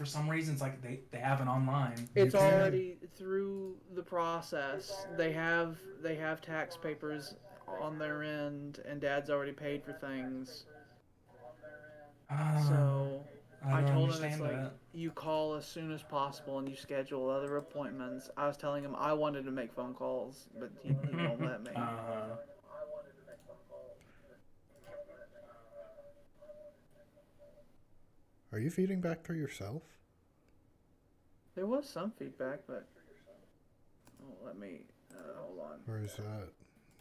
for some reason, it's like they have it online. It's already through the process. They have tax papers on their end, and Dad's already paid for things. So I I don't told him it's understand like it. you call as soon as possible and you schedule other appointments. I was telling him I wanted to make phone calls, but he won't let me. Are you feeding back through yourself? There was some feedback, but let me hold on. Or is that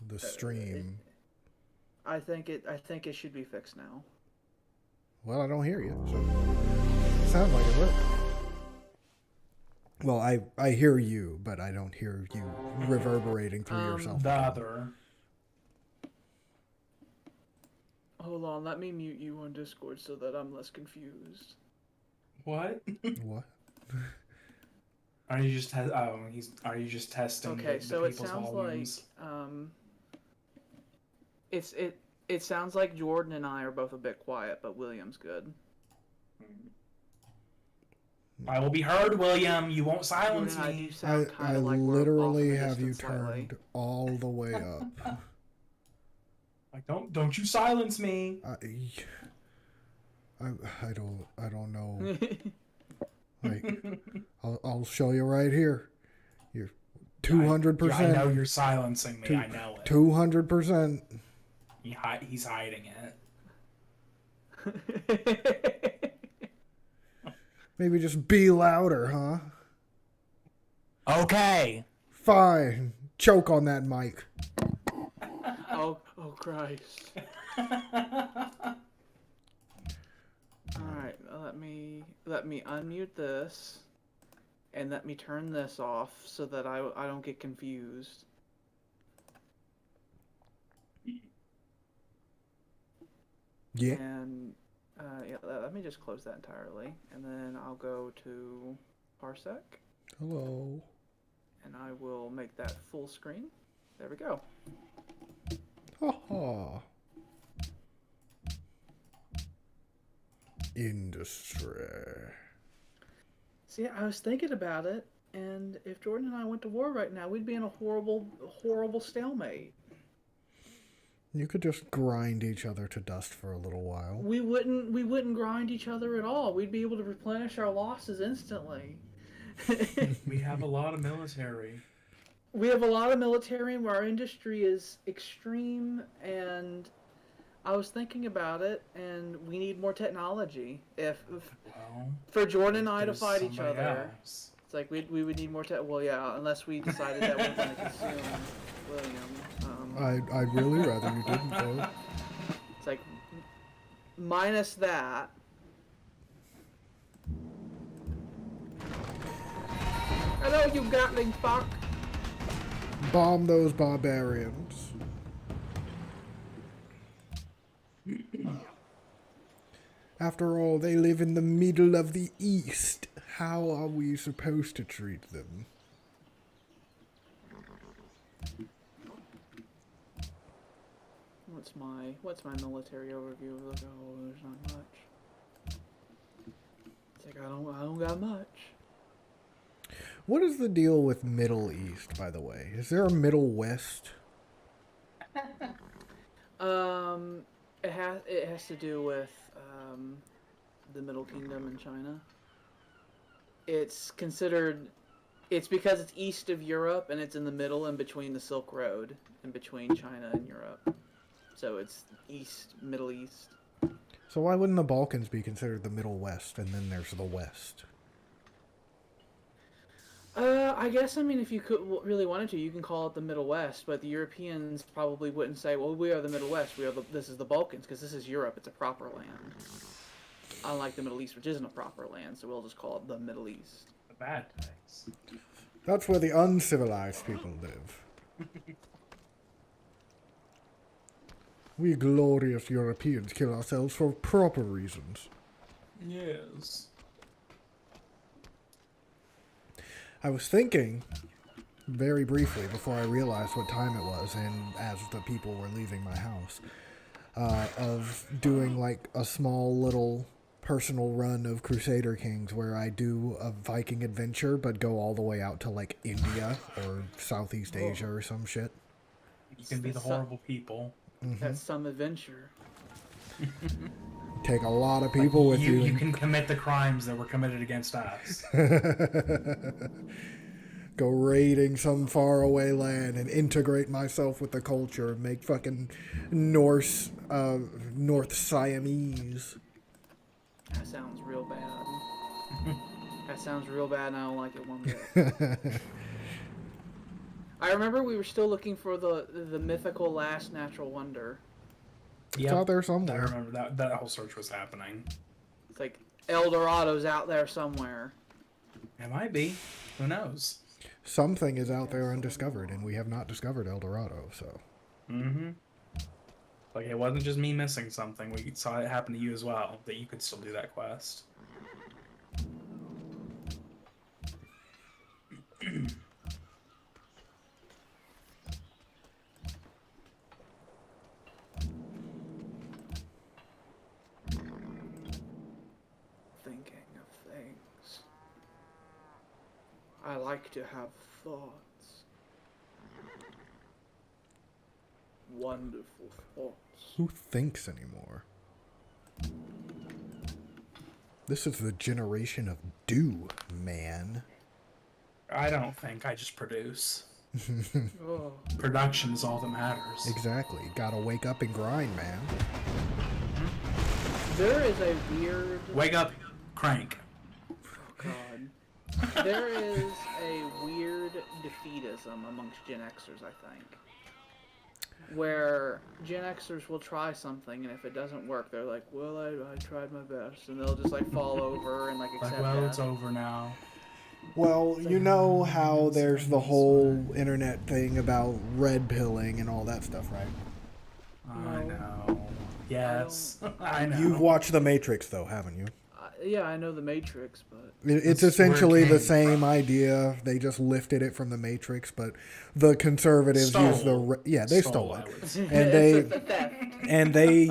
the stream? I think it should be fixed now. Well, I don't hear you, so it sounds like it worked. Well, I hear you, but I don't hear you reverberating through yourself. The other. Hold on, let me mute you on Discord so that I'm less confused. What? What? Are you just are you just testing? Okay, the so it people's sounds volumes? like it sounds like Jordan and I are both a bit quiet, but William's good. I will be heard, William. You won't silence me. I like literally have you turned all the way up. Like don't you silence me. I don't know. Like, I'll show you right here. You're 200%. I know you're silencing me. I know it. 200%. He's hiding it. Maybe just be louder, huh? Okay. Fine. Choke on that mic. Oh Christ. Alright, let me unmute this and let me turn this off so that I don't get confused. Yeah. And let me just close that entirely, and then I'll go to Parsec. Hello. And I will make that full screen. There we go. Ha ha. Industry. See, I was thinking about it, and if Jordan and I went to war right now, we'd be in a horrible, horrible stalemate. You could just grind each other to dust for a little while. We wouldn't grind each other at all. We'd be able to replenish our losses instantly. We have a lot of military. We have a lot of military, and our industry is extreme, and I was thinking about it, and we need more technology. For Jordan and I to fight each other, it's like we would need more tech. Well, yeah, unless we decided that we're going to consume William. I'd really rather you didn't, though. It's like minus that. Hello, you gatling fuck. Bomb those barbarians. After all, they live in the middle of the East. How are we supposed to treat them? What's my military overview? Look, oh, there's not much. It's like I don't got much. What is the deal with Middle East, by the way? Is there a Middle West? It has to do with the Middle Kingdom in China. It's because it's east of Europe and it's in the middle in between the Silk Road, in between China and Europe. So it's Middle East. So why wouldn't the Balkans be considered the Middle West, and then there's the West? I guess, if you really wanted to, you can call it the Middle West, but the Europeans probably wouldn't say, well, we are the Middle West, this is the Balkans, because this is Europe, it's a proper land. Unlike the Middle East, which isn't a proper land, so we'll just call it the Middle East. The bad place. That's where the uncivilized people live. We glorious Europeans kill ourselves for proper reasons. Yes. I was thinking, very briefly, before I realized what time it was, and as the people were leaving my house, of doing like a small little personal run of Crusader Kings where I do a Viking adventure, but go all the way out to like India or Southeast Asia or some shit. You can be the horrible people. That's some adventure. Take a lot of people with you. You can commit the crimes that were committed against us. Go raiding some faraway land and integrate myself with the culture and make fucking North Siamese. That sounds real bad. That sounds real bad, and I don't like it one bit. I remember we were still looking for the mythical last natural wonder. It's out there somewhere. I remember that whole search was happening. It's like Eldorado's out there somewhere. It might be. Who knows? Something is out there undiscovered, and we have not discovered Eldorado, so. Mm-hmm. Like, it wasn't just me missing something. We saw it happen to you as well, that you could still do that quest. Thinking of things. I like to have thoughts. Wonderful thoughts. Who thinks anymore? This is the generation of do, man. I don't think. I just produce. Oh. Production is all that matters. Exactly. Gotta wake up and grind, man. There is a weird... Wake up, crank. Oh, God. There is a weird defeatism amongst Gen Xers, I think. Where Gen Xers will try something, and if it doesn't work, they're like, well, I tried my best. And they'll just, like, fall over and, like, accept Like, well, that. it's over now. Well, you know how there's the whole internet thing about red pilling and all that stuff, right? I know. Yes. I know. You've watched The Matrix, though, haven't you? Yeah, I know The Matrix, but... It's That's where it essentially the came same from. idea. They just lifted it from The Matrix, but the conservatives use the... they stole I it. would say. And they... It's a theft. And they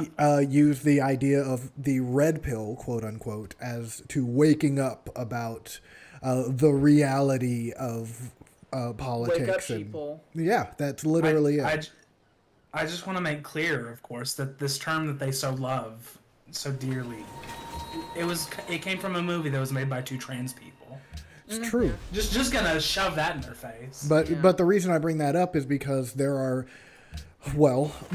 use the idea of the red pill, quote unquote, as to waking up about the reality of politics. Wake up, and sheeple. yeah, that's literally it. I just want to make clear, of course, that this term that they so love so dearly, it came from a movie that was made by two trans people. It's true. Just gonna shove that in their face. But the reason I bring that up is because there are,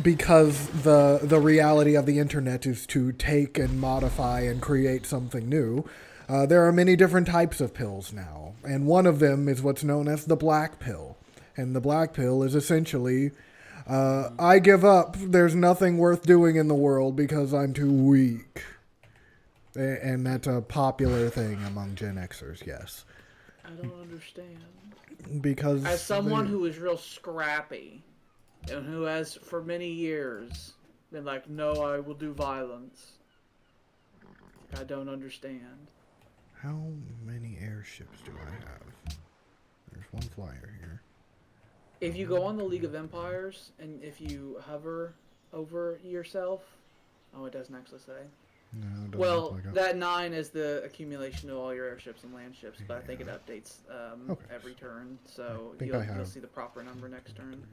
because the reality of the internet is to take and modify and create something new. There are many different types of pills now, and one of them is what's known as the black pill. And the black pill is essentially, I give up, there's nothing worth doing in the world because I'm too weak. And that's a popular thing among Gen Xers, yes. I don't understand. Because... As someone who is real scrappy, and who has, for many years, been like, no, I will do violence. I don't understand. How many airships do I have? There's one flyer here. If you go on the League of Empires, and if you hover over yourself... Oh, it doesn't actually say. No, it doesn't Well, look like it. that 9 is the accumulation of all your airships and land ships, but I think it updates Okay. every turn, so I think you'll, I have- you'll see the proper number next turn.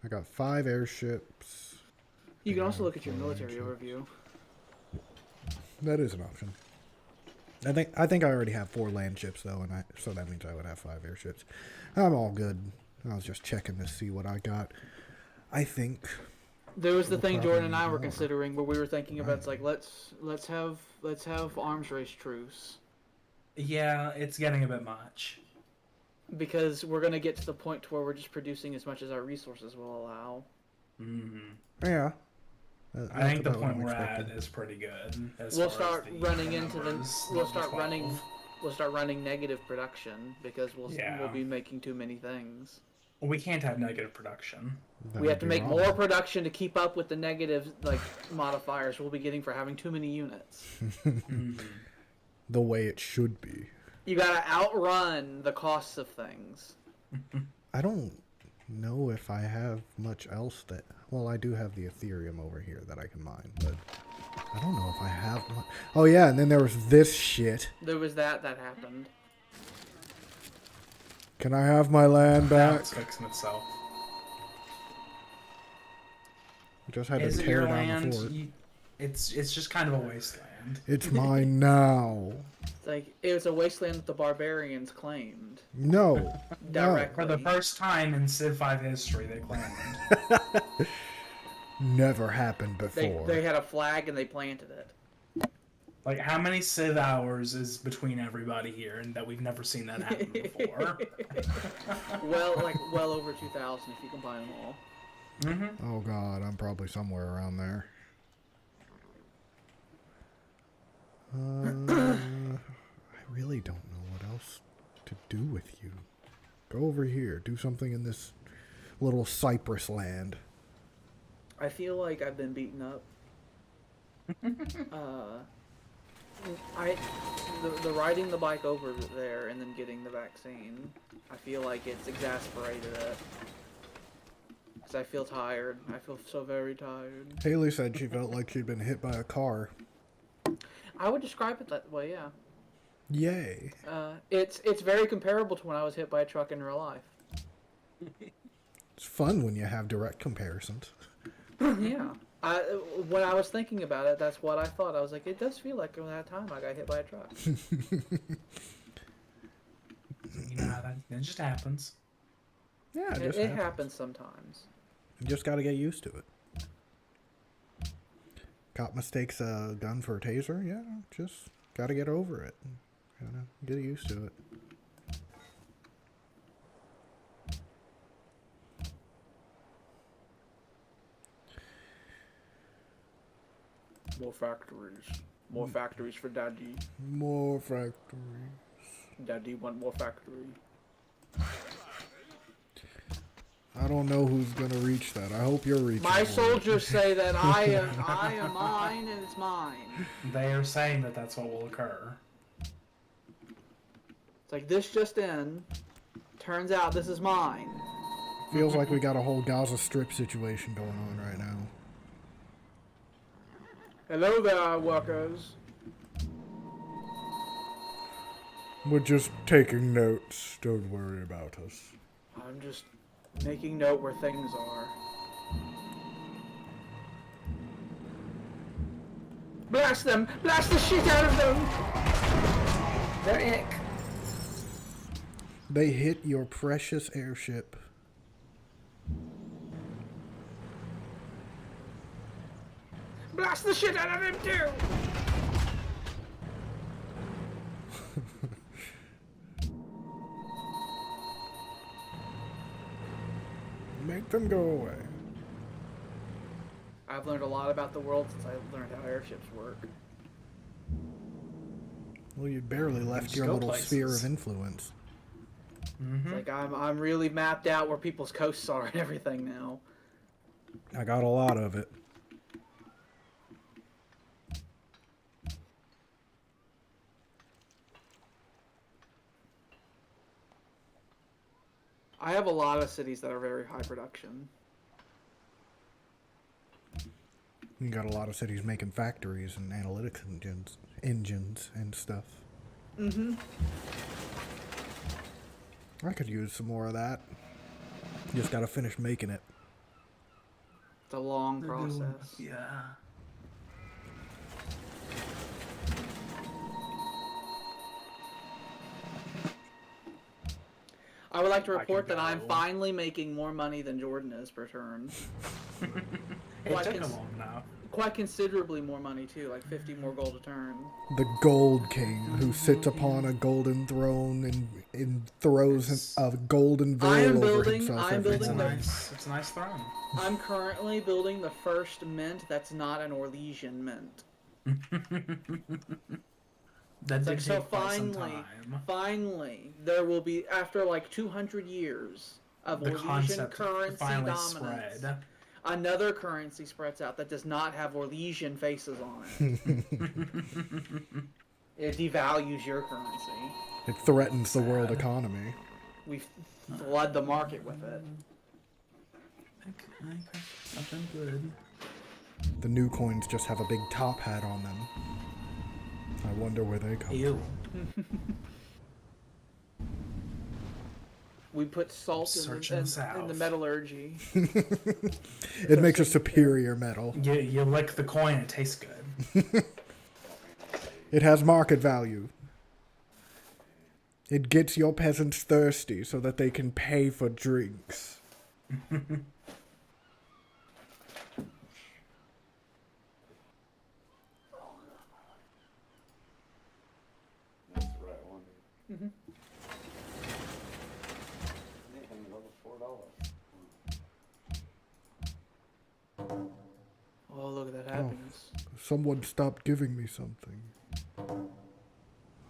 I got 5 airships. You can also look at your military overview. That is an option. I think I already have 4 land ships though, and so that means I would have 5 airships. I'm all good. I was just checking to see what I got. I think There was the We'll thing Jordan and I probably were more. considering, where we were thinking about, it's like let's have arms race truce, Yeah, it's getting a bit much. because we're gonna get to the point to where we're just producing as much as our resources will allow. Mm-hmm. yeah. I think the That's about what point I'm we're at expecting. is pretty good. as We'll far as start the running into the numbers, we'll level start 12. running we'll start running negative production because we'll Yeah. be making too many things. Well, we can't have negative production. That We would have to be make wrong. more production to keep up with the negative modifiers we'll be getting for having too many units. Mhm. The way it should be. You gotta outrun the costs of things. I don't know if I have much else that... Well, I do have the Ethereum over here that I can mine, but I don't know if I have one. Oh yeah, and then there was this shit. There was that happened. Can I have my land Now back? it's fixing itself. Just had Is to it tear your down land? the fort. It's just kind of a wasteland. It's mine now. It's like it was a wasteland that the barbarians claimed No. No. directly. For the first time in Civ 5 history, they claimed. Never happened before. They had a flag and they planted it. Like, how many Civ hours is between everybody here, and that we've never seen that happen before? well over 2,000 if you combine them all. Mm-hmm. Oh god, I'm probably somewhere around there. I really don't know what else to do with you. Go over here. Do something in this little cypress land. I feel like I've been beaten up. The riding the bike over there and then getting the vaccine, I feel like it's exasperated it. Because I feel tired. I feel so very tired. Haley said she felt like she'd been hit by a car. I would describe it that way, yeah. Yay. It's very comparable to when I was hit by a truck in real life. It's fun when you have direct comparisons. Yeah. When I was thinking about it, that's what I thought. I was like, it does feel like that time I got hit by a truck. You know how that just happens. Yeah, It happens sometimes. You just gotta get used to it. Cop mistakes a gun for a taser? Yeah, just gotta get over it. Gotta get used to it. More factories. More factories for Daddy. More factories. Daddy want more factory. I don't know who's gonna reach that. I hope you're reaching. My for it. soldiers say that I am mine and it's mine. They are saying that that's what will occur. It's like this just in. Turns out this is mine. Feels like we got a whole Gaza Strip situation going on right now. Hello there, workers. We're just taking notes. Don't worry about us. I'm just making note where things are. Blast them! Blast the shit out of them! They're ick. They hit your precious airship. Blast the shit out of him too! Make them go away. I've learned a lot about the world since I learned how airships work. Well, you barely left Just your go little places. sphere of influence. Mm-hmm. It's like I'm really mapped out where people's coasts are and everything now. I got a lot of it. I have a lot of cities that are very high production. You got a lot of cities making factories and analytics engines and stuff. Mm-hmm. I could use some more of that. Just gotta finish making it. It's a long process. Yeah. I would like to I report can that I'm go. finally making more money than Jordan is per turn. It Well, I took can him s- long enough. Quite considerably more money too, like 50 more gold a turn. The Gold King, who sits upon a golden throne and throws a golden I am veil over building- himself I am every building morning. It's a nice throne. I'm currently building the first mint that's not an Orlesian mint. That did Like, so take quite some finally, time. finally, there will be, after like 200 years of The Orlesian concept currency finally dominance, spread. another currency spreads out that does not have Orlesian faces on it. It devalues your currency. It threatens the world Sad. economy. We flood the market with it. I've done good. The new coins just have a big top hat on them. I wonder where they come Ew. from. We put salt Searching in the south. metallurgy. It makes a superior metal. You lick the coin, it tastes good. It has market value. It gets your peasants thirsty so that they can pay for drinks. That's the right one. Mm-hmm. Anything over $4. Oh, look at that happiness. Someone stopped giving me something.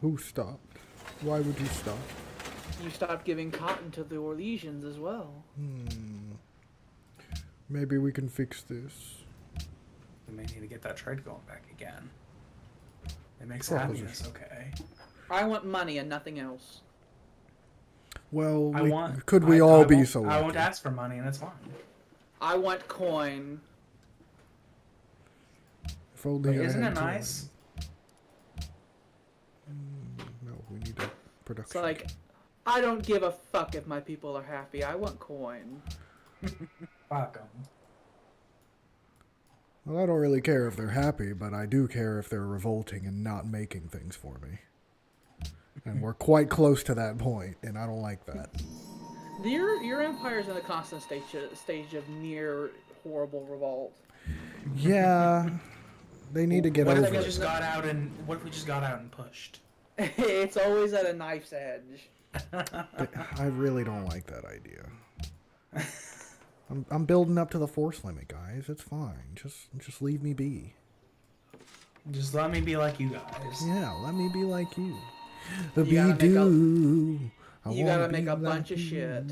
Who stopped? Why would you stop? You stopped giving cotton to the Orlesians as well. Maybe we can fix this. We may need to get that trade going back again. It makes Proposition. happiness okay. I want money and nothing else. Well, I want. could we I all be won't- so I won't lucky? ask for money, and it's fine. I want coin. If only I Isn't had it coin. nice? No, we need a It's production. like, I don't give a fuck if my people are happy. I want coin. Fuck 'em. Well, I don't really care if they're happy, but I do care if they're revolting and not making things for me. And we're quite close to that point, and I don't like that. Your empire's in a constant stage of near horrible revolt. Yeah, they need to get What over if we it. just got out and pushed? It's always at a knife's edge. I really don't like that idea. I'm building up to the force limit, guys. It's fine. Just leave me be. Just let me be like you guys. Yeah, let me be like you. The You gotta be make a- do. I You wanna gotta make be a like bunch of you. shit.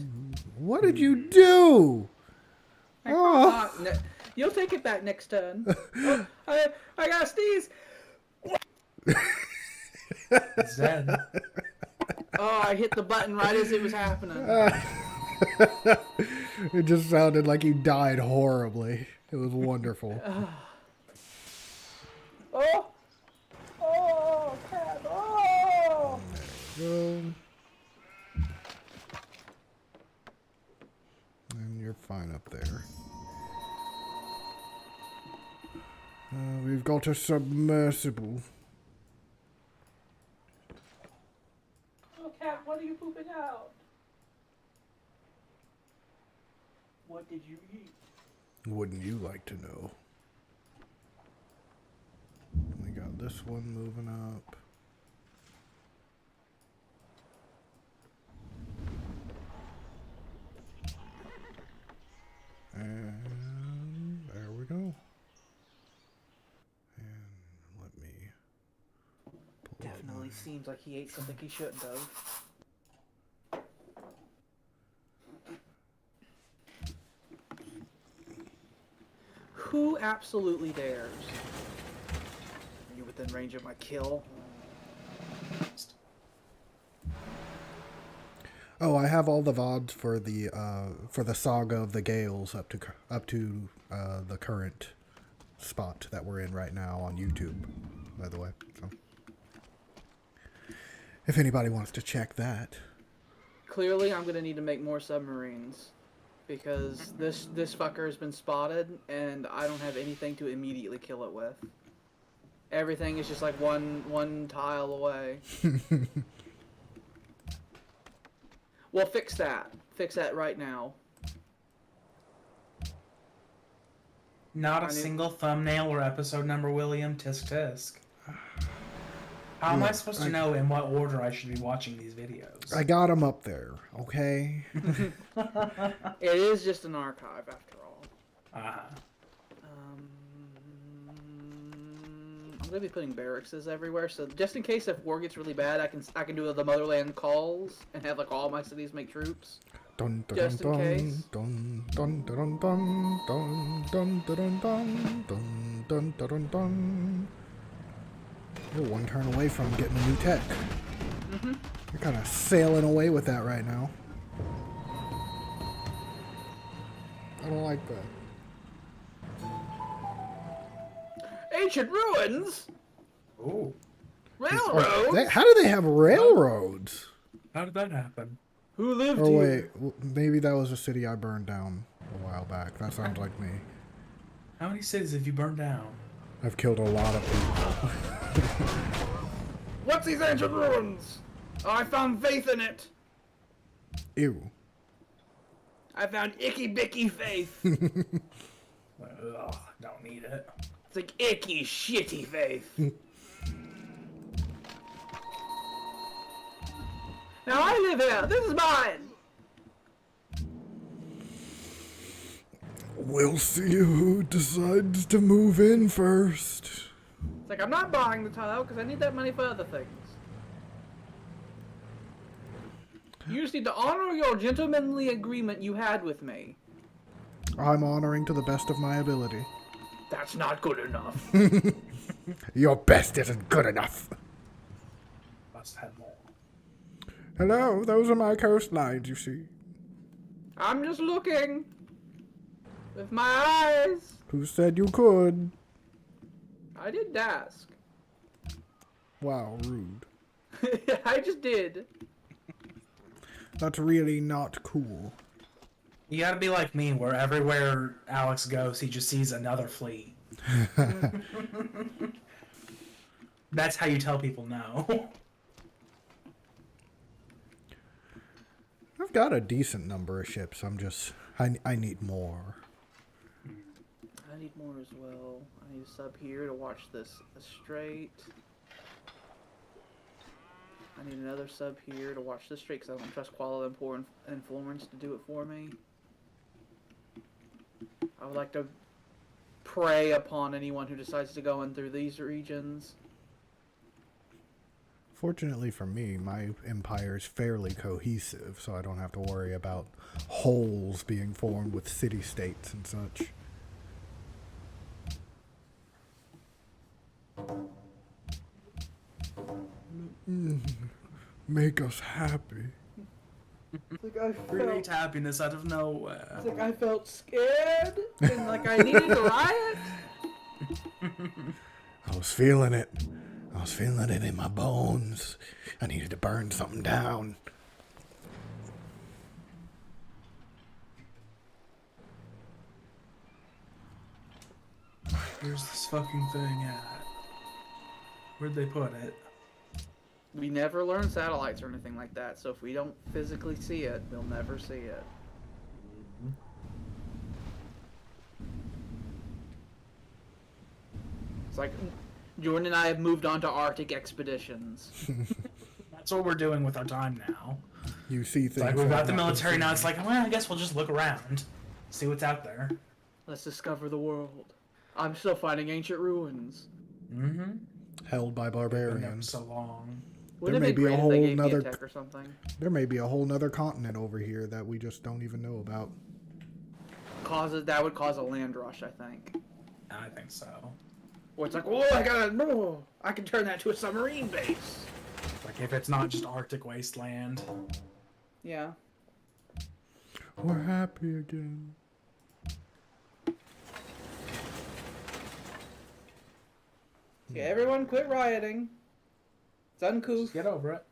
What did you do? Oh. You'll take it back next turn. Oh, I got a sneeze. It's dead. Oh, I hit the button right as it was happening. It just sounded like he died horribly. It was wonderful. Oh! Oh, cat! Oh! And you're fine up there. We've got a submersible. Oh, cat, what are you pooping out? What did you eat? Wouldn't you like to know? We got this one moving up. And there we go. And let me pull up Definitely seems like he ate something he shouldn't have. Who absolutely dares? Are you within range of my kill? Oh, I have all the VODs for the saga of the Gales up to the current spot that we're in right now on YouTube, by the way. So, if anybody wants to check that. Clearly, I'm gonna need to make more submarines because this fucker has been spotted, and I don't have anything to immediately kill it with. Everything is just like one tile away. Well, fix that. Fix that right now. Not a I knew- single thumbnail or episode number, William. Tisk tisk. How am I supposed to know in what order I should be watching these videos? I got them up there, okay? It is just an archive after all. I'm gonna be putting barracks everywhere, so just in case if war gets really bad, I can do the motherland calls and have like all my cities make troops. Dun dun Just in dun case. dun dun dun dun dun dun dun dun dun dun dun dun. You're one turn away from getting a new tech. You're kind of sailing away with that right now. I don't like that. ancient ruins? Ooh. Railroads? How do they have railroads? How did that happen? Who lived Oh here? wait, maybe that was a city I burned down a while back. That sounds like me. How many cities have you burned down? I've killed a lot of people. What's these ancient ruins? Oh, I found faith in it. Ew. I found icky bicky faith. Ugh, don't need it. It's like icky shitty faith. Now I live here. This is mine. We'll see who decides to move in first. It's like I'm not buying the tile because I need that money for other things. You just need to honor your gentlemanly agreement you had with me. I'm honoring to the best of my ability. That's not good enough. Your best isn't good enough. Must have more. Hello, those are my coastlines, you see. I'm just looking. With my eyes. Who said you could? I did ask. Wow, rude. I just did. That's really not cool. You gotta be like me, where everywhere Alex goes, he just sees another fleet. That's how you tell people no. I've got a decent number of ships. I need more. I need more as well. I need a sub here to watch this straight. I need another sub here to watch this straight because I don't trust Kuala Lumpur and Florence to do it for me. I would like to prey upon anyone who decides to go in through these regions. Fortunately for me, my empire is fairly cohesive, so I don't have to worry about holes being formed with city-states and such. Make us happy. It's like I Create happiness out of nowhere. It's like I felt scared and like I needed to riot. I was feeling it. I was feeling it in my bones. I needed to burn something down. Where's this fucking thing at? Where'd they put it? We never learn satellites or anything like that, so if we don't physically see it, we'll never see it. It's like Jordan and I have moved on to Arctic expeditions. That's what we're doing with our time now. You see things. It's like we've got I've the not military seen. now. It's like, well, I guess we'll just look around, see what's out there. Let's discover the world. I'm still finding ancient ruins. Mm-hmm. Held by Been there for barbarians. so long. Wouldn't may it be be a great if whole they gave me a nother- tech or something? There may be a whole nother continent over here that we just don't even know about. That would cause a land rush, I think. I think so. Or it's like, I can turn that to a submarine base. Like if it's not just Arctic wasteland. Yeah. We're happy again. Yeah, everyone quit rioting. It's uncouth. Just get over it.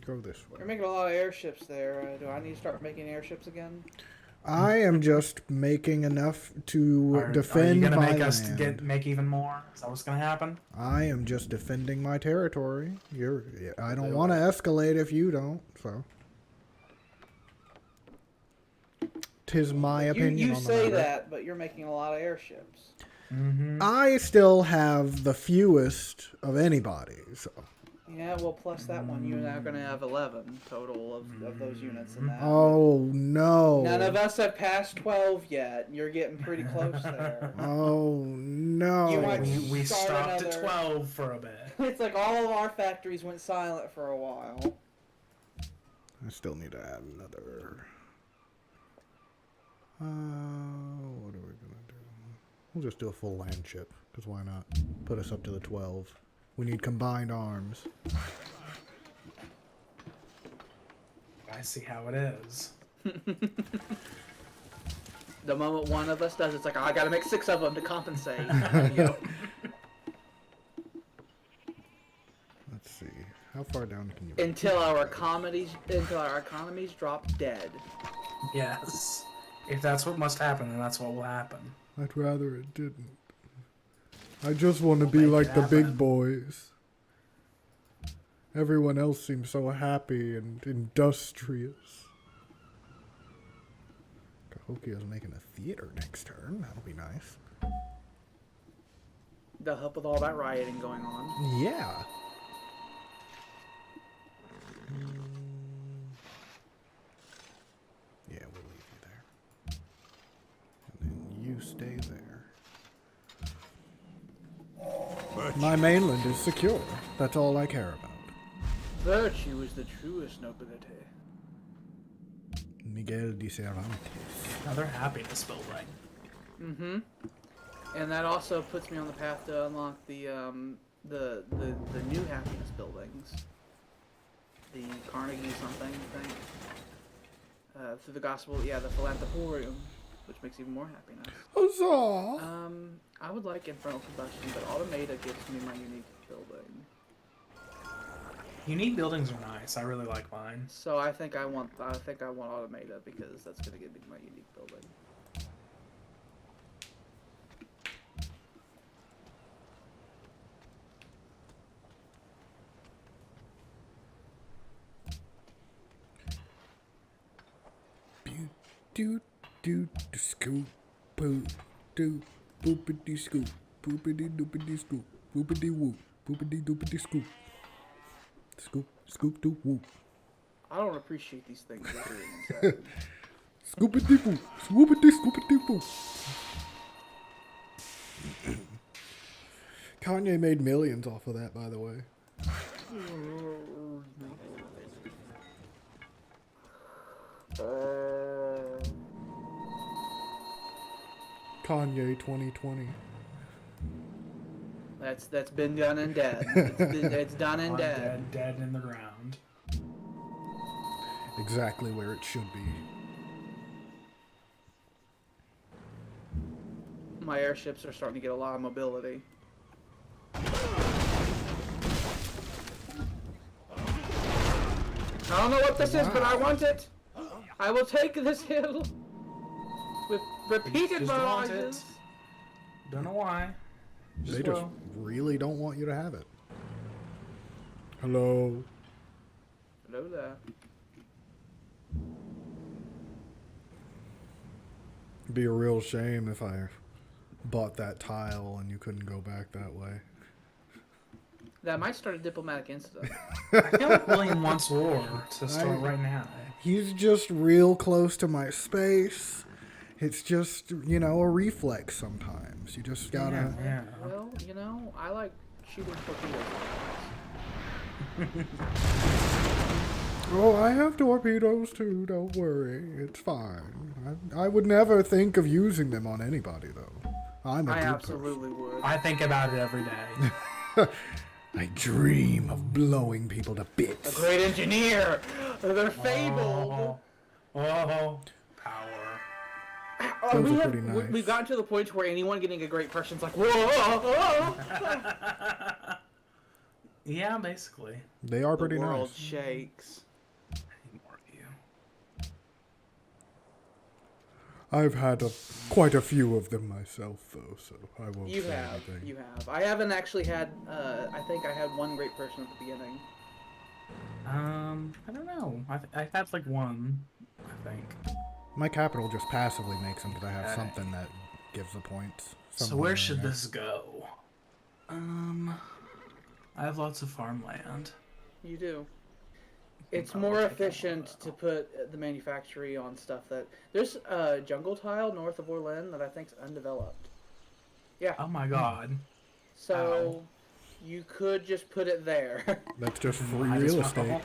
Go this way. You're making a lot of airships there. Do I need to start making airships again? I am just making enough to Are defend you gonna my make us land. make even more? Is that what's gonna happen? I am just defending my territory. I don't Do want to it. escalate if you don't. So, tis my opinion. You on the say matter. that, but you're making a lot of airships. Mm-hmm. I still have the fewest of anybody. So, Yeah, well, plus that one, you're now going to have 11 total of those units in that. oh no! None of us have passed 12 yet. You're getting pretty close there. Oh no! You might- We Start stopped at another- 12 for a bit. It's like all of our factories went silent for a while. I still need to add another. What are we gonna do? We'll just do a full land ship, because why not? Put us up to the 12. We need combined arms. I see how it is. The moment one of us does, it's like, oh, I gotta make 6 of them to compensate. Let's see. How far down can you? Until our economies drop dead. Yes. If that's what must happen, then that's what will happen. I'd rather it didn't. I just want to be make like it the big happen. boys. Everyone else seems so happy and industrious. Cahokia's making a theater next turn. That'll be nice. They'll help with all that rioting going on. Yeah. Yeah, we'll leave you there. And then you stay there. My mainland is secure. That's all I care about. Virtue is the truest nobility. Miguel de Cervantes. Another happiness building. Mm-hmm. And that also puts me on the path to unlock the new happiness buildings. The Carnegie something thing. Through the gospel, the Philanthroporium, which makes even more happiness. Huzzah! I would like Infernal Combustion, but Automata gives me my unique building. Unique buildings are nice. I really like mine. So I think I want Automata because that's gonna give me my unique building. Do scoop boo do boopity scoop boopity doopity scoop boopity whoop boopity doopity scoop scoop doo whoop I don't appreciate these things you're doing. scoopity whoop swoopity scoopity whoop. Kanye made millions off of that, by the way. Kanye 2020. That's been done and dead. It's done and dead. Dead in the ground. Exactly where it should be. My airships are starting to get a lot of mobility. I don't know what this is, but I want it. I will take this hill with repeated Just want barrages. it. Don't know why. They just really don't want you to have it. Hello. Hello there. It'd be a real shame if I bought that tile and you couldn't go back that way. That might start a diplomatic incident. I feel like William wants war to start right now. He's just real close to my space. It's just, you know, a reflex sometimes. You just gotta... Yeah. Well, you know, I like shooting torpedoes. Oh, I have torpedoes too, don't worry. It's fine. I would never think of using them on anybody, though. I'm a I good absolutely would. I think about it every day. person. I dream of blowing people to A bits. great engineer! They're fabled! Oh, power. Those are pretty nice. We've gotten to the point where anyone getting a great person's like, whoa! Yeah, basically. They are pretty The world nice. shakes. I need more of you. I've had quite a few of them myself, though, so I won't You say have. anything. You have. I haven't actually had, I think I had one great person at the beginning. I don't know. I had like one, I think. My capital just passively makes them because I have Okay. something that gives the points. So somewhere where in should there. this go? I have lots of farmland. You do. It's probably more take that efficient one, to put the manufactory on stuff that... There's a jungle tile north of Orlin that I think's undeveloped. Yeah. Oh my god. So, you could just put it there. That's just free I just real want the estate. whole-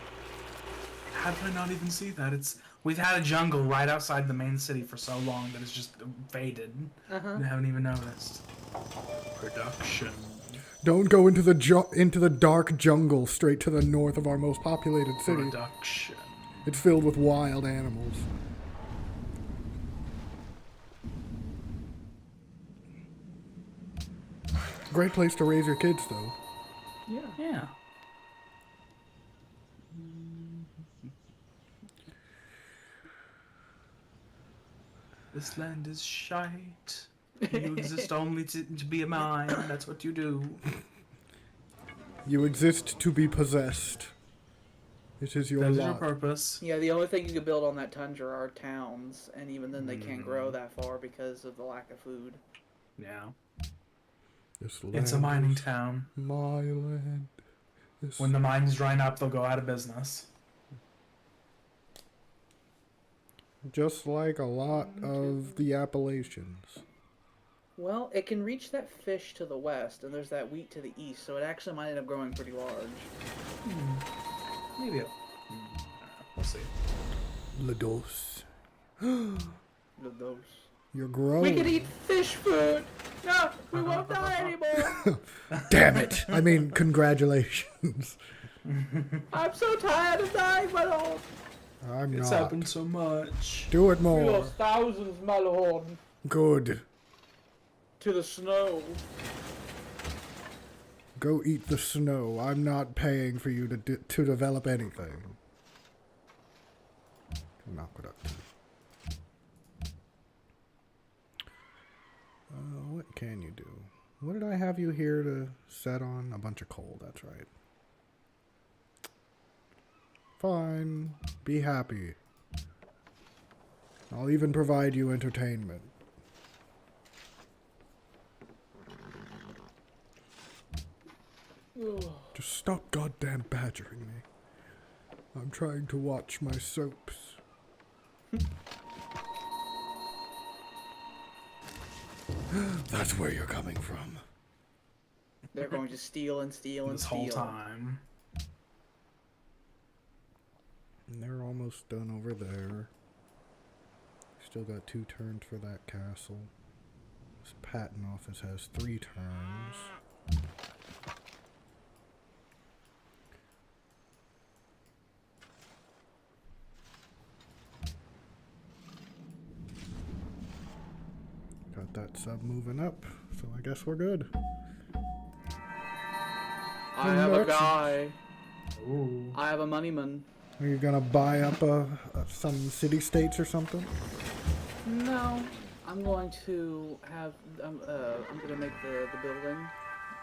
How did I not even see that? We've had a jungle right outside the main city for so long that it's just faded. Uh-huh. We haven't even noticed. Production. Don't go into the dark jungle straight to the north of our most populated city. Production. It's filled with wild animals. Great place to raise your kids, though. Yeah. Yeah. This land is shite. You exist only to be a mine. That's what you do. You exist to be possessed. It is your That is your lot. purpose. Yeah, the only thing you can build on that tundra are towns, and even then they can't grow that far because of the lack of food. Yeah. This It's a land mining is town. my land. This When the mines dry up, they'll go out of business. just like a lot of the Appalachians. Well, it can reach that fish to the west, and there's that wheat to the east, so it actually might end up growing pretty large. Maybe. We'll see. Lados. Those. You're growing. We can eat fish food! No, we won't die anymore! Damn it! I mean, congratulations. I'm so tired of dying, my lord! I'm It's not. happened so much. Do it We more. lost thousands, my lord, Good. to the snow. Go eat the snow. I'm not paying for you to develop anything. Knock it up. What can you do? What did I have you here to set on? A bunch of coal, that's right. Fine. Be happy. I'll even provide you entertainment. Just stop goddamn badgering me. I'm trying to watch my soaps. That's where you're coming from. They're going to steal and steal and This steal. whole time. And they're almost done over there. Still got 2 turns for that castle. This patent office has 3 turns. Got that sub moving up, so I guess we're good. I have a Next. guy. Ooh. I have a moneyman. Are you gonna buy up some city-states or something? No, I'm going to have. I'm going to make the building,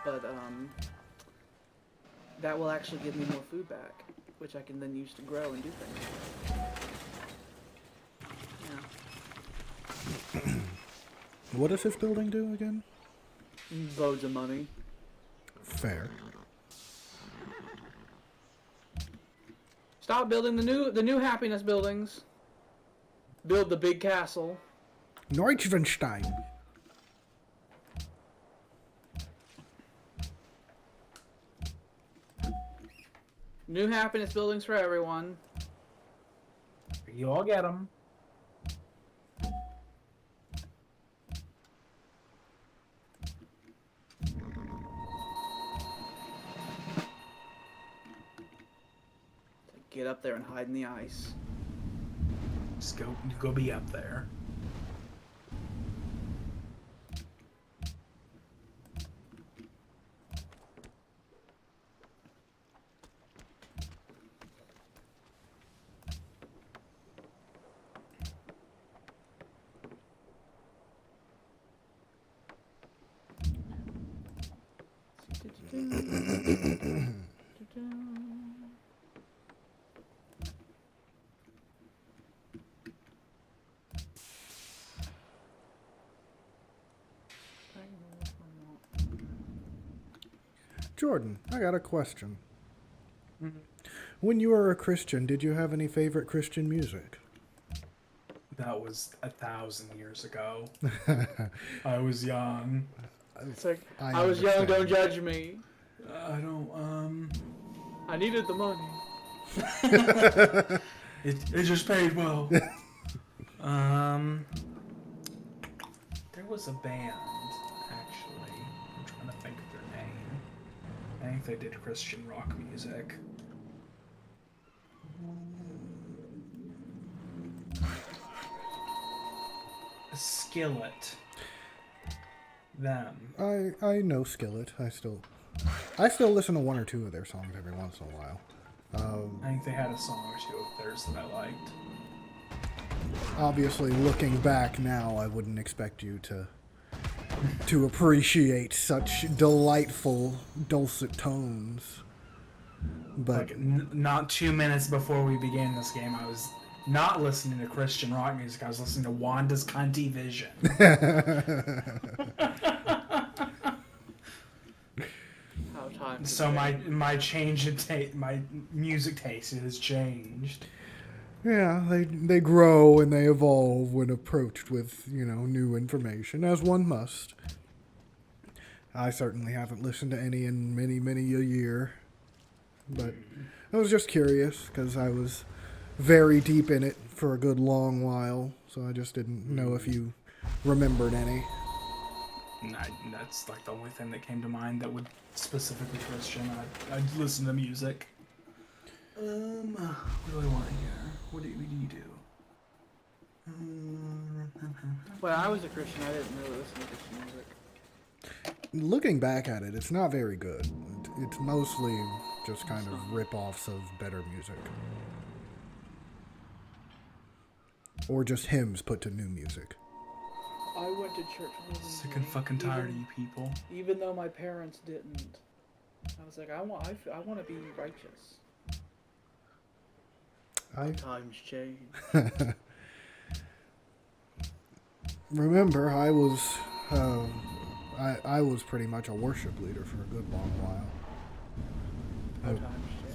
but that will actually give me more food back, which I can then use to grow and do things. Yeah. What does this building do again? Loads of money. Fair. Stop building the new happiness buildings. Build the big castle. Neuschwanstein. New happiness buildings for everyone. You all get them. Get up there and hide in the ice. Just go be up there. Jordan, I got a question. When you were a Christian, did you have any favorite Christian music? That was 1,000 years ago. I was young. It's like, I I was young, understand. don't judge me. I don't, I needed the money. it just paid well. There was a band, actually. I'm trying to think of their name. I think they did Christian rock music. Skillet. Them. I know Skillet. I still listen to one or two of their songs every once in a while. I think they had a song or two of theirs that I liked. Obviously, looking back now, I wouldn't expect you to appreciate such delightful dulcet tones. But Like, not 2 minutes before we began this game, I was not listening to Christian rock music. I was listening to Wanda's Cunty Vision. How time. So my change in my music taste has changed. yeah, they grow and they evolve when approached with, new information, as one must. I certainly haven't listened to any in many, many a year. But I was just curious, because I was very deep in it for a good long while, so I just didn't know if you remembered any. That's like the only thing that came to mind that would specifically Christian. I'd listen to music. What do I want here? What do you do? When I was a Christian, I didn't really listen to Christian music. Looking back at it, it's not very good. It's mostly just kind of rip-offs of better music. Or just hymns put to new music. I went to church more than Sick and fucking tired of you people. Even though my parents didn't. I was like, I want to be righteous. Times change. Remember, I was pretty much a worship leader for a good long while. Times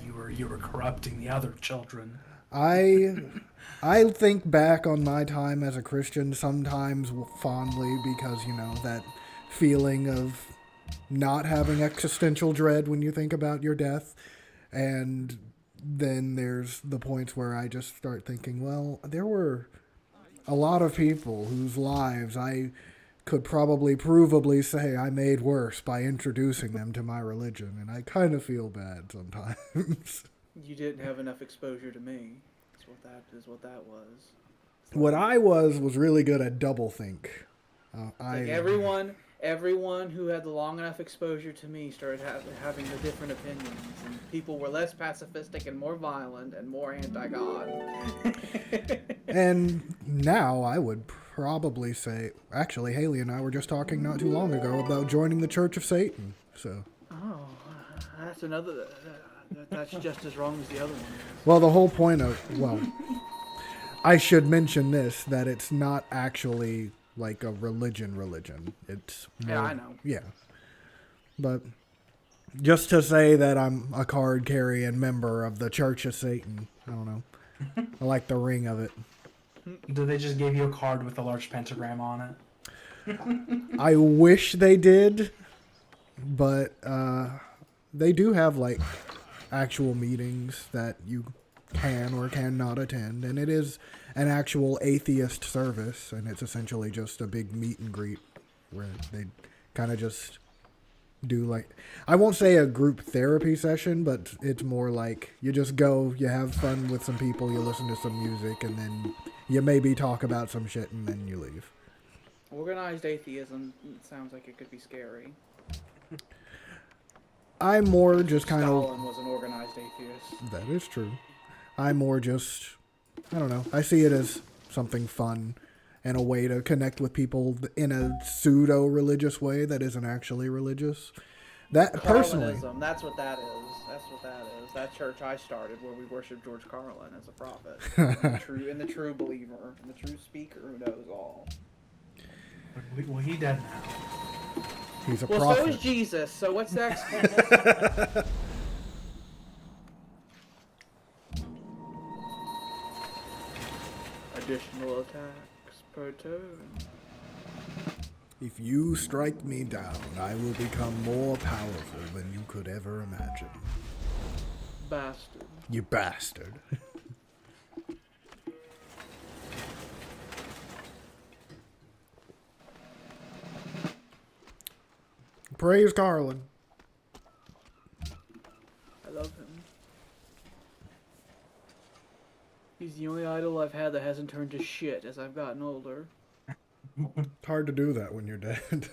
change. You were corrupting the other children. I think back on my time as a Christian sometimes fondly because, that feeling of not having existential dread when you think about your death. And then there's the points where I just start thinking, well, there were a lot of people whose lives I could probably provably say I made worse by introducing them to my religion. And I kind of feel bad sometimes. You didn't have enough exposure to me. That's what that was. What I was really good at doublethink. Like everyone who had the long enough exposure to me started having the different opinions, and people were less pacifistic and more violent and more anti-God. And now I would probably say, actually, Haley and I were just talking not too long ago about joining the Church of Satan. So. Oh, that's another. That's just as wrong as the other one. Well, the whole point of I should mention this, that it's not actually like a religion. It's more, yeah, I know. Yeah. But just to say that I'm a card-carrying member of the Church of Satan, I don't know. I like the ring of it. Do they just give you a card with a large pentagram on it? I wish they did, but they do have like actual meetings that you can or cannot attend, and it is an actual atheist service, and it's essentially just a big meet and greet where they kind of just do like, I won't say a group therapy session, but it's more like you just go, you have fun with some people, you listen to some music, and then you maybe talk about some shit, and then you leave. Organized atheism sounds like it could be scary. I'm more just kind of... Stalin was an organized atheist. That is true. I'm more just... I don't know. I see it as something fun and a way to connect with people in a pseudo-religious way that isn't actually religious. That personally... Carlinism, that's what that is. That church I started where we worship George Carlin as a prophet. and the true believer, and the true speaker who knows all. Well, he dead now. He's a prophet. prophet. So is Jesus, so what's next? Additional attacks per turn. If you strike me down, I will become more powerful than you could ever imagine. Bastard. You bastard. Praise Carlin. I love him. He's the only idol I've had that hasn't turned to shit as I've gotten older. It's hard to do that when you're dead.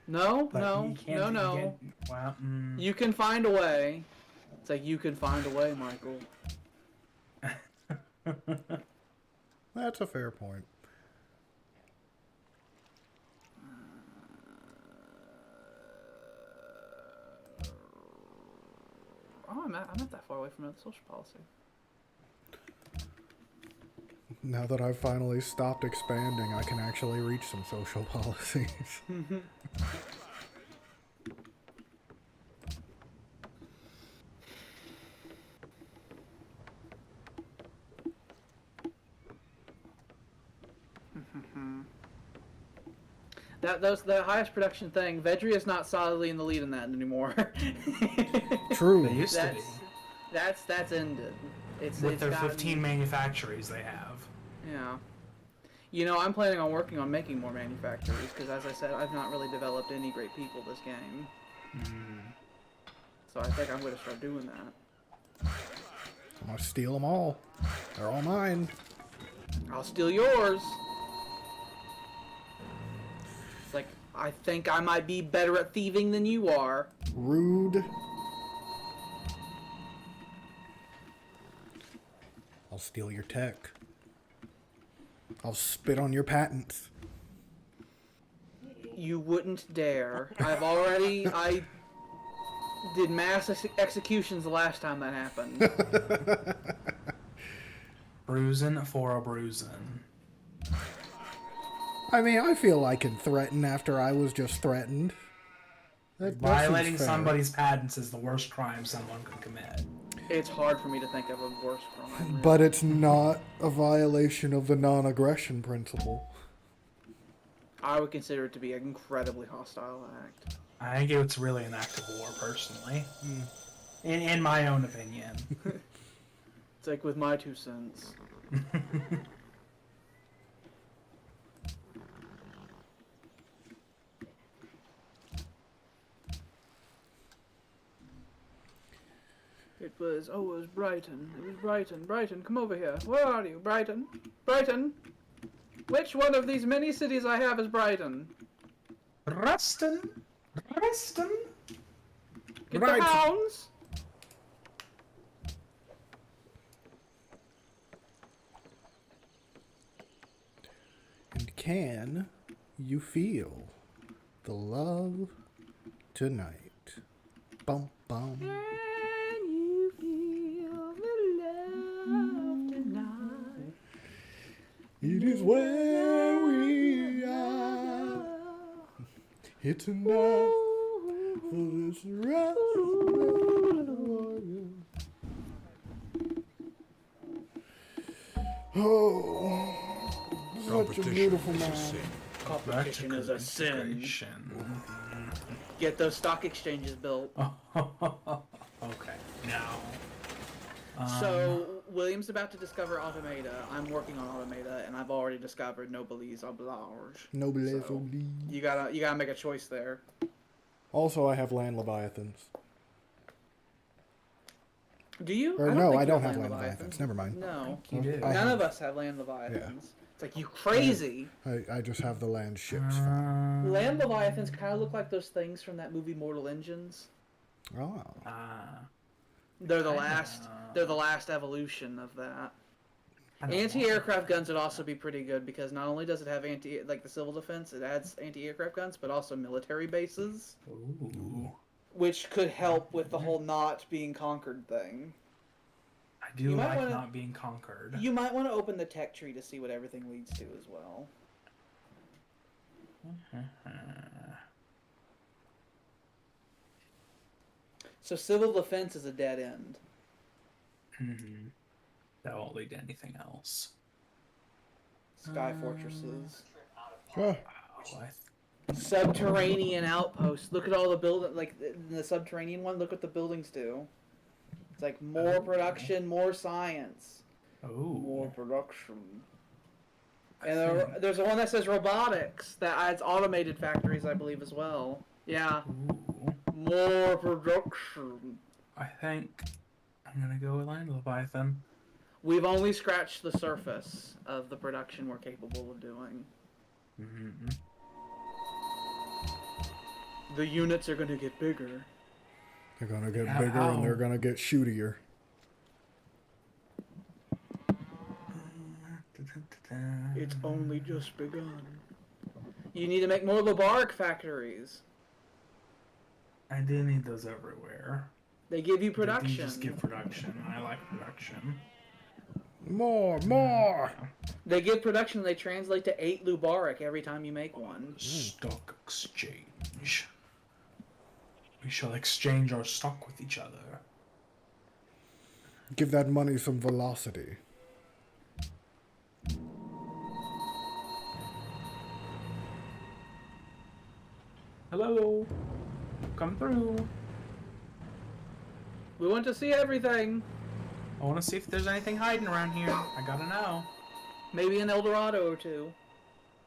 No, But no, you can't, no, you no. can't- well, You can find a way. It's like, you can find a way, Michael. That's a fair point. Oh, I'm not that far away from the social policy. Now that I've finally stopped expanding, I can actually reach some social policies. The highest production thing, Vedri is not solidly in the lead in that anymore. True. They used to be. That's ended. With it's their gotten- 15 manufactories they have. Yeah. You know, I'm planning on working on making more manufactories because, as I said, I've not really developed any great people this game. So I think I'm going to start doing that. I'm gonna steal them all. They're all mine. I'll steal yours. It's like, I think I might be better at thieving than you are. Rude. I'll steal your tech. I'll spit on your patents. You wouldn't dare. I did mass executions the last time that happened. Bruising for a bruising. I mean, I feel I can threaten after I was just threatened. That seems Violating fair. somebody's patents is the worst crime someone could commit. It's hard for me to think of a worse crime. Really. But it's not a violation of the non-aggression principle. I would consider it to be an incredibly hostile act. I think it's really an act of war, personally. In my own opinion. It's like with my 2 cents. It was Brighton. It was Brighton. Brighton, come over here. Where are you, Brighton? Brighton! Which one of these many cities I have is Brighton? Rustin! Rustin! Get Brighton. the hounds! And can you feel the love tonight? Bum bum. Can you feel the love tonight? It is where we are. It's enough for this rest. Oh, such a beautiful man. Competition is a sin. Integration. Get those stock exchanges built. Okay, now. So William's about to discover Automata. I'm working on Automata, and I've already discovered Noblesse Oblige. Noblesse So, oblige. You gotta make a choice there. Also, I have land leviathans. Do you? Or don't no, think I you don't have land leviathans. Never mind. No, You do. I none have- of us have land leviathans. It's like, you crazy. I just have the land ships. Land leviathans kind of look like those things from that movie Mortal Engines. Oh. They're the Kinda. last. They're the last evolution of that. Anti-aircraft guns would also be pretty good because not only does it have the civil defense, it adds anti-aircraft guns, but also military bases, Ooh. which could help with the whole not being conquered thing. I do You might like wanna- not being conquered. You might want to open the tech tree to see what everything leads to as well. So civil defense is a dead end. That won't lead to anything else. Sky fortresses. Oh. Oh, Subterranean outposts. Look at all the building, like the subterranean one. Look what the buildings do. It's like more production, more science, more Oh. production. And there's one that says robotics that adds automated factories, I believe, as well. Yeah, Ooh. more production. I think I'm gonna go with Land Leviathan. We've only scratched the surface of the production we're capable of doing. Mm-hmm. The units are gonna get bigger. They're gonna get How- bigger and they're how? gonna get shootier. It's only just begun. You need to make more Lobark factories. I do need those everywhere. They give you They production. do just give production. I like production. More. Yeah. They give production. They translate to 8 Lubarik every time you make one. Stock exchange. We shall exchange our stock with each other. Give that money some velocity. Hello. Come through. We want to see everything. I want to see if there's anything hiding around here. I gotta know. Maybe an Eldorado or two.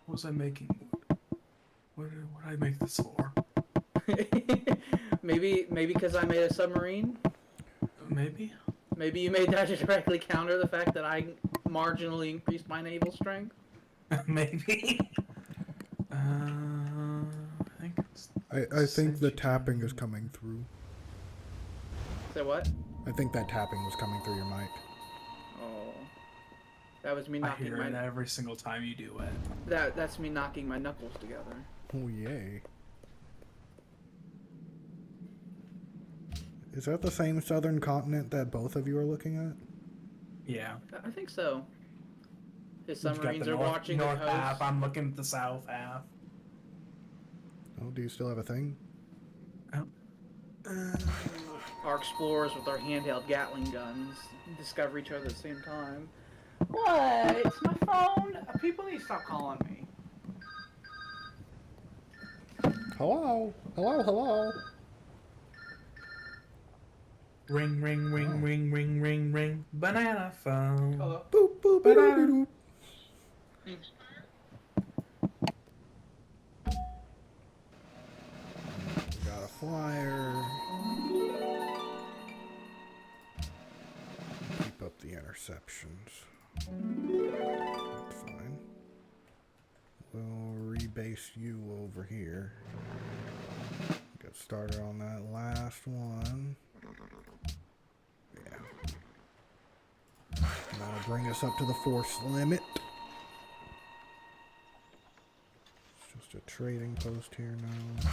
What was I making? What did I make this for? maybe because I made a submarine. Maybe? Maybe you made that to directly counter the fact that I marginally increased my naval strength. Maybe? I think it's... I think the tapping is coming through. Say what? I think that tapping was coming through your mic. Oh, that was me I knocking hear my. it every single time you do it. That's me knocking my knuckles together. Oh, yay. Is that the same southern continent that both of you are looking at? Yeah. I think so. His You've got submarines the are watching the north coast. half. I'm looking at the south half. Oh, do you still have a thing? Oh. Our explorers with their handheld Gatling guns discover each other at the same time. What? It's my phone. People need to stop calling me. Hello? Hello, hello? Ring, ring, ring, ring, ring, ring, ring. Banana phone. Hello. Boop, boop, boop, boop, boop. Got a flyer. Keep up the interceptions. That's fine. We'll rebase you over here. Get started on that last one. Yeah. That'll bring us up to the force limit. It's just a trading post here now.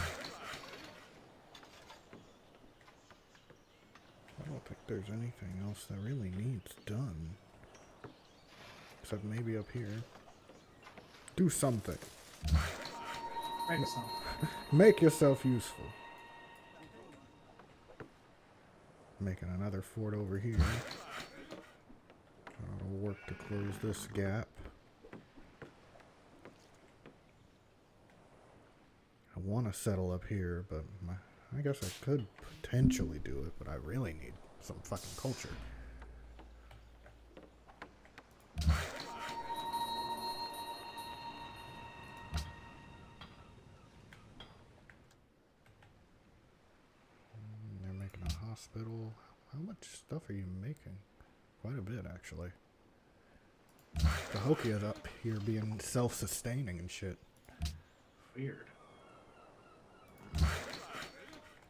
I don't think there's anything else that really needs done. Except maybe up here. Do something. Excellent. Make yourself useful. Making another fort over here. I'll work to close this gap. I want to settle up here, but I guess I could potentially do it, but I really need some fucking culture. They're making a hospital. How much stuff are you making? Quite a bit, actually. The Hokia's up here being self-sustaining and shit. Weird.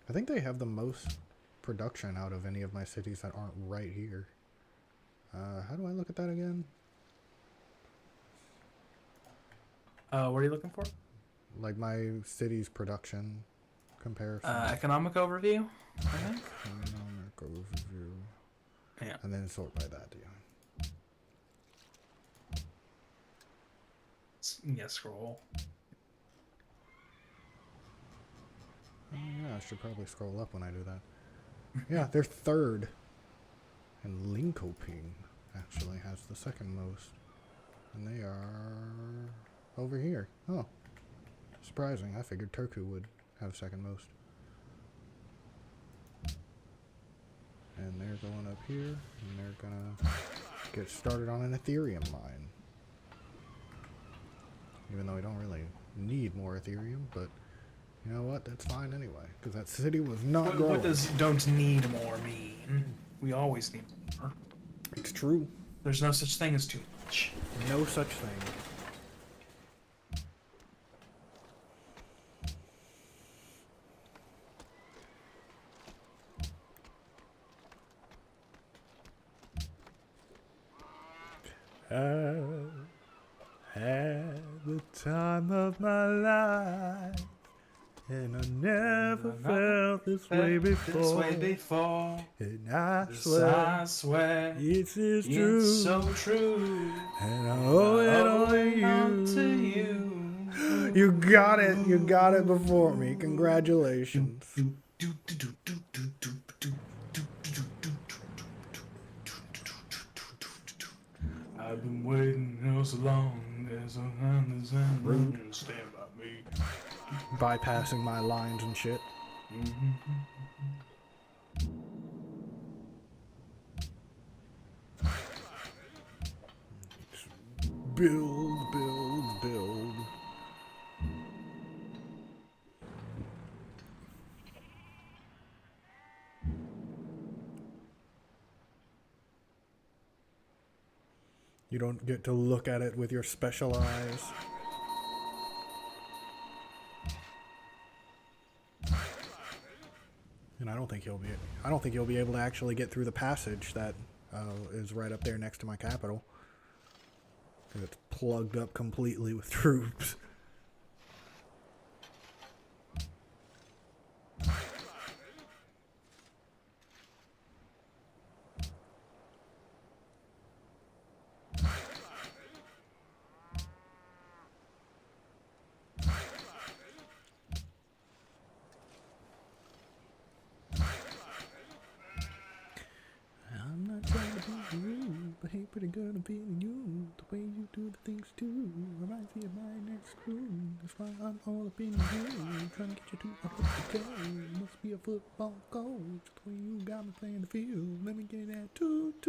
I think they have the most production out of any of my cities that aren't right here. How do I look at that again? What are you looking for? Like my city's production comparison. Economic overview, I think. Economic overview. Yeah. And then sort by that, yeah. Yeah, scroll. Oh, yeah, I should probably scroll up when I do that. Yeah, they're third. And Linkoping actually has the second most. And they are over here. Oh. Surprising. I figured Turku would have second most. And they're going up here. And they're gonna get started on an Ethereum mine. Even though we don't really need more Ethereum, but you know what? That's fine anyway, because that city was not growing. What does don't need more mean? We always need more. It's true. There's no such thing as too much. No such thing. I've had the time of my life, and I never felt this way before. And I swear, it's true. It's so true. And I owe it all to you. You got it. You got it before me. Congratulations. I've been waiting so long. There's a stand by me. Bypassing my lines and shit. Build, build, build. You don't get to look at it with your special eyes. And I don't think he'll be able to actually get through the passage that is right up there next to my capital. Because it's plugged up completely with troops. I'm not trying to be rude, but hey, pretty girl, I'm feeling you. The way you do the things too reminds me of my next crew. That's why I'm all up in you, trying to get you to a hotel. Must be a football coach. The way you got me playing the field. Let me get that toot.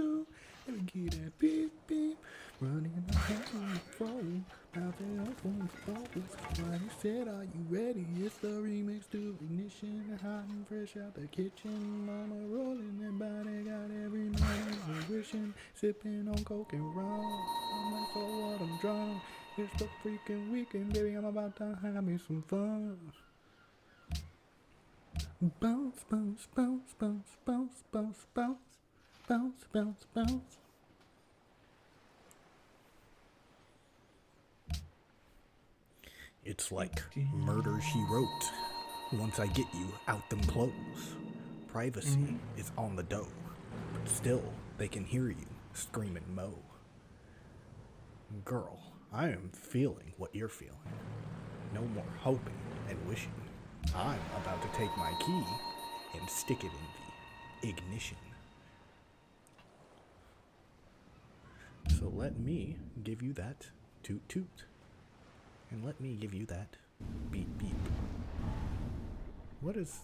Let me get that beep beep. Running my hands on the phone. Bouncing up on the focus. Why you said, are you ready? It's the remix to Ignition. Hot and fresh out the kitchen. Mama rolling that body. Got every man wishing. Sipping on coke and rum. I'm like, so what? I'm drunk. It's the freaking weekend, baby. I'm about to have me some fun. Bounce, bounce, bounce, bounce, bounce, bounce, bounce, bounce, bounce, bounce. It's like Murder, She Wrote. Once I get you out them clothes, privacy is on the dough, but still they can hear you screaming Mo. Girl, I am feeling what you're feeling. No more hoping and wishing. I'm about to take my key and stick it in the ignition. So let me give you that toot toot. And let me give you that beep beep. What is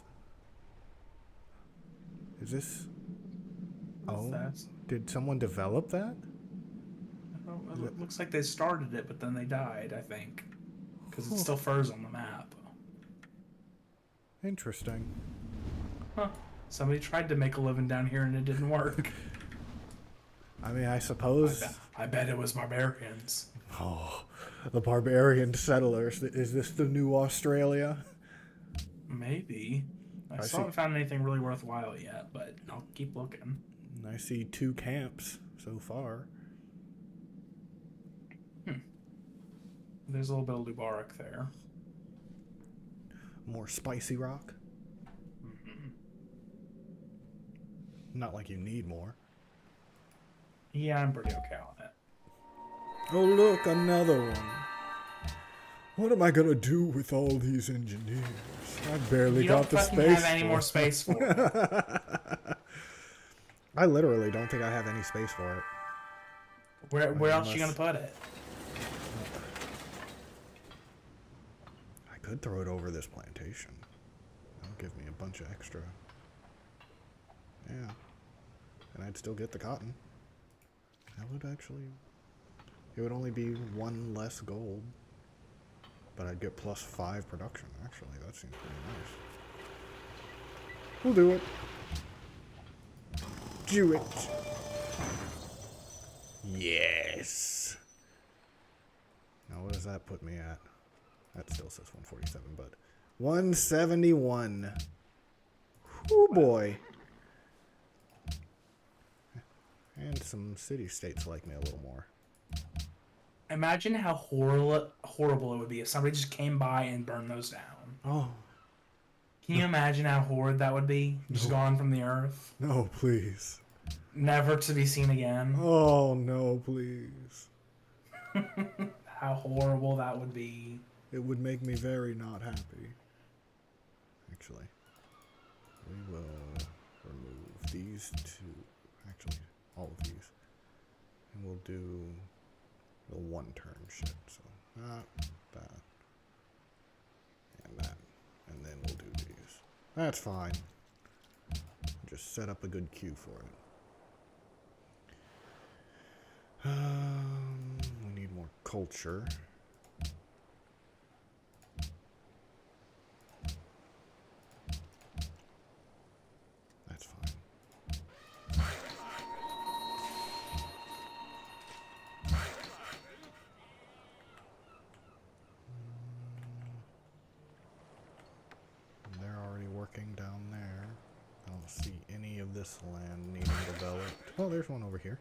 this? What's that? Did someone develop that? Oh, it looks like they started it, but then they died, I think. Because it's still furs on the map. Interesting. Huh. Somebody tried to make a living down here and it didn't work. I mean, I suppose... I bet it was barbarians. Oh, the barbarian settlers. Is this the new Australia? Maybe. I still haven't found anything really worthwhile yet, but I'll keep looking. I see 2 camps so far. There's a little bit of Lubarak there. More spicy rock? Not like you need more. Yeah, I'm pretty okay on it. Oh, look, another one. What am I gonna do with all these engineers? I barely got the space. You don't have any more space for it. I literally don't think I have any space for it. Where else are you gonna put it? I could throw it over this plantation. That'll give me a bunch of extra. Yeah. And I'd still get the cotton. That would actually... It would only be 1 less gold. But I'd get +5 production, actually. That seems pretty nice. We'll do it. Do it. Yes. Now, what does that put me at? That still says 147, but 171. Oh boy. And some city-states like me a little more. Imagine how horrible it would be if somebody just came by and burned those down. Oh. Can you imagine how horrid that would be? Just gone from the earth. No, please. Never to be seen again. Oh, no, please. How horrible that would be. It would make me very not happy. Actually, we will remove these two. Actually, all of these. And we'll do the one-turn shit. So, that, and that. And then we'll do these. That's fine. Just set up a good queue for it. We need more culture. That's fine. They're already working down there. I don't see any of this land needing developed. Oh, there's one over here.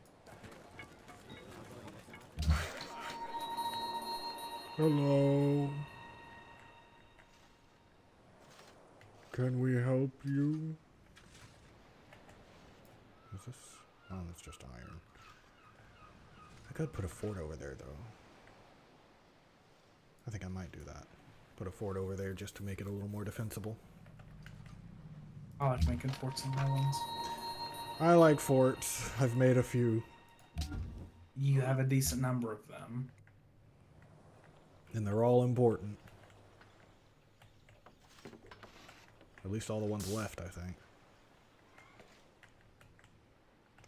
Hello. Can we help you? Is this? Oh, that's just iron. I could put a fort over there, though. I think I might do that. Put a fort over there just to make it a little more defensible. I like making forts and islands. I like forts. I've made a few. You have a decent number of them. And they're all important. At least all the ones left, I think.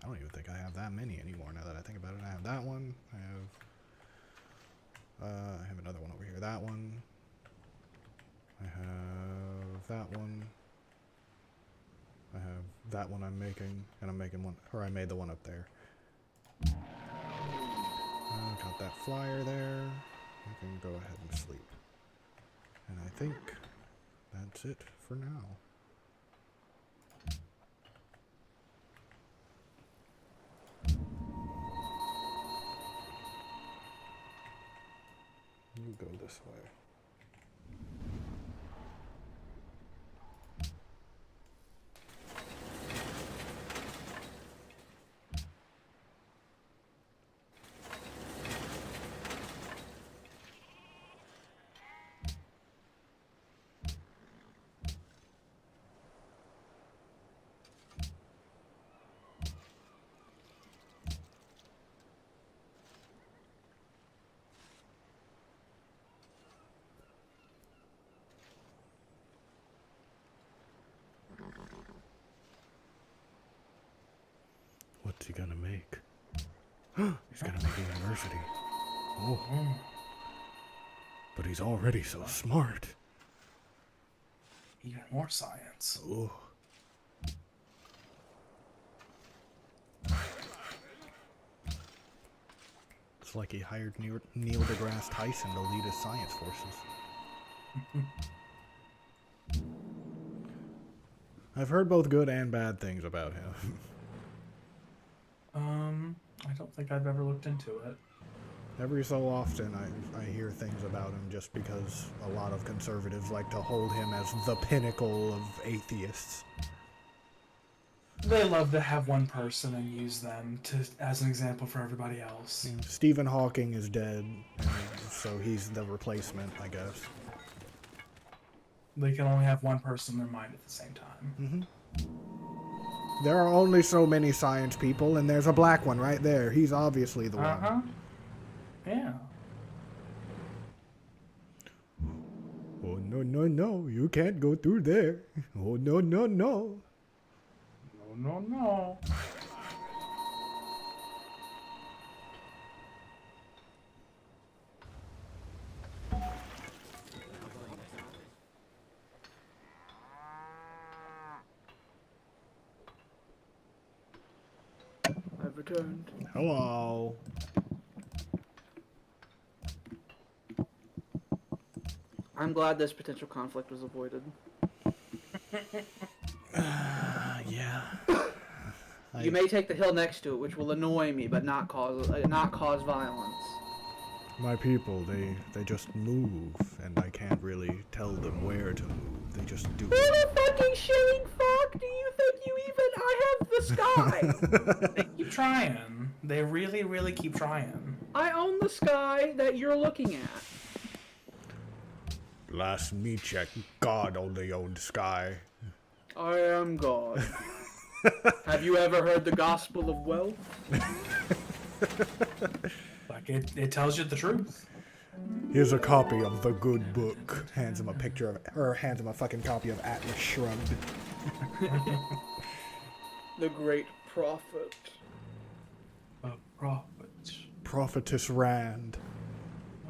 I don't even think I have that many anymore now that I think about it. I have that one. I have another one over here. That one. I have that one. I have that one I'm making. And I'm making one. Or I made the one up there. Got that flyer there. I can go ahead and sleep. And I think that's it for now. You go this way. What's he gonna make? He's gonna make a university. Oh. But he's already so smart. Even more science. Oh. It's like he hired Neil deGrasse Tyson to lead his science forces. I've heard both good and bad things about him. I don't think I've ever looked into it. Every so often I hear things about him just because a lot of conservatives like to hold him as the pinnacle of atheists. They love to have one person and use them as an example for everybody else. Yeah. Stephen Hawking is dead, and so he's the replacement, I guess. They can only have one person in their mind at the same time. Mm-hmm. There are only so many science people, and there's a black one right there. He's obviously the one. Yeah. Oh, no, no, no. You can't go through there. Oh, no, no, no. No. I've returned. Hello. I'm glad this potential conflict was avoided. Yeah. You may take the hill next to it, which will annoy me, but not cause violence. My people, they just move, and I can't really tell them where to move. They just do. Who the fucking shitting fuck do you think you even? I have the sky. They keep trying. They really, really keep trying. I own the sky that you're looking at. Last me check, God only owned sky. I am God. Have you ever heard the gospel of wealth? Like, it tells you the truth. Here's a copy of the good book. Hands him a picture of, or hands him a fucking copy of Atlas Shrugged. The great prophet. A prophet. Prophetess Rand.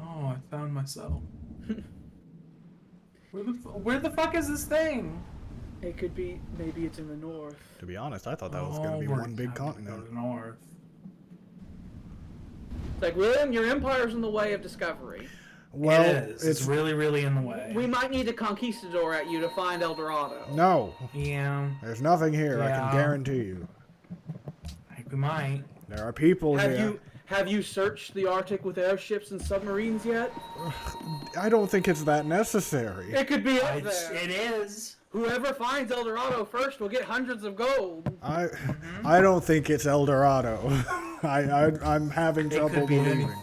Oh, I found myself. Where the fuck is this thing? It could be, maybe it's in the north. To be honest, I thought that was gonna be one big Go continent. to the north. It's like, William, your empire's in the way of discovery. Well, it is. It's really, really in the way. We might need a conquistador at you to find Eldorado. no. Yeah, There's nothing here. I Yeah. can guarantee you. I think we might. There are people here. Have you searched the Arctic with airships and submarines yet? I don't think it's that necessary. It could be up there. It is. Whoever finds Eldorado first will get hundreds of gold. I don't think it's El Dorado. I'm having It trouble could be believing. anything.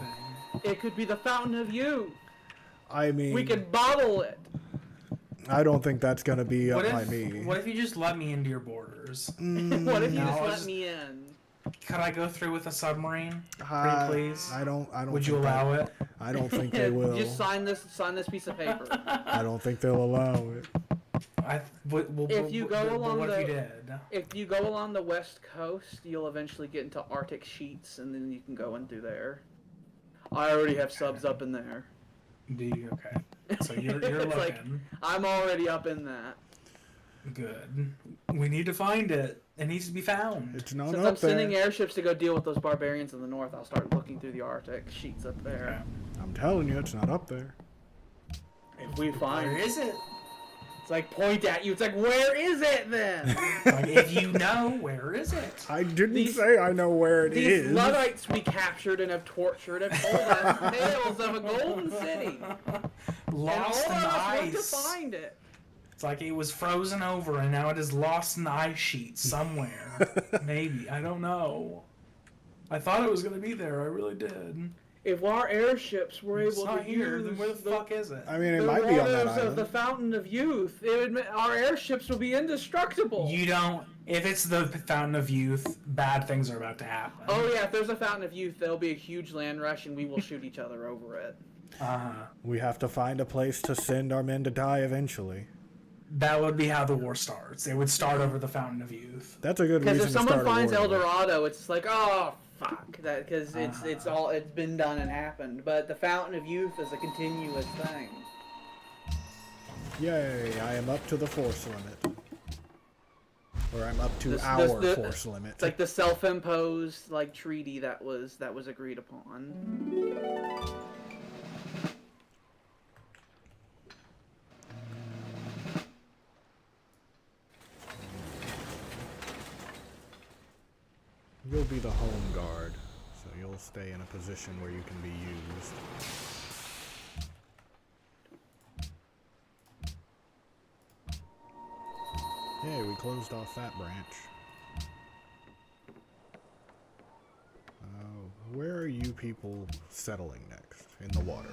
It could be the Fountain of Youth. I mean, We could bottle it. I don't think that's gonna be up by me. What if you just let me into your borders? What if you No, just I'll let just- me in? Could I go through with a submarine? Pretty please. I don't. Would you think allow that- it? I don't think they will. Just sign this piece of paper. I don't think they'll allow it. If you go along what the- if you did? If you go along the west coast, you'll eventually get into Arctic sheets, and then you can go in through there. I already have subs up in there. Do you? Okay. So you're It's like- looking. I'm already up in that. Good. We need to find it. It needs to be found. It's not Since up I'm sending there. airships to go deal with those barbarians in the north, I'll start looking through the Arctic sheets up there. I'm telling you, it's not up there. If we find Where is it? it's like point at you. It's like, where is it then? Like, if you know, where is it? I didn't These- say I know where it These is. Luddites we captured and have tortured have told us tales of a golden city. Lost in and the all of us want to ice. find it. It's like it was frozen over and now it is lost in the ice sheet somewhere. Maybe. I don't know. I thought it was going to be there. I really did. If our airships were It's able not to here. use Then where the fuck is it? I mean, it the might be on that waters of the island. Fountain of Youth, our airships will be indestructible. You don't. If it's the Fountain of Youth, bad things are about to happen. Oh yeah, if there's a Fountain of Youth, there'll be a huge land rush and we will shoot each other over it. We have to find a place to send our men to die eventually. That would be how the war starts. It would start over the Fountain of Youth. That's a good reason Because to if start someone a finds war. El Dorado, it's like, oh fuck, that because it's been done and happened. But the Fountain of Youth is a continuous thing. Yay! I am up to the force limit, or I'm up to This- our this- force limit. It's like the self-imposed like treaty that was agreed upon. You'll be the home guard, so you'll stay in a position where you can be used. Yay, we closed off that branch. Where are you people settling next? In the water.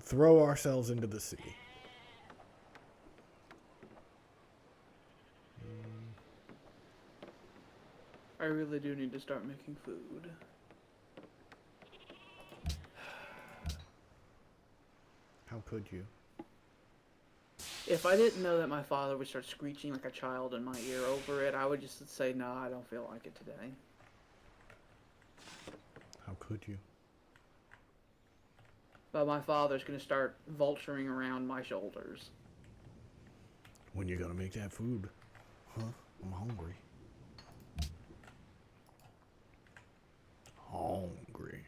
Throw ourselves into the sea. I really do need to start making food. How could you? If I didn't know that my father would start screeching like a child in my ear over it, I would just say, no, I don't feel like it today. How could you? But my father's going to start vulturing around my shoulders. When you gonna make that food? Huh? I'm hungry. Hungry.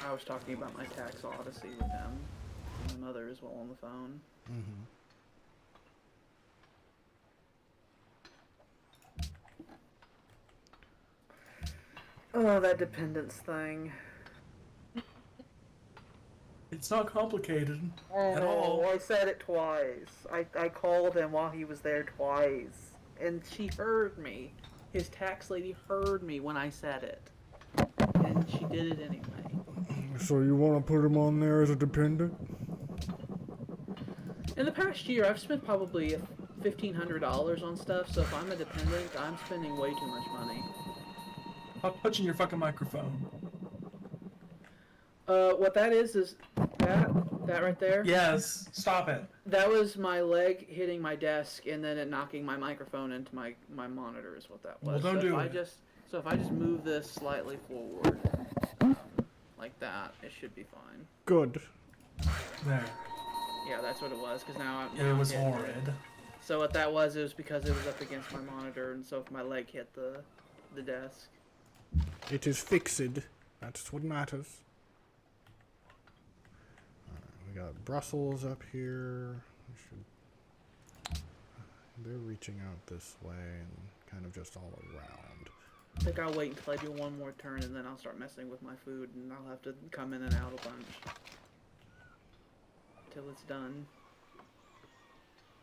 I was talking about my tax odyssey with him. And my mother is well on the phone. Oh, that dependence thing. It's not complicated at Oh, all. I said it twice. I called him while he was there twice. And she heard me. His tax lady heard me when I said it. And she did it anyway. So you want to put him on there as a dependent? In the past year, I've spent probably $1,500 on stuff, so if I'm a dependent, I'm spending way too much money. Stop touching your fucking microphone. What that is that right there? Yes, stop it. That was my leg hitting my desk and then it knocking my microphone into my monitor is what that was. Well, don't do it. So if I just move this slightly forward, like that, it should be fine. Good. There. Yeah, that's what it was, because now It was horrid. So what that was, it was because it was up against my monitor, and so if my leg hit the desk. It is fixed. That's what matters. We got Brussels up here. They're reaching out this way and kind of just all around. I think I'll wait until I do one more turn, and then I'll start messing with my food, and I'll have to come in and out a bunch. Till it's done.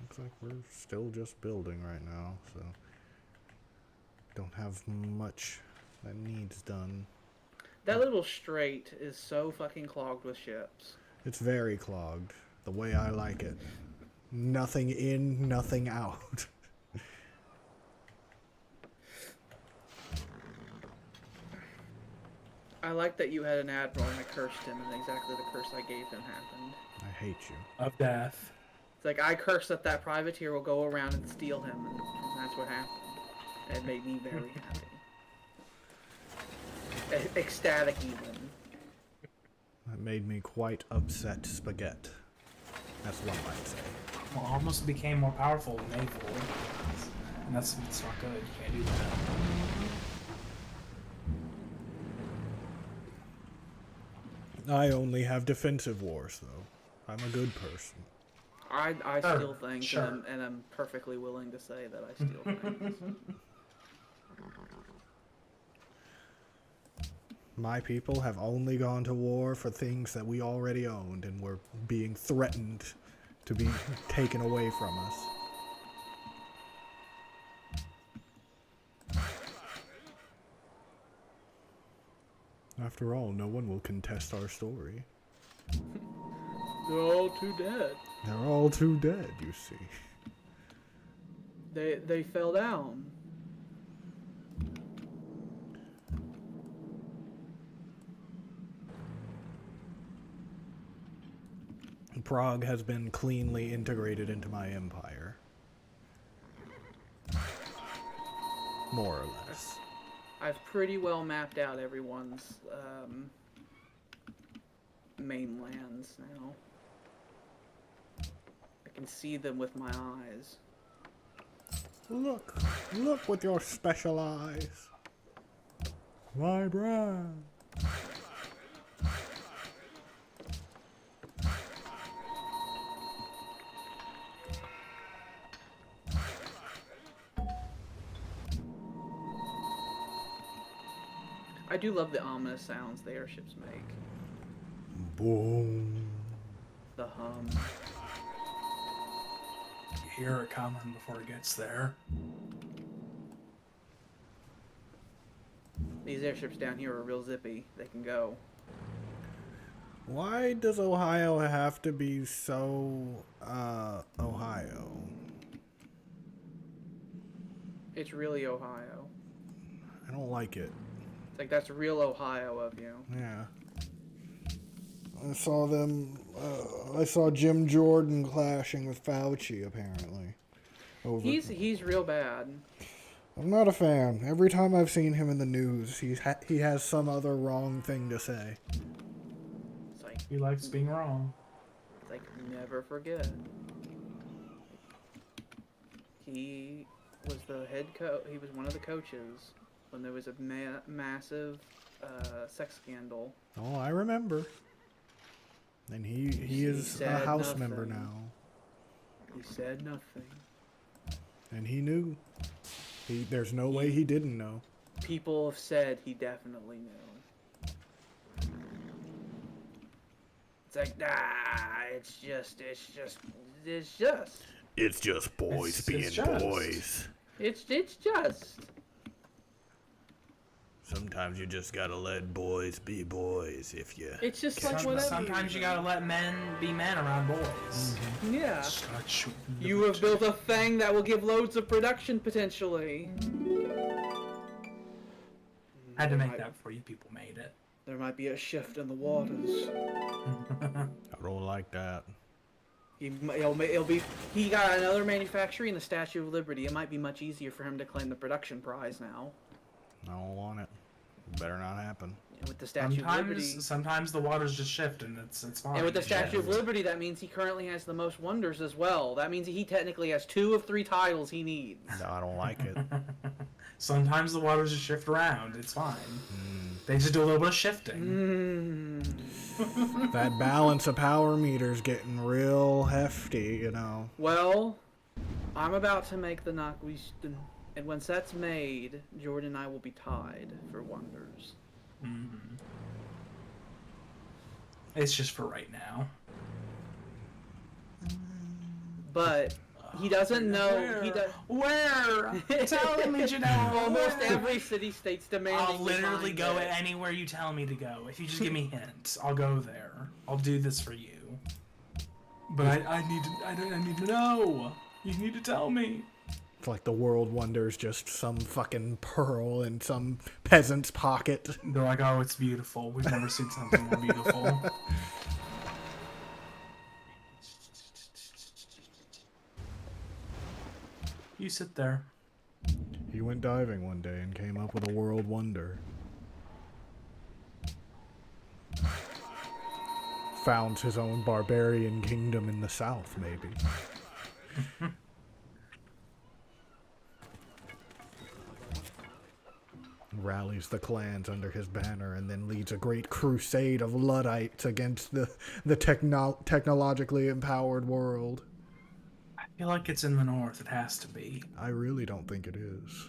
Looks like we're still just building right now, so don't have much that needs done. That little strait is so fucking clogged with ships. It's very clogged, the way I like it. Nothing in, nothing out. I like that you had an admiral and I cursed him, and exactly the curse I gave him happened. I hate you. Of death. It's like, I curse that that privateer will go around and steal him, and that's what happened. And it made me very happy. Ecstatic even. That made me quite upset spaghetti. That's one might say. Well, almost became more powerful than naval. And it's not good. You can't do that. I only have defensive wars, though. I'm a good person. I Sure, steal things, sure. and I'm perfectly willing to say that I steal things. My people have only gone to war for things that we already owned and were being threatened to be taken away from us. After all, no one will contest our story. They're all too dead. They're all too dead, you see. They fell down. Prague has been cleanly integrated into my empire. More or less. I've pretty well mapped out everyone's mainlands now. I can see them with my eyes. Look with your special eyes. My brand. I do love the ominous sounds the airships make. Boom. The hum. You hear it coming before it gets there. These airships down here are real zippy. They can go. Why does Ohio have to be so, Ohio? It's really Ohio. I don't like it. It's like, that's real Ohio of you. Yeah. I saw them, I saw Jim Jordan clashing with Fauci, apparently. He's real bad. I'm not a fan. Every time I've seen him in the news, he has some other wrong thing to say. It's like, He likes being wrong. it's like, never forget. He was the head coach. He was one of the coaches when there was a massive sex scandal. Oh, I remember. And he is a said House member nothing. now. He said nothing. And he knew. There's no way he didn't know. people have said he definitely knew. It's like, nah, it's just. It's just boys being boys. It's just. Sometimes you just gotta let boys be boys if you... It's just like whatever. Sometimes you gotta let men be men around boys. Yeah. Start shooting the You have built a thing that will give loads of production potentially. I had to make that for you. People made it. There might be a shift in the waters. I don't like that. He got another manufacturer in the Statue of Liberty. It might be much easier for him to claim the production prize now. I don't want it. Better not happen. And with the Statue of Liberty, Sometimes the waters just shift and it's fine. and with the Statue of Liberty, that means he currently has the most wonders as well. That means he technically has 2 of 3 titles he needs. No, I don't like it. Sometimes the waters just shift around. It's fine. They just do a little bit of shifting. That balance of power meter's getting real hefty, you know. Well, I'm about to make the Nakwiston, and once that's made, Jordan and I will be tied for wonders. It's just for right now. But he doesn't know. Where? Tell me, Janelle. Almost every city-state's demanding. I'll literally to go find it. anywhere you tell me to go. If you just give me hints, I'll go there. I'll do this for you. But I need to know. You need to tell me. It's like the world wonder's just some fucking pearl in some peasant's pocket. They're like, oh, it's beautiful. We've never seen something more beautiful. You sit there. He went diving one day and came up with a world wonder. Founds his own barbarian kingdom in the south, maybe. Rallies the clans under his banner and then leads a great crusade of Luddites against the technologically empowered world. I feel like it's in the north. It has to be. I really don't think it is.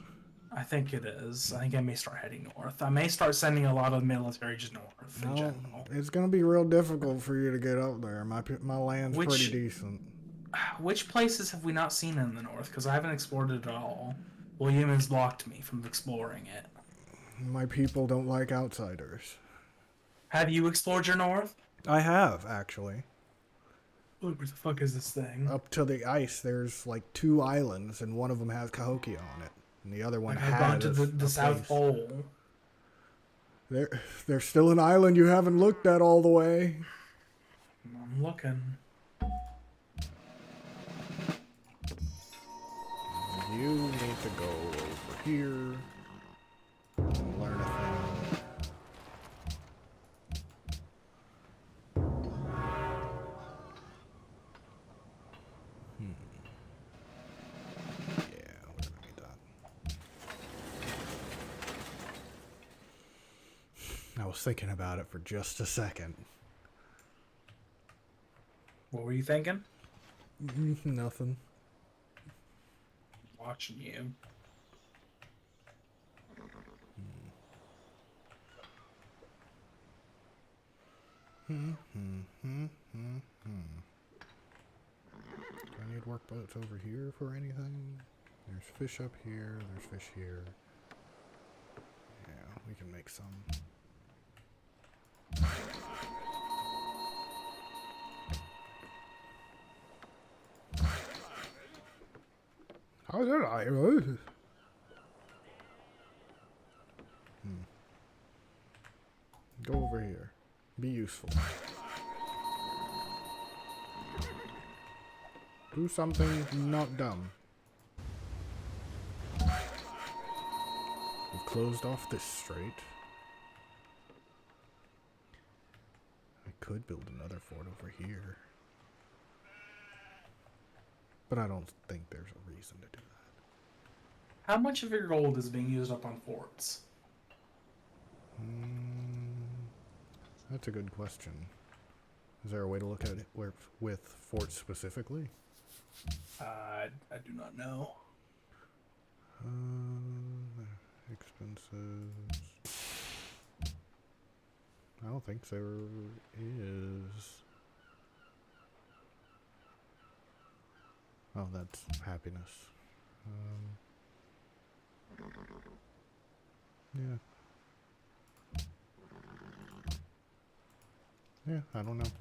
I think it is. I think I may start heading north. I may start sending a lot of military just north in general. It's going to be real difficult for you to get up there. My land's pretty decent. Which places have we not seen in the north? Because I haven't explored it at all. William has blocked me from exploring it. My people don't like outsiders. Have you explored your north? I have, actually. Look, where the fuck is this thing? Up to the ice, there's like 2 islands, and one of them has Cahokia on it, and the other one I've gone to has the South Pole. There's still an island you haven't looked at all the way. I'm looking. You need to go over here and learn a thing. Yeah, we're gonna need that. I was thinking about it for just a second. What were you thinking? Nothing. Watching you. Do I need work boats over here for anything? There's fish up here, there's fish here. Yeah, we can make some. How did I? Go over here. Be useful. Do something not dumb. We've closed off this strait. I could build another fort over here. But I don't think there's a reason to do that. How much of your gold is being used up on forts? That's a good question. Is there a way to look at it with forts specifically? I do not know. Expenses. I don't think there is. Oh, that's happiness. Yeah. Yeah, I don't know.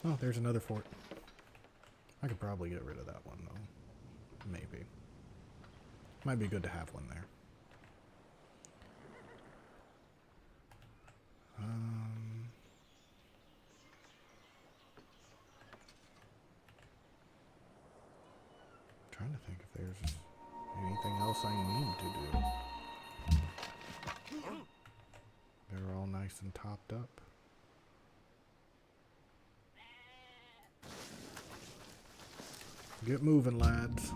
Oh, there's another fort. I could probably get rid of that one, though. Maybe. Might be good to have one there. Trying to think if there's anything else I need to do. They're all nice and topped up. Get moving, lads.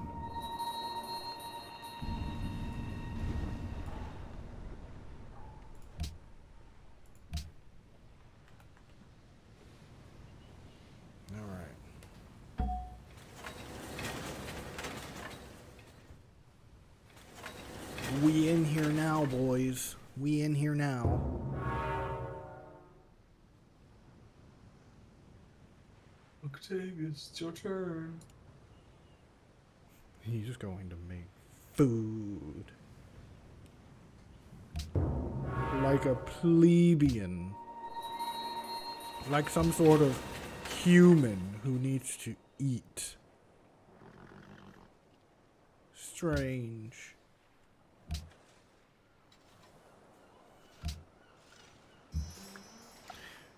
All right. We in here now, boys. We in here now. Octavius, it's your turn. He's going to make food. Like a plebeian. Like some sort of human who needs to eat. Strange.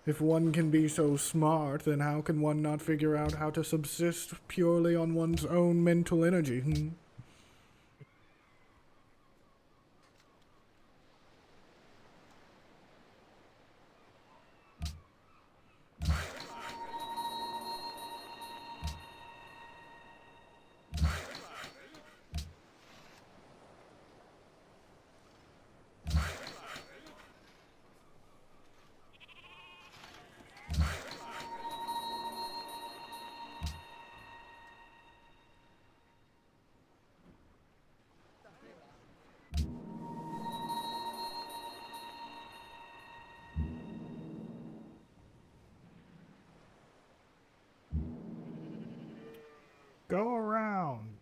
If one can be so smart, then how can one not figure out how to subsist purely on one's own mental energy? Go around.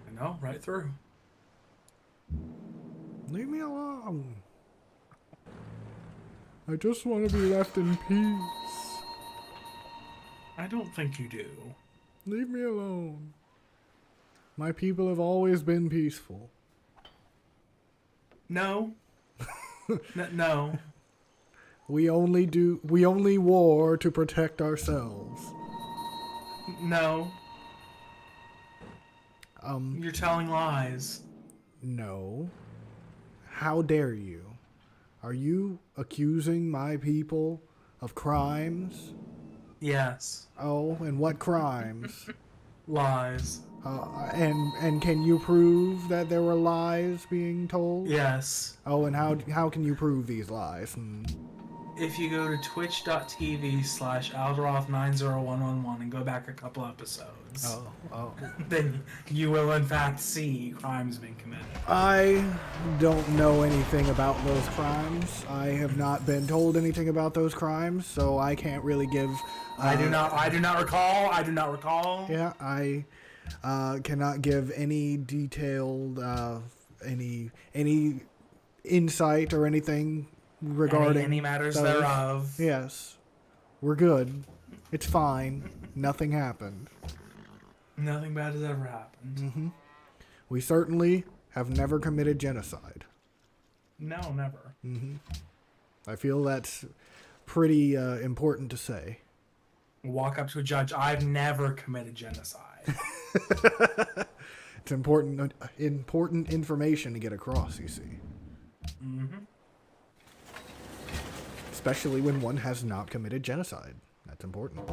I know, right through. Leave me alone. I just want to be left in peace. I don't think you do. Leave me alone. My people have always been peaceful. No. No. We only war to protect ourselves. No. You're telling lies. No. How dare you? Are you accusing my people of crimes? Yes. Oh, and what crimes? Lies. And can you prove that there were lies being told? Yes. Oh, and how can you prove these lies? If you go to twitch.tv/Alderoth90111 and go back a couple episodes, then you will in fact see crimes being committed. I don't know anything about those crimes. I have not been told anything about those crimes, so I can't really give. I do not recall. Yeah, I cannot give any detailed any insight or anything regarding any matters those. thereof. Yes, we're good. It's fine. Nothing happened. Nothing bad has ever happened. Mm-hmm. We certainly have never committed genocide. No, never. Mm-hmm. I feel that's pretty important to say. Walk up to a judge. I've never committed genocide. It's important information to get across, you see. Mm-hmm. Especially when one has not committed genocide. That's important.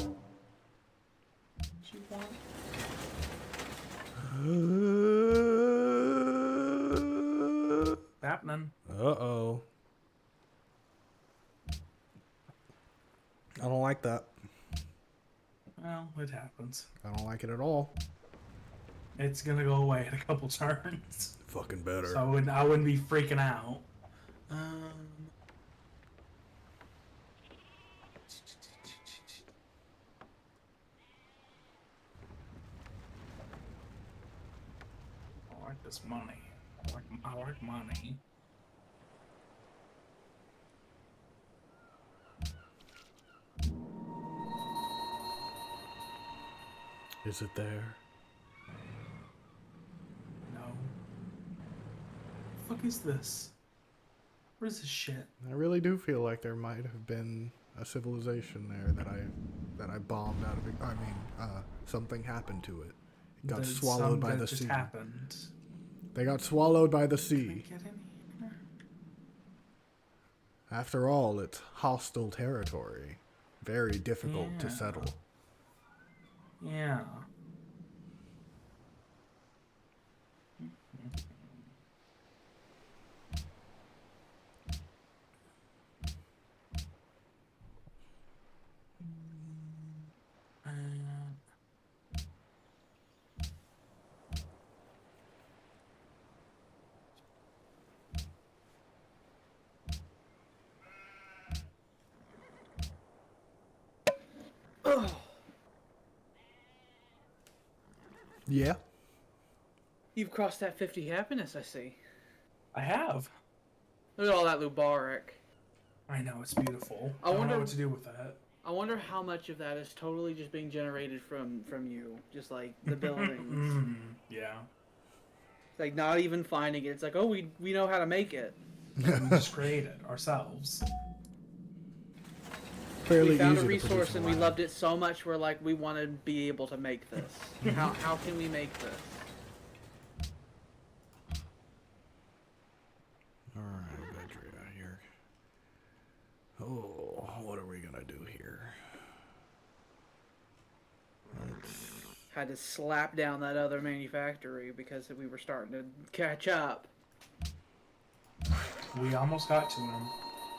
Happening. Uh-oh. I don't like that. Well, it happens. I don't like it at all. It's gonna go away in a couple turns. Fucking better. So I wouldn't be freaking out. Um, I like this money. I like money. Is it there? No. The fuck is this? What is this shit? I really do feel like there might have been a civilization there that I bombed out of it. I mean, something happened to it. It got swallowed by the sea. Happened. They got swallowed by the Can sea. I get in here? After all, it's hostile territory. Very difficult to Yeah. settle. Yeah. Ugh. Yeah. You've crossed that 50 happiness, I see. I have. Look at all that Lubaric. I know, it's beautiful. I I don't wonder- know what to do with that. I wonder how much of that is totally just being generated from you. Just like the buildings. Yeah. Like not even finding it. It's like, oh, we know how to make it. We just create it ourselves. Fairly We found easy a to produce resource and we lab. loved it so much we're like, we want to be able to make this. How can we make this? Alright, Vedria here. Oh, what are we gonna do here? Let's... Had to slap down that other manufactory because we were starting to catch up. We almost got to him.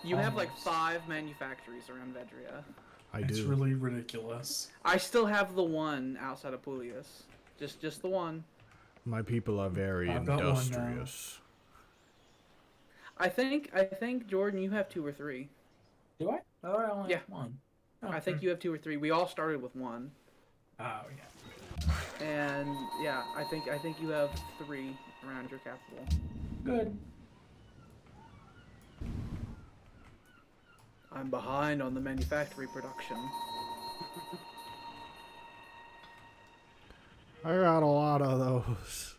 You have like Almost. 5 manufactories around Vedria. I It's do. really ridiculous. I still have the one outside of Pulius. Just the one. My people are very I've got one now. industrious. I think Jordan, you have 2 or 3. Do I? Oh, I only Yeah. have one. Oh, I think you have 2 or 3. We all started with 1. Oh, yeah. And yeah, I think you have 3 around your capital. Good. I'm behind on the manufactory production. I got a lot of those.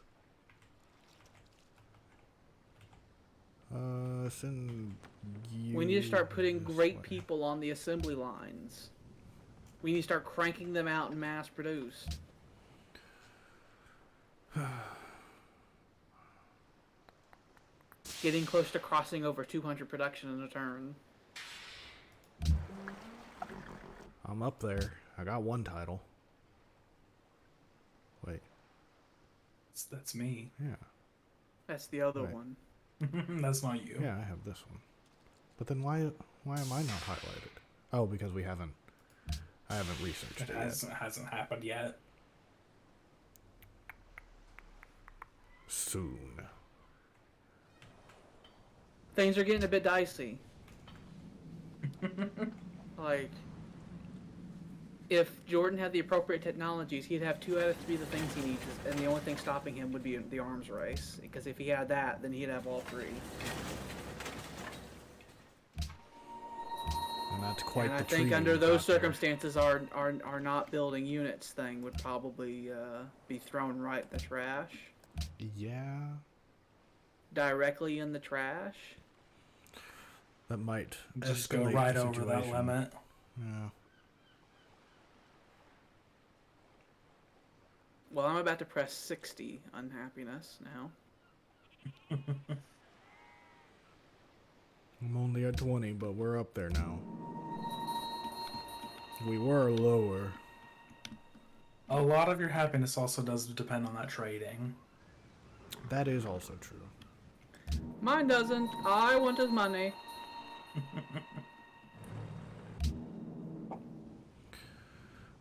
Send you We need to start putting this great way. people on the assembly lines. We need to start cranking them out and mass produced. Getting close to crossing over 200 production in a turn. I'm up there. I got 1 title. Wait, That's me. yeah. That's the other Right. one. That's not you. Yeah, I have this one. But then why am I not highlighted? Oh, because I haven't researched It it yet. hasn't happened yet. Soon. Things are getting a bit dicey. Like, if Jordan had the appropriate technologies, he'd have 2 out of 3 of the things he needs, and the only thing stopping him would be the arms race. Because if he had that, then he'd have all 3. And that's quite And the I think treaty under we those got there. circumstances, our not building units thing would probably be thrown right in the trash. Yeah, Directly in the trash. that might Just escalate go right the over that situation. limit. Yeah. Well, I'm about to press 60 unhappiness now. I'm only at 20, but we're up there now. We were lower. A lot of your happiness also does depend on that trading. That is also true. Mine doesn't. I want his money.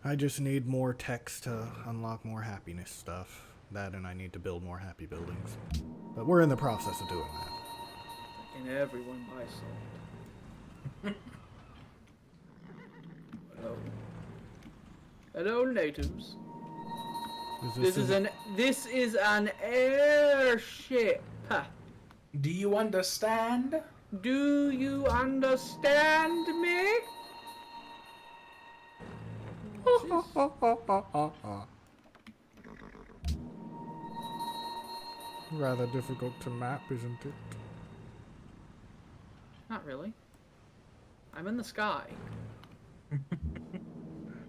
I just need more text to unlock more happiness stuff. That and I need to build more happy buildings. But we're in the process of doing that. And everyone buys salt. Hello. Hello, natives. This is an airship. Do you understand? Do you understand me? Rather difficult to map, isn't it? Not really. I'm in the sky.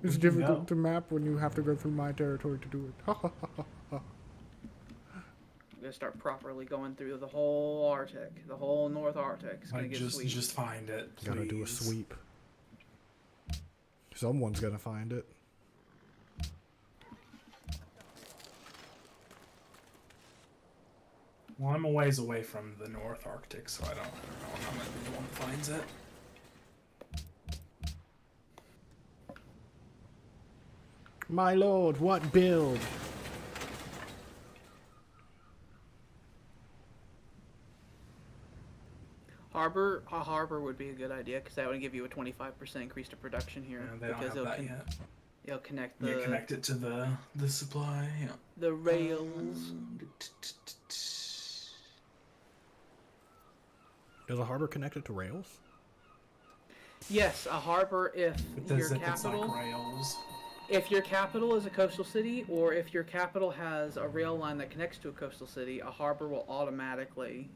It's difficult to map when you have to go through my territory to do it. I'm gonna start properly going through the whole Arctic, the whole North Arctic. It's gonna Like, get sweet. just find it, please. Gotta do a sweep. Someone's gonna find it. Well, I'm a ways away from the North Arctic, so I don't know if I'm gonna be the one that finds it. My lord, what build? A harbor would be a good idea because that would give you a 25% increase to production here. They don't because have that yet. It'll connect Yeah, connect it to the supply. Yeah. the rails. Does a harbor connect it to rails? Yes, a harbor if It your does if it's capital. like rails. If your capital is a coastal city, or if your capital has a rail line that connects to a coastal city, a harbor will automatically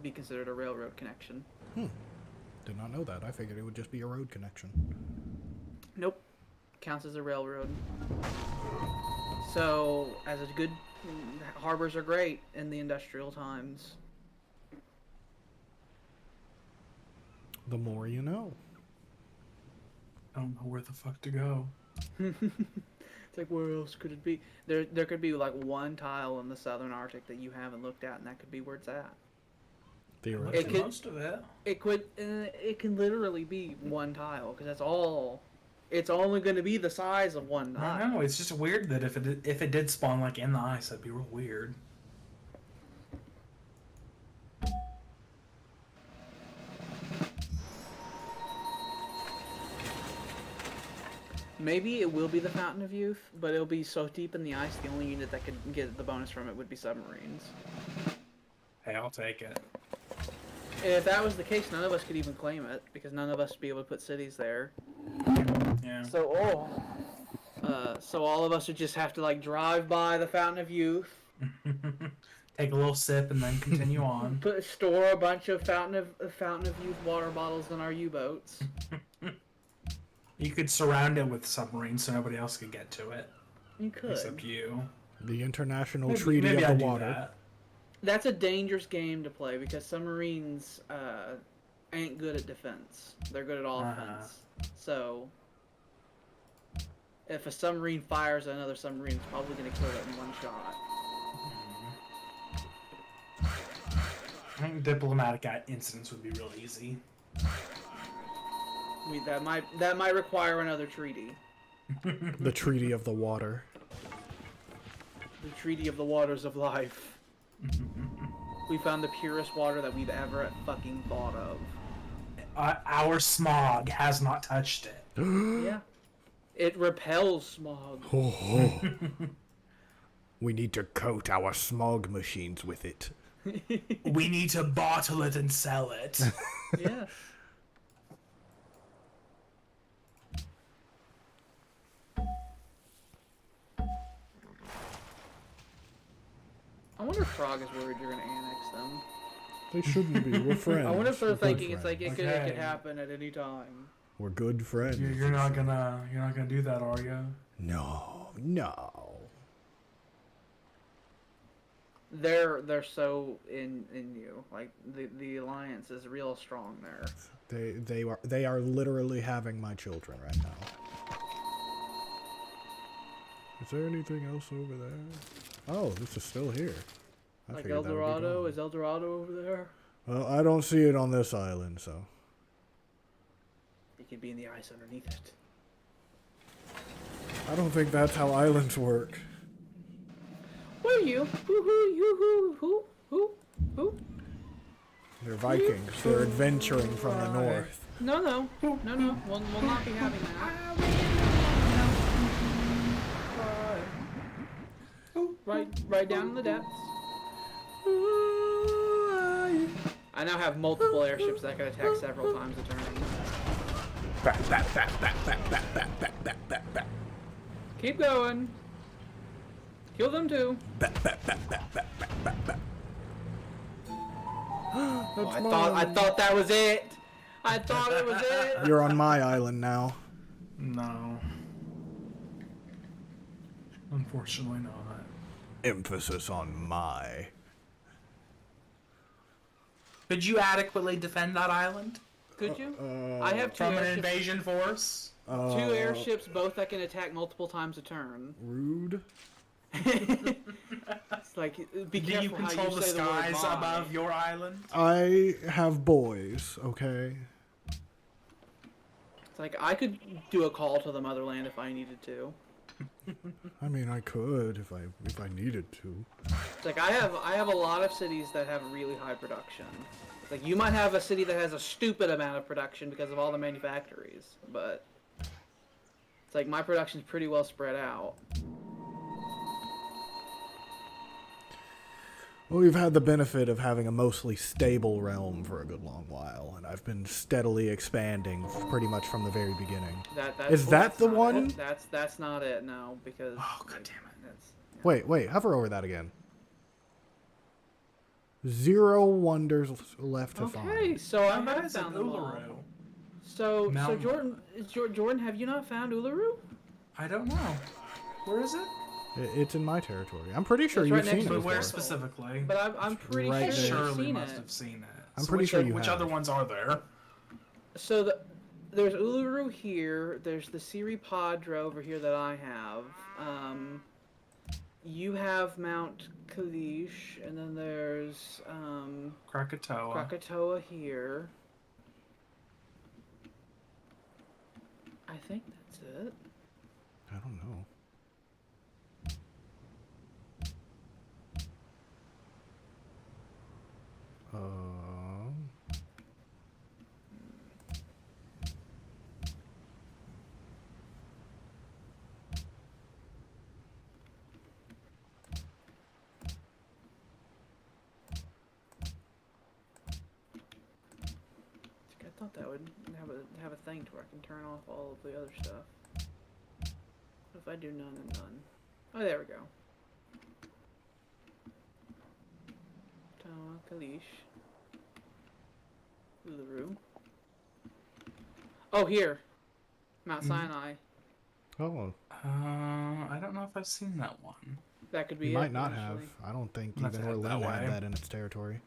be considered a railroad connection. Did not know that. I figured it would just be a road connection. Nope, counts as a railroad. So, as a good harbors are great in the industrial times. The more you know. I don't know where the fuck to go. It's like, where else could it be? There could be like one tile in the southern Arctic that you haven't looked at, and that could be where it's at. Theoretically. Most of it. It can literally be one tile because that's all. It's only going to be the size of one tile. I know, it's just weird that if it did spawn like in the ice, that'd be real weird. Maybe it will be the Fountain of Youth, but it'll be so deep in the ice, the only unit that could get the bonus from it would be submarines. Hey, I'll take it. If that was the case, none of us could even claim it, because none of us would be able to put cities there. Yeah. So all of us would just have to like drive by the Fountain of Youth, Take a little sip and then continue on. store a bunch of Fountain of Youth water bottles in our U-boats. You could surround it with submarines so nobody else could get to it. You could. Except you. The International Maybe Treaty I'd of do the Water. that. That's a dangerous game to play because submarines ain't good at defense. They're good at offense. So if a submarine fires at another submarine, it's probably going to kill it in one shot. I think diplomatic incidents would be real easy. I mean, that might require another treaty. The Treaty of the Water. The Treaty of the Waters of Life. We found the purest water that we've ever fucking thought of. Our smog has not touched it. Yeah. It repels smog. Oh. We need to coat our smog machines with it. We need to bottle it and sell it. Yeah. I wonder if Prague is worried you're gonna annex them. They shouldn't be. We're friends. I wonder if they're We're good thinking it's like friends. it Okay. could happen at any time. We're good friends. You're not gonna do that, are you? No, no. They're so in you. Like the alliance is real strong there. They are literally having my children right now. Is there anything else over there? Oh, this is still here. I Like figured that would be Eldorado, gone. is Eldorado over there? Well, I don't see it on this island, so. It could be in the ice underneath it. I don't think that's how islands work. Who are you? Who? They're Vikings. They're adventuring from the north. No. We'll not be having that. Right down in the depths. I now have multiple airships that can attack several times a turn. Keep going. Kill them too. I thought that was it. I thought it was it. You're on my island now. No. Unfortunately not. Emphasis on my. Could you adequately defend that island? Could you? I have two From an airships. invasion force? Two airships, both that can attack multiple times a turn. Rude. It's like, be Do careful you control how you the say the word skies my. above your island? I have boys, okay? It's like, I could do a call to the motherland if I needed to. I mean, I could if I needed to. It's like, I have a lot of cities that have really high production. It's like, you might have a city that has a stupid amount of production because of all the manufactories, but it's like, my production's pretty well spread out. Well, we've had the benefit of having a mostly stable realm for a good long while, and I've been steadily expanding pretty much from the very beginning. Is that the one? That's not it, no, because... Oh, god damn it. Wait, hover over that again. 0 wonders left to find. Okay, so I That have is an found them all. Uluru. So Mountain. Jordan, have you not found Uluru? I don't know. Where is it? It's in my territory. I'm pretty sure It's you've right next seen to it But where before. specifically? But I'm pretty right sure there. you've Surely seen must it. have seen it. I'm So pretty which sure o- you Which have. other ones are there? So there's Uluru here. There's the Siri Padra over here that I have. You have Mount Kalish, and then there's Krakatoa here. I think that's it. I don't know. I thought that would have a thing to where I can turn off all of the other stuff. What if I do none and none? Oh, there we go. Tawa, Kalish. Uluru. Oh, here. Mount Sinai. Oh, I don't know if I've seen that one. That could be you it. might not have. actually. I don't think Let's even head that Orlando had way. that in its territory.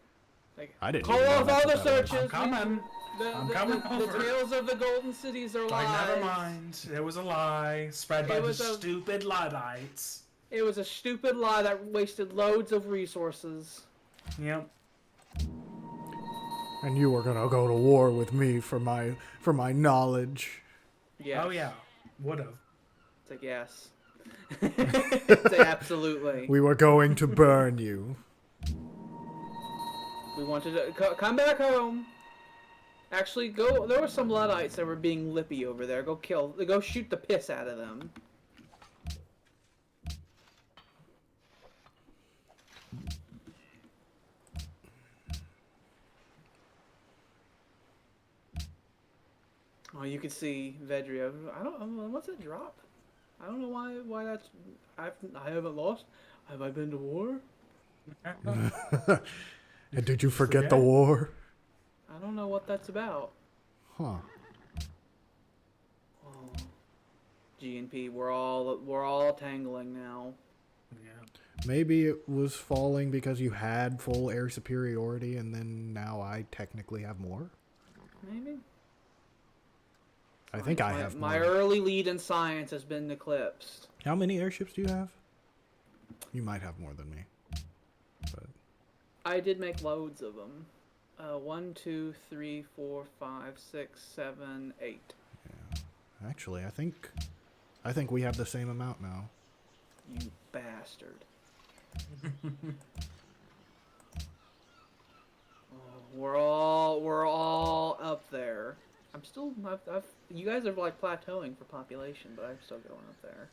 Like, I didn't call even know off that's all the what that was. searches. I'm coming. I'm coming the over. tales of the golden cities are lies. Like, never mind. It was a lie spread by It the was a- stupid Luddites. It was a stupid lie that wasted loads of resources. Yep. And you were gonna go to war with me for my knowledge. Yes. Oh yeah. Would have. It's like, yes. It's like, absolutely. We were going to burn you. We wanted to come back home. Actually, go. There were some Luddites that were being lippy over there. Go shoot the piss out of them. Oh, you can see Vedria. I don't. What's that drop? I don't know why that's. I haven't lost. Have I been to war? And did you forget the Forget? war? I don't know what that's about. Huh. Oh. G&P, we're all tangling now. Yeah. Maybe it was falling because you had full air superiority and then now I technically have more? Maybe. I think I have My more. early lead in science has been eclipsed. How many airships do you have? You might have more than me. But I did make loads of them. 1, 2, 3, 4, 5, 6, 7, 8. actually, I think I think we have the same amount now. You bastard. We're all up there. I'm still, you guys are like plateauing for population, but I'm still going up there.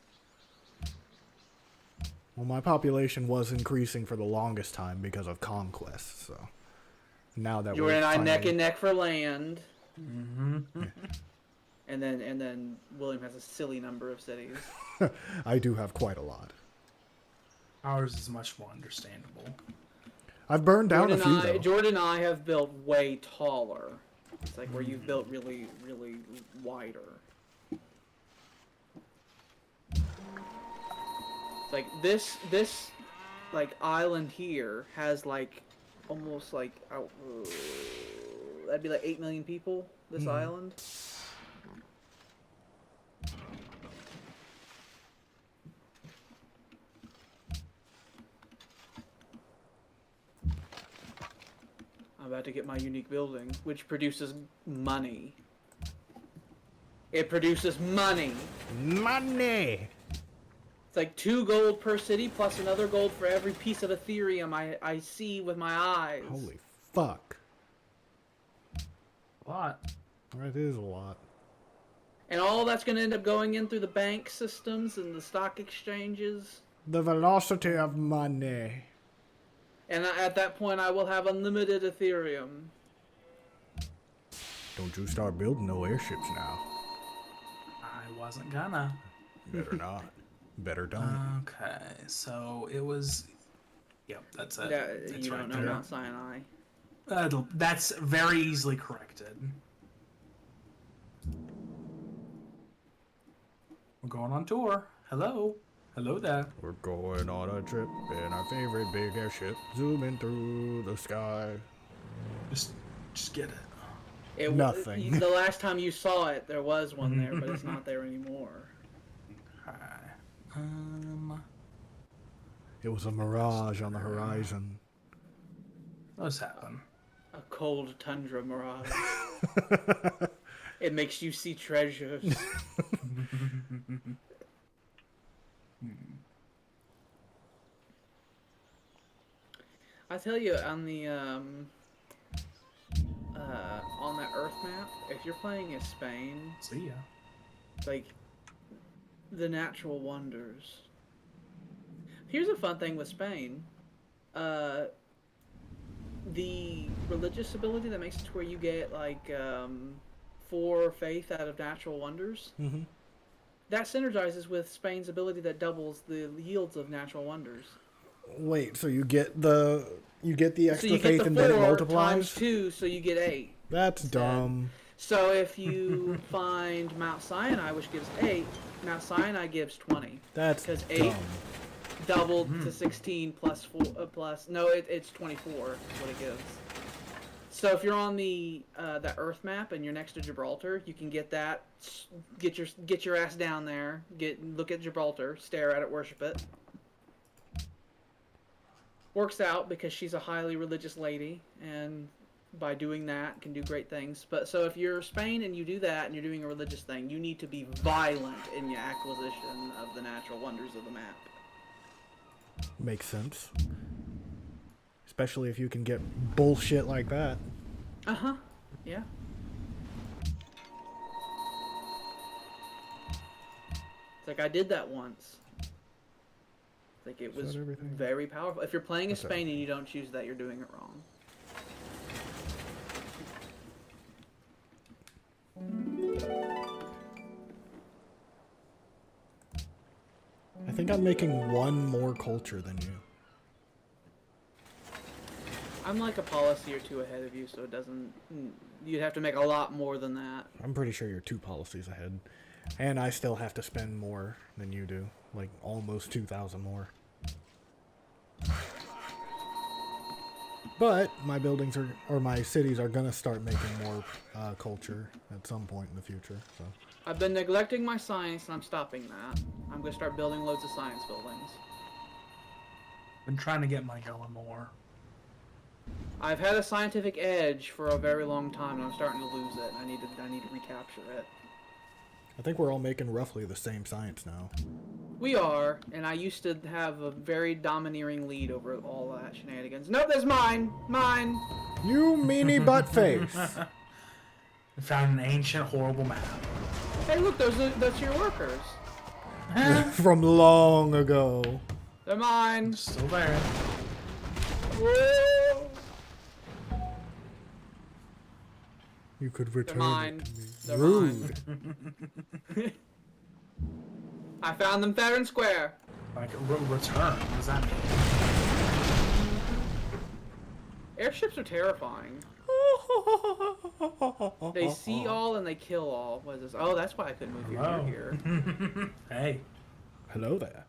Well, my population was increasing for the longest time because of conquest, so now that Jordan and I neck and neck for land. Mm-hmm. And then William has a silly number of cities. I do have quite a lot. Ours is much more understandable. I've burned down a few, though. Jordan and I have built way taller. It's like where you've built really, really wider. It's like this like island here has like almost like that'd be like 8 million people. This island. I'm about to get my unique building, which produces money. It produces money. Money! It's like 2 gold per city plus another gold for every piece of Ethereum I see with my eyes. Holy fuck. A lot. That is a lot. And all that's going to end up going in through the bank systems and the stock exchanges. The velocity of money. And at that point, I will have unlimited Ethereum. Don't you start building no airships now. I wasn't gonna. Better not. Better don't. Okay, so it was. Yep, that's it. Yeah, It's you right don't know there. Mount Sinai. That's very easily corrected. We're going on tour. Hello. Hello there. We're going on a trip in our favorite big airship, zooming through the sky. Just get it. Nothing. The last time you saw it, there was one there, but it's not there anymore. Hi. It was a mirage on the horizon. Those happen. A cold tundra mirage. It makes you see treasures. I tell you, on the on that Earth map, if you're playing as Spain, See ya. like the natural wonders. Here's a fun thing with Spain. The religious ability that makes it to where you get like 4 faith out of natural wonders. Mm-hmm. That synergizes with Spain's ability that doubles the yields of natural wonders. Wait, so you get the extra So you faith get the and then it 4 multiplies? times 2, so you get 8. That's instead. dumb. So if you find Mount Sinai, which gives 8, Mount Sinai gives 20. That's Because dumb. 8 doubled to 16 plus 4 plus. No, it's 24 is what it gives. So if you're on the Earth map and you're next to Gibraltar, you can get that. Get your ass down there. Look at Gibraltar, stare at it, worship it. Works out because she's a highly religious lady, and by doing that can do great things. But so if you're Spain and you do that and you're doing a religious thing, you need to be violent in your acquisition of the natural wonders of the map. Makes sense. Especially if you can get bullshit like that. Uh-huh. Yeah. It's like I did that once. Like it was very powerful. If you're playing as Spain and you don't choose that, you're doing it wrong. I think I'm making one more culture than you. I'm like a policy or 2 ahead of you, so it doesn't... You'd have to make a lot more than that. I'm pretty sure you're 2 policies ahead. And I still have to spend more than you do. Like, almost 2,000 more. But my buildings are, or my cities are gonna start making more culture at some point in the future, so. I've been neglecting my science, and I'm stopping that. I'm going to start building loads of science buildings. Been trying to get my going more. I've had a scientific edge for a very long time, and I'm starting to lose it. I need to recapture it. I think we're all making roughly the same science now. We are, and I used to have a very domineering lead over all that shenanigans. Nope, that's mine! Mine! You meanie butt face! We found an ancient, horrible map. Hey, look, that's your workers. From long ago. They're mine! Still there. Whoa! You could return mine. it to me. They're Rude. mine. I found them fair and square. Like, return. What does that mean? Airships are terrifying. They see all and they kill all. What is this? Oh, that's why I couldn't move here. Hey. Hello there.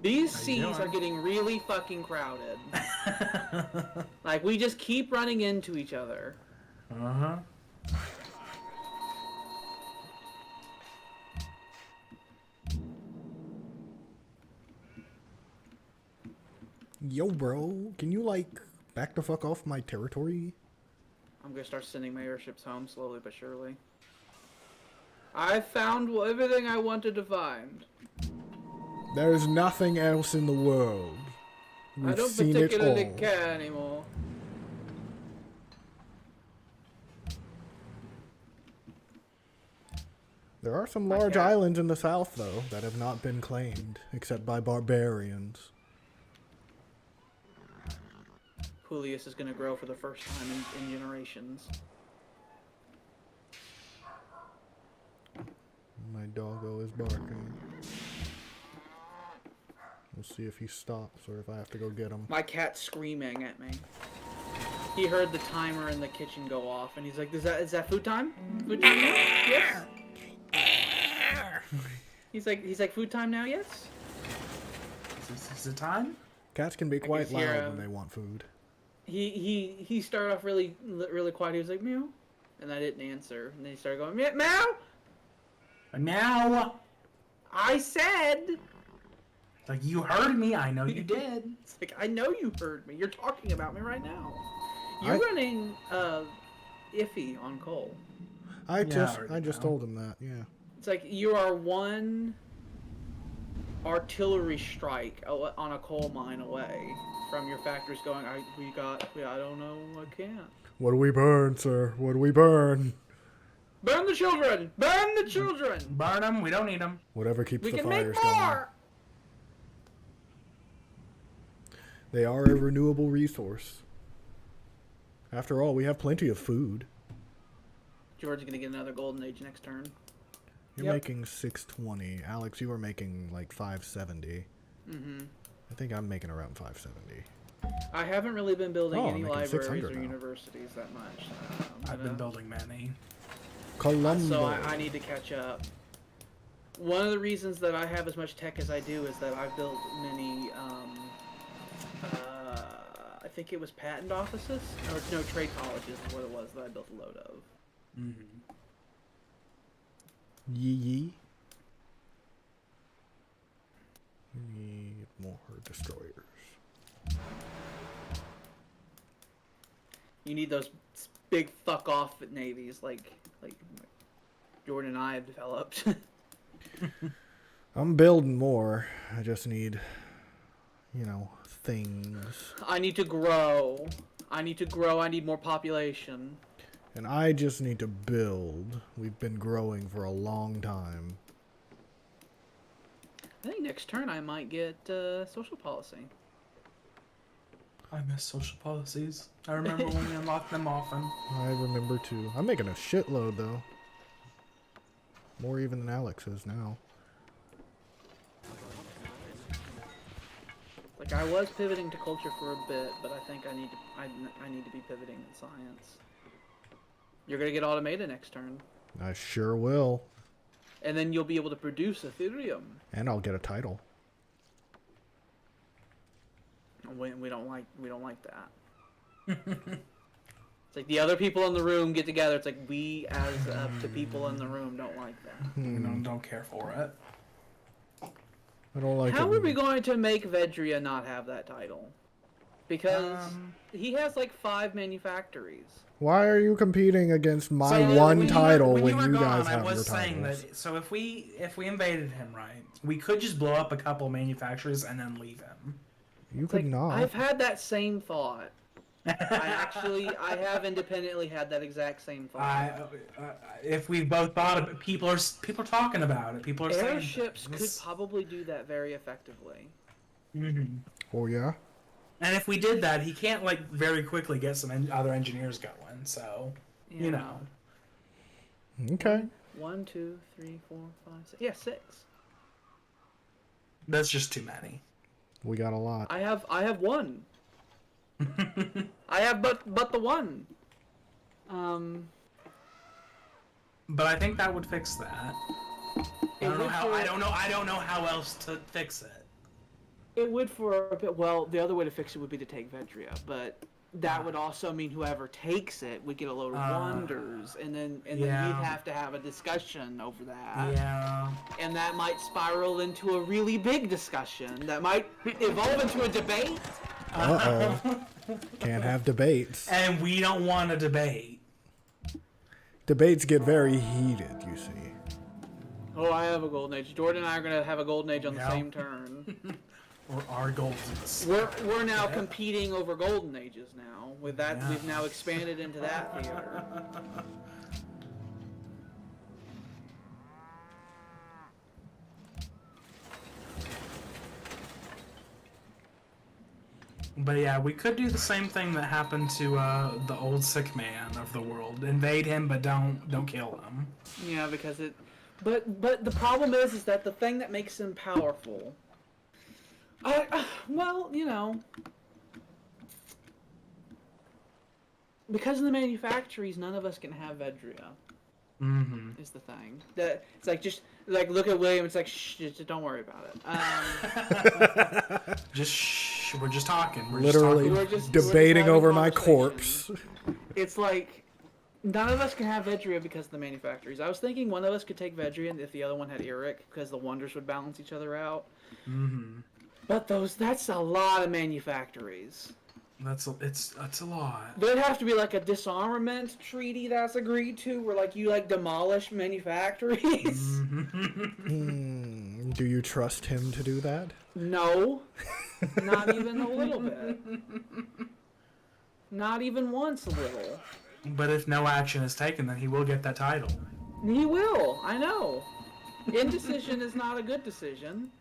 These How you seas doing? are getting really fucking crowded. Like, we just keep running into each other. Uh-huh. Yo, bro. Can you, like, back the fuck off my territory? I'm gonna start sending my airships home slowly but surely. I found everything I wanted to find. There's nothing else in the world. We've I don't seen it particularly all. care anymore. There are some My large cat. islands in the south, though, that have not been claimed, except by barbarians. Julius is gonna grow for the first time in generations. My doggo is barking. We'll see if he stops or if I have to go get him. My cat's screaming at me. He heard the timer in the kitchen go off, and he's like, "Is that food time? Food time now? Yes." He's like, "Food time now? Yes." Is it time? Cats can be quite can hear loud him. when they want food. He started off really quiet. He was like, "Meow," and I didn't answer. And then he started going, "Meow, meow." Now, I said. like, you heard me. I know you did. It's like, I know you heard me. You're talking about me right now. You're I- running iffy on Cole. I just already know. told him that, yeah. It's like you are one artillery strike on a coal mine away from your factories going, I don't know, I can't. What do we burn, sir? What do we burn? Burn the children! Burn the children! Burn them. We don't need them. Whatever keeps We the can make fires going. more! They are a renewable resource. After all, we have plenty of food. George's gonna get another golden age next turn. You're Yep. making 620. Alex, you are making like 570. Mm-hmm. I think I'm making around 570. I haven't really been building Oh, any I'm making libraries 600 or now. universities that much. I've been building many. Columbo. So I need to catch up. One of the reasons that I have as much tech as I do is that I've built many, I think it was patent offices? Or no, trade colleges is what it was that I built a load of. Mm-hmm. Yee. Need more destroyers. You need those big fuck off navies like Jordan and I have developed. I'm building more. I just need, things. I need to grow. I need more population. And I just need to build. We've been growing for a long time. I think next turn I might get social policy. I miss social policies. I remember when we unlocked them often. I remember too. I'm making a shitload though. More even than Alex is now. Like I was pivoting to culture for a bit, but I think I need to be pivoting in science. You're gonna get automated next turn, I sure will. and then you'll be able to produce Ethereum. And I'll get a title. We don't like that. It's like the other people in the room get together. It's like we, as the people in the room, don't like that. Don't care for it. I don't like How it. are we going to make Vedria not have that title? Because he has like 5 manufactories. Why are you competing against my So, one title when were you gone, guys have I was your saying titles? that. So if we invaded him, right, we could just blow up a couple manufacturers and then leave him. You It's could like, not. I've had that same thought. I have independently had that exact same thought. If we both thought of it, people are talking about it. People are saying Airships could things. probably do that very effectively. Mhm. Oh yeah. And if we did that, he can't like very quickly get some other engineers going. So, you know. Okay. 1, 2, 3, 4, 5, 6. Yeah, 6. That's just too many. We got a lot. I have 1. I have but the 1. But I think that would fix that. I don't know how else to fix it. It would for a bit. Well, the other way to fix it would be to take Vedria, but that would also mean whoever takes it would get a load of wonders, and then we'd have to have a discussion over that. Yeah. And that might spiral into a really big discussion that might evolve into a debate. Uh-oh. Can't have debates. And we don't want to debate. Debates get very heated, you see. Oh, I have a golden age. Jordan and I are gonna have a golden age on the same turn. Or our goldens. We're now competing over golden ages now. With that, we've now expanded into that theater. But yeah, we could do the same thing that happened to the old sick man of the world. Invade him, but don't kill him. Yeah, because it. But the problem is that the thing that makes him powerful. Well, you know. Because of the manufactories, none of us can have Vedria. Mm-hmm. Is the thing that it's like just like look at William. It's like shh, just don't worry about it. Just shh. We're just talking. Literally We're just debating having over my conversations. corpse. It's like none of us can have Vedria because of the manufactories. I was thinking one of us could take Vedria if the other one had Eric because the wonders would balance each other out. Mm-hmm. But that's a lot of manufactories. That's a lot. There'd have to be like a disarmament treaty that's agreed to, where like you like demolish manufactories. Do you trust him to do that? No, not even a little bit. Not even once a little. But if no action is taken, then he will get that title. He will. I know. Indecision is not a good decision.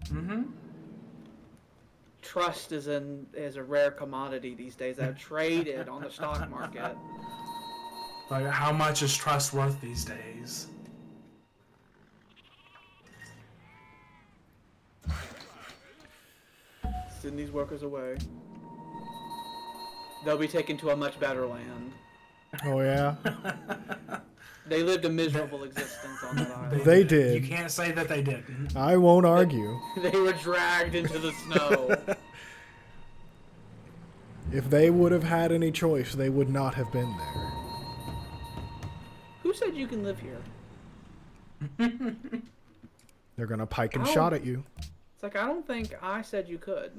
Mm-hmm. Trust is a rare commodity these days. I've traded on the stock market. Like, how much is trust worth these days? Send these workers away. They'll be taken to a much better land. Oh yeah? They lived a miserable existence on that island. They did. You can't say that they didn't. I won't argue. They were dragged into the snow. If they would have had any choice, they would not have been there. Who said you can live here? They're gonna pike and Ow. shot at you. It's like, I don't think I said you could.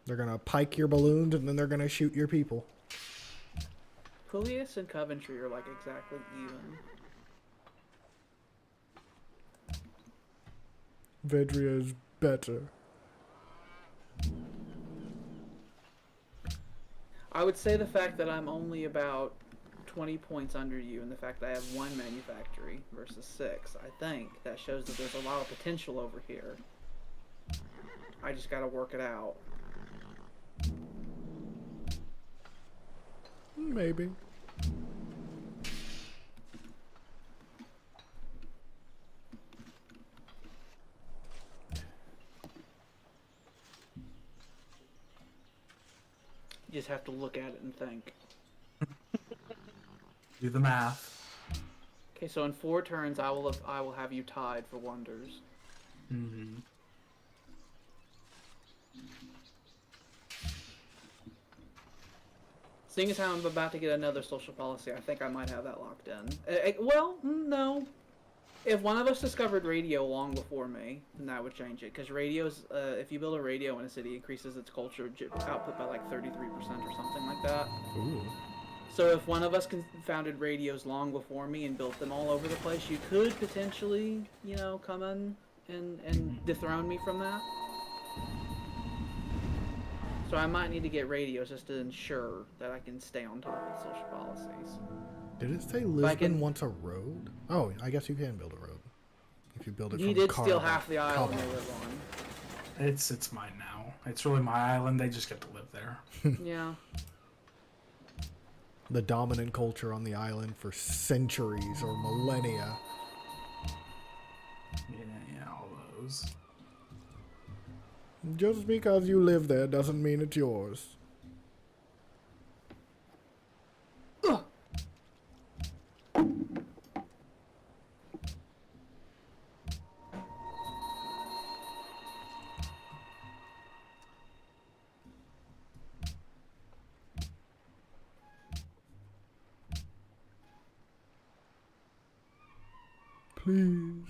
They're gonna pike your balloons and then they're gonna shoot your people. Pullius and Coventry are like exactly even. Vedria is better. I would say the fact that I'm only about 20 points under you and the fact that I have 1 manufactory versus 6, I think that shows that there's a lot of potential over here. I just gotta work it out. Maybe. You just have to look at it and think. Do the math. Okay, so in 4 turns, I will have you tied for wonders. Mm-hmm. Seeing as how I'm about to get another social policy, I think I might have that locked in. Well, no. If one of us discovered radio long before me, then that would change it. Because radios, if you build a radio in a city, it increases its culture output by like 33% or something like that. Ooh. So if one of us founded radios long before me and built them all over the place, you could potentially, you know, come in and dethrone me from that. So I might need to get radios just to ensure that I can stay on top of social policies. Did it say Lisbon wants a road? Oh, I guess you can build a road. If you build it He from did steal half the island Cabo. they live on. It's mine now. It's really my island. They just get to live there. Yeah. The dominant culture on the island for centuries or millennia. Yeah, all those. Just because you live there doesn't mean it's yours. Ugh. Please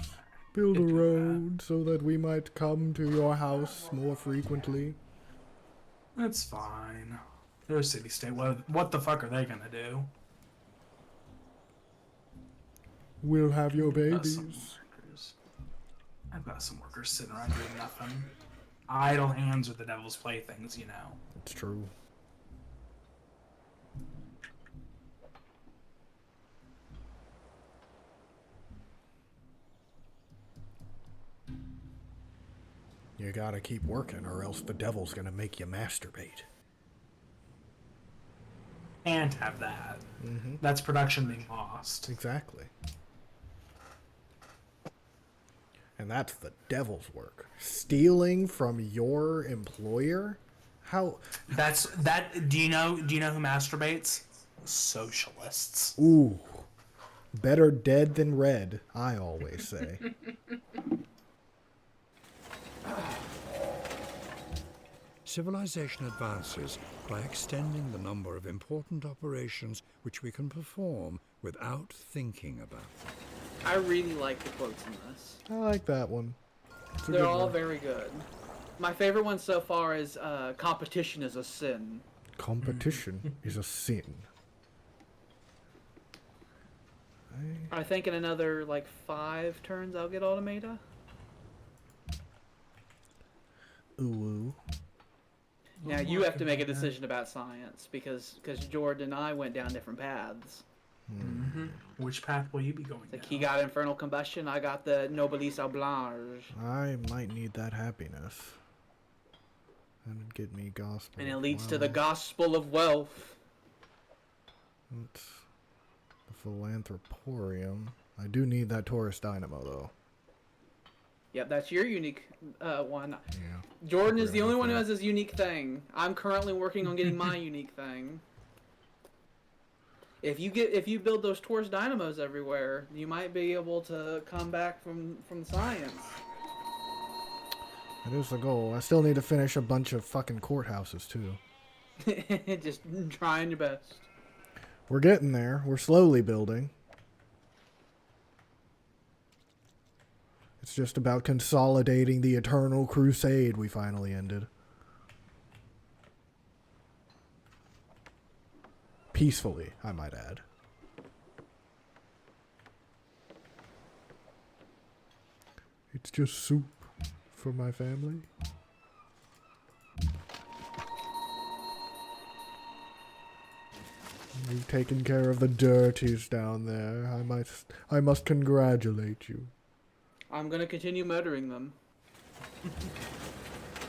build a road so that we might come to your house more frequently. That's fine. They're a city-state. What the fuck are they gonna do? We'll have your I've got babies. some workers. I've got some workers sitting around doing nothing. Idle hands are the devil's playthings, you know. It's true. You gotta keep working or else the devil's gonna make you masturbate. Can't have that. Mm-hmm. That's production being lost. Exactly. And that's the devil's work. Stealing from your employer? How? That's that. Do you know who masturbates? Socialists. Ooh. Better dead than red, I always say. Civilization advances by extending the number of important operations which we can perform without thinking about them. I really like the quotes in this. I like that one. It's a They're good all one. very good. My favorite one so far is competition is a sin. Competition is a sin. I think in another like 5 turns I'll get Automata. Ooh. Now you have to make a decision about science because Jordan and I went down different paths. Mm-hmm. Which path will you be going Like down? he got infernal combustion, I got the noblesse oblige, I might need that happiness. That'd get me gospel. and it leads to Wow. the gospel of wealth. That's the philanthroporium. I do need that Taurus dynamo though. Yep, that's your unique one. Yeah. Jordan is Forgot the only about one who that. has his unique thing. I'm currently working on getting my unique thing. If you build those Taurus dynamos everywhere, you might be able to come back from science. That is the goal. I still need to finish a bunch of fucking courthouses too. Just trying your best. We're getting there. We're slowly building. It's just about consolidating the eternal crusade we finally ended. Peacefully, I might add. It's just soup for my family. You've taken care of the dirties down there. I must congratulate you. I'm gonna continue murdering them.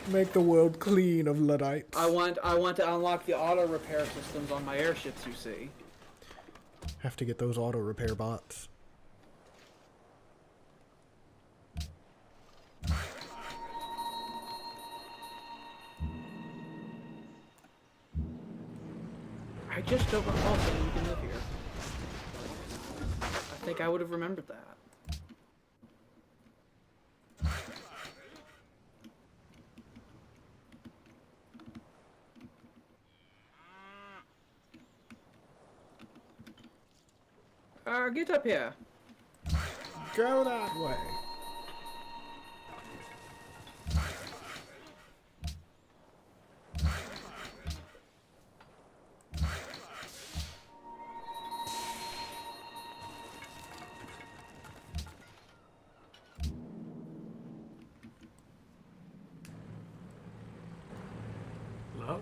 Make the world clean of Luddites. I want to unlock the auto repair systems on my airships. You see. Have to get those auto repair bots. I just don't recall saying you can live here. I think I would have remembered that. Get up here. Go that way. Hello?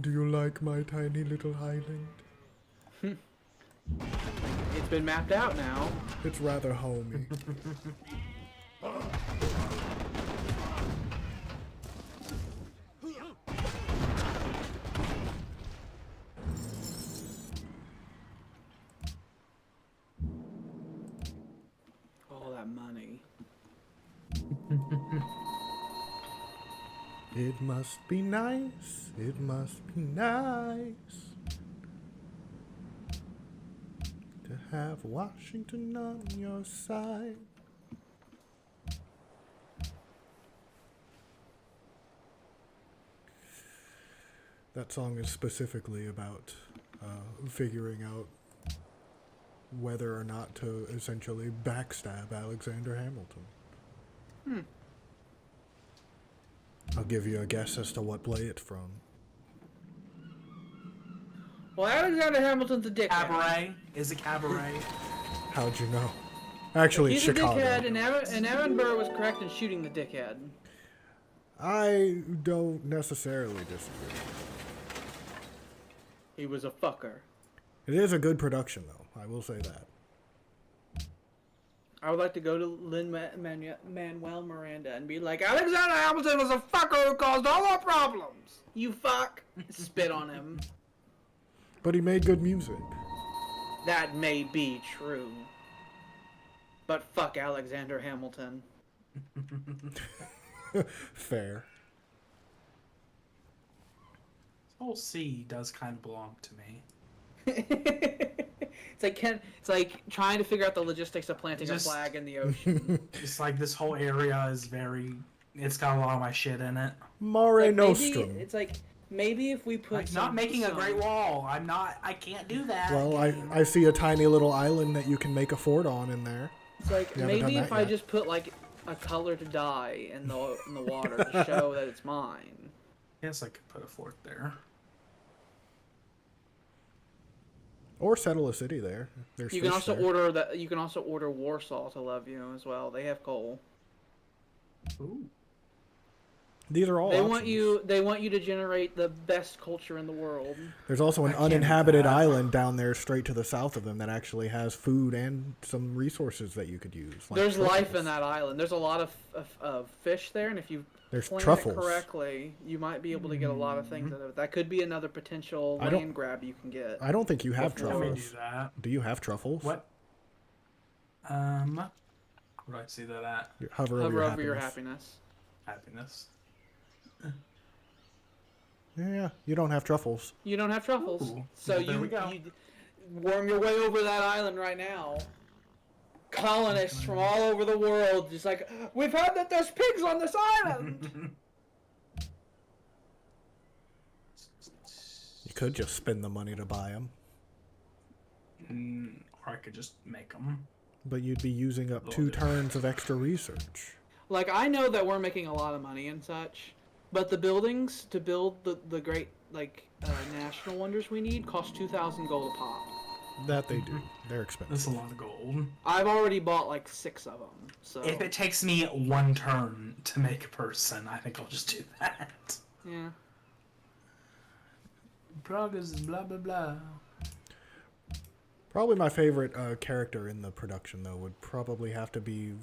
Do you like my tiny little island? It's been mapped out now. It's rather homey. All that money. It must be nice. It must be nice to have Washington on your side. That song is specifically about figuring out whether or not to essentially backstab Alexander Hamilton. I'll give you a guess as to what play it's from. Well, Alexander Hamilton's a dickhead. Cabaret? Is it Cabaret? How'd you know? Actually, it's He's a Chicago. dickhead, and Evan Burr was correct in shooting the dickhead. I don't necessarily disagree. He was a fucker. It is a good production, though. I will say that. I would like to go to Lin-Manuel Miranda and be like, Alexander Hamilton was a fucker who caused all our problems. You fuck. Spit on him. But he made good music. That may be true. But fuck Alexander Hamilton. Fair. This whole sea does kind of belong to me. It's like trying to figure out the logistics of planting a flag in the ocean. It's like this whole area is very... It's got a lot of my shit in it. Mare Like, Nostrum. It's like, maybe if we put Like, not making a great wall. I can't do that. Well, I see a tiny little island that you can make a fort on in there. It's like, You haven't maybe done if that I yet. just put, like, a colored dye in the water to show that it's mine. Yes, I could put a fort there. Or settle a city there. There's You can fish also there. order that. You can also order Warsaw to love you as well. They have coal. Ooh. These are all They options. want you. They want you to generate the best culture in the world. There's also an I can't do uninhabited that. island down there straight to the south of them that actually has food and some resources that you could use. Like There's life truffles. in that island. There's a lot of fish there, and if you There's plan truffles. it correctly, you might be able to get a lot of things out of it. That could be another potential I don't- land grab you can get. I don't think you have Before Let me do truffles. that. Do you have truffles? What? Where do I see that at? Hover Hover over over your your happiness. Happiness. Yeah, you don't have truffles. You don't have truffles, Ooh. so Well, there we go. you worm your way over that island right now. Colonists from all over the world, just like, we've heard that there's pigs on this island. You could just spend the money to buy them, Or I could just make them. but you'd be using up 2 turns of extra research. Like, I know that we're making a lot of money and such, but the buildings to build the great, like, national wonders we need cost 2,000 gold a pop. That they do. They're That's a expensive. lot of gold. I've already bought, like, 6 of them, so... If it takes me 1 turn to make a person, I think I'll just do that. Yeah. Progress is blah blah blah. Probably my favorite character in the production, though, would probably have to be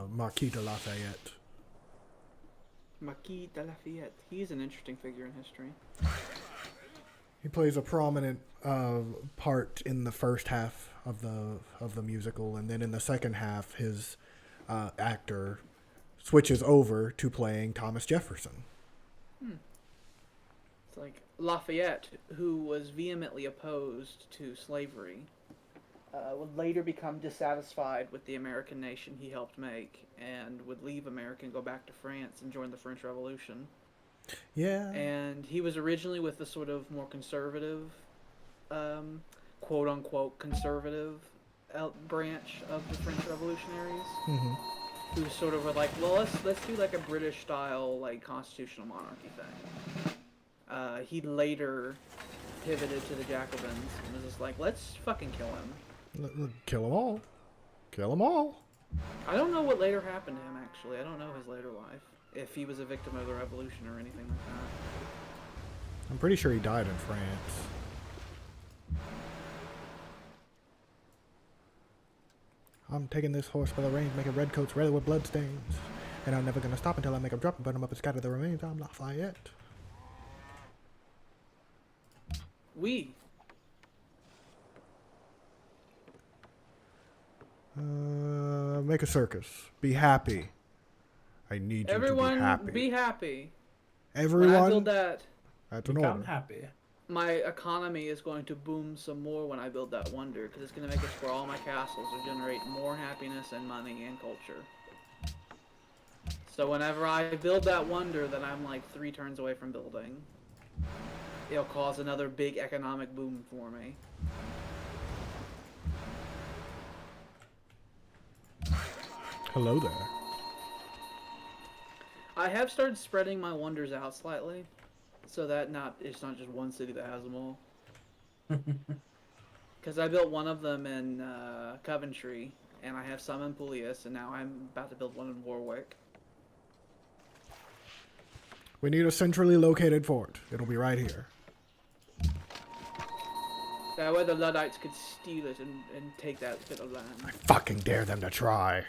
Marquis de Lafayette. Marquis de Lafayette. He's an interesting figure in history. He plays a prominent part in the first half of the musical, and then in the second half, his actor switches over to playing Thomas Jefferson. It's like Lafayette, who was vehemently opposed to slavery, would later become dissatisfied with the American nation he helped make, and would leave America and go back to France and join the French Revolution. Yeah. And he was originally with the sort of more conservative quote unquote conservative branch of the French revolutionaries, who sort of were like, well, let's do like a British style like constitutional monarchy thing. He later pivoted to the Jacobins and was just like, let's fucking kill him. Kill them all. Kill them all. I don't know what later happened to him, actually. I don't know his later life. If he was a victim of the revolution or anything like that. I'm pretty sure he died in France. I'm taking this horse by the reins, making redcoats red with bloodstains. And I'm never gonna stop until I make him drop and burn him up and scatter the remains. I'm Lafayette. We. Make a circus. Be happy. I need you Everyone to be happy. be happy. Everyone. When I build that, That's an Become order. happy. my economy is going to boom some more when I build that wonder, because it's going to make it where all my castles will generate more happiness and money and culture. So whenever I build that wonder that I'm like 3 turns away from building, it'll cause another big economic boom for me. Hello there. I have started spreading my wonders out slightly, so that it's not just one city that has them all. Because I built one of them in Coventry, and I have some in Pulius, and now I'm about to build one in Warwick. We need a centrally located fort. It'll be right here. That way the Luddites could steal it and take that bit of land. I fucking dare them to try.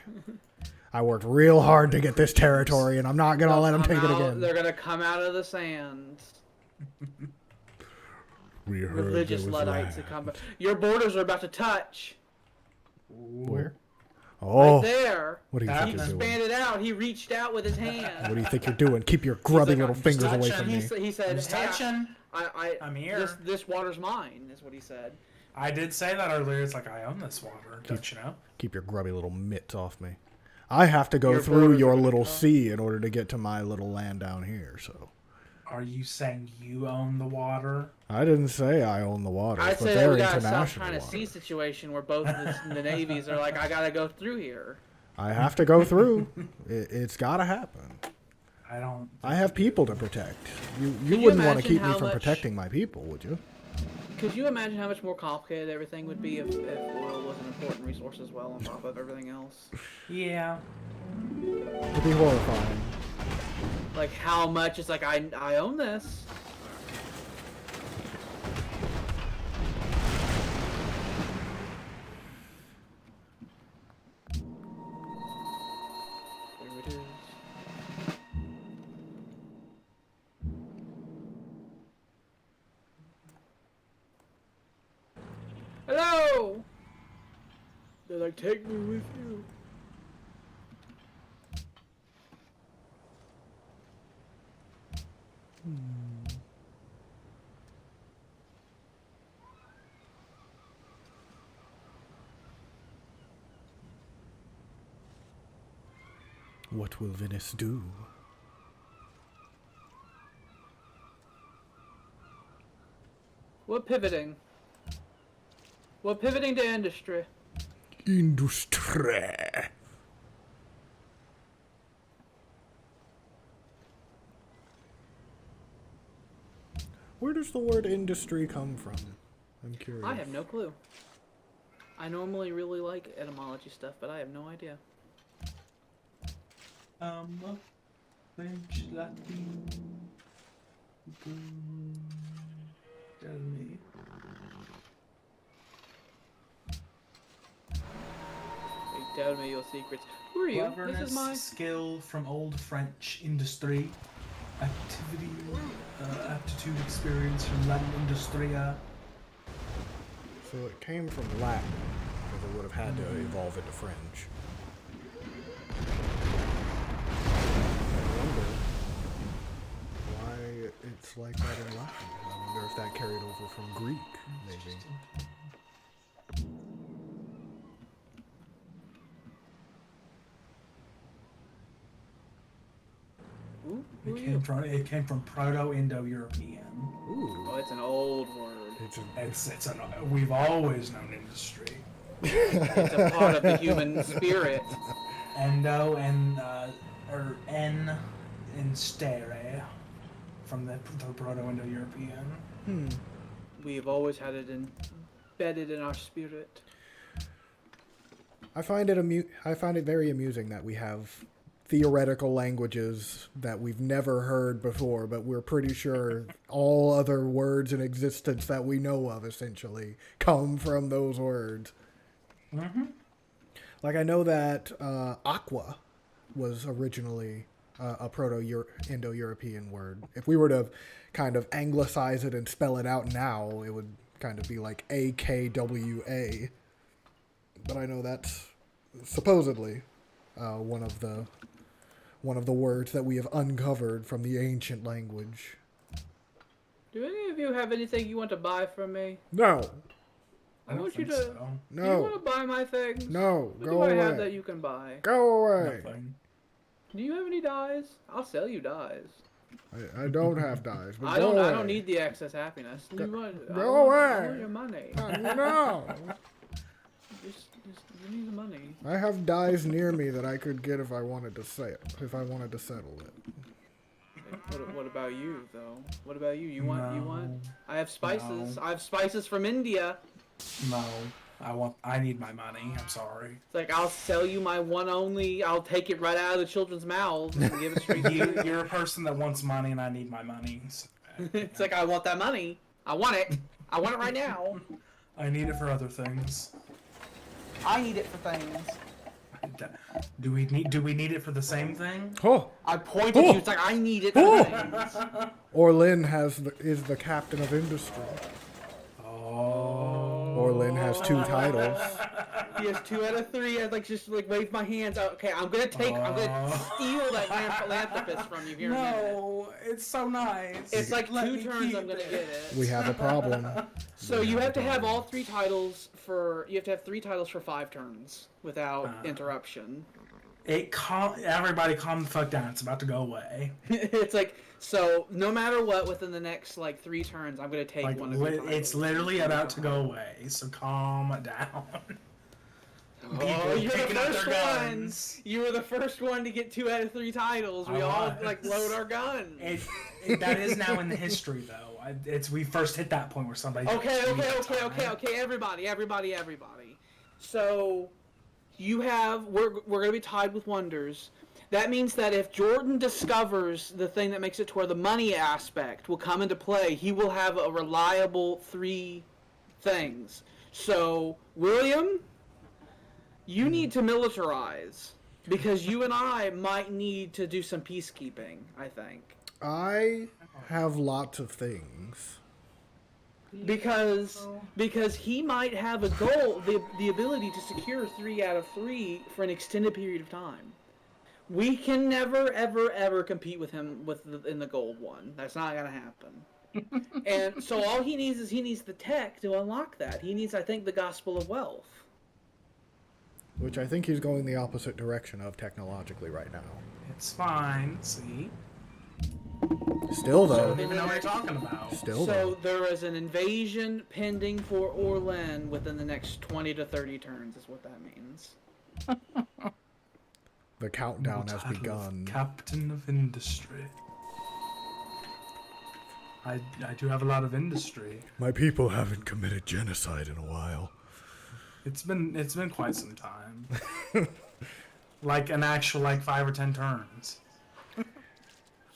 I worked real hard to get this territory, and I'm not gonna let them take it again. They're gonna come out of the sands. We heard Religious there was Luddites land. that come. Your borders are about to touch. Where? Oh, Right there. what do you He think you're doing? expanded out. He reached out with his hand. What do you think you're doing? Keep your grubby like, little I'm fingers just away touching. from me. He said, Just hey, touching. I'm here. This water's mine, is what he said. I did say that earlier. It's like, I own this water. Don't you know? Keep your grubby little mitts off me. I have to go Your through borders your are gonna little come. sea in order to get to my little land down here, so. Are you saying you own the water? I didn't say I own the waters, I'd but say that they're we got a South international China Sea waters. situation where both the navies are like, I gotta go through here. I have to go through. It's gotta happen. I don't. I have people to protect. You you wouldn't want to imagine keep me how from much- protecting my people, would you? Could you imagine how much more complicated everything would be if oil was an important resource as well on top of everything else? Yeah. It'd be horrifying. Like how much it's like I own this. There it is. Hello! They're like, take me with you. What will Venice do? We're pivoting. We're pivoting to industry. Industry. Where does the word industry come from? I'm curious. I have no clue. I normally really like etymology stuff, but I have no idea. French, Latin. Tell me. Hey, tell me your secrets. Who are you? This Cleverness, is my... skill from old French industry, activity, aptitude, experience from Latin industria. So it came from Latin, because it would have had to evolve into French. I wonder why it's like that in Latin. I wonder if that carried over from Greek, maybe. Ooh, who are It you? came from Proto-Indo-European. Ooh. Oh, it's an old word. We've always known industry. It's a part of the human spirit. Endo and or en in stere from the Proto-Indo-European. We've always had it embedded in our spirit. I find it very amusing that we have theoretical languages that we've never heard before, but we're pretty sure all other words in existence that we know of essentially come from those words. Mm-hmm. Like I know that aqua was originally a Proto-Indo-European word. If we were to kind of anglicize it and spell it out now, it would kind of be like AKWA. But I know that's supposedly one of the words that we have uncovered from the ancient language. Do any of you have anything you want to buy from me? No. I want you think to. so. No. Do you want to buy my things? No. What Go do away. I have that you can buy? Go away. Nothing. Do you have any dyes? I'll sell you dyes. I don't have dyes. But I go don't. away. I don't need the excess happiness. Go I away. want your money. No. Just give me the money. I have dyes near me that I could get if I wanted to settle it. What about you though? What about you? You want? No. I have spices. No. I have spices from India. No. I need my money. I'm sorry. It's like I'll sell you my one only. I'll take it right out of the children's mouths and give it straight to you. You're a person that wants money, and I need my money. So, It's like I want that money. I want it. I want it right now. I need it for other things. I need it for things. Do we need it for the same thing? Oh, I pointed to you. It's like I need it for things. Orlin is the captain of industry. Oh. Orlin has 2 titles. He has 2 out of 3. I'd just wave my hands out. Okay, I'm gonna steal that grand philanthropist from you here in a minute. No, it's so nice. It's like Let 2 me turns keep I'm gonna it. get it. We have a problem. So you have to have all 3 titles for. You have to have 3 titles for 5 turns without interruption. Everybody calm the fuck down. It's about to go away. It's like, so no matter what, within the next 3 turns, I'm gonna take one of your titles. It's literally about to go away. So calm down. Oh, you're the picking up first their one. guns. You were the first one to get 2 out of 3 titles. We all was. load our guns. That is now in the history though. We first hit that point where somebody. Okay. Everybody. So, we're gonna be tied with wonders. That means that if Jordan discovers the thing that makes it to where the money aspect will come into play, he will have a reliable 3 things. So, William, you need to militarize because you and I might need to do some peacekeeping, I think. I have lots of things. Because he might have a goal, the ability to secure 3 out of 3 for an extended period of time. We can never, ever, ever compete with him in the gold one. That's not gonna happen. And so all he needs is the tech to unlock that. He needs, I think, the gospel of wealth. Which I think he's going the opposite direction of technologically right now. It's fine. See. Still though. I don't even know what you're talking about. Still So though. there is an invasion pending for Orlin within the next 20 to 30 turns, is what that means. The countdown has Title of begun. Captain of Industry. I do have a lot of industry. My people haven't committed genocide in a while. It's been quite some time. Like an actual 5 or 10 turns.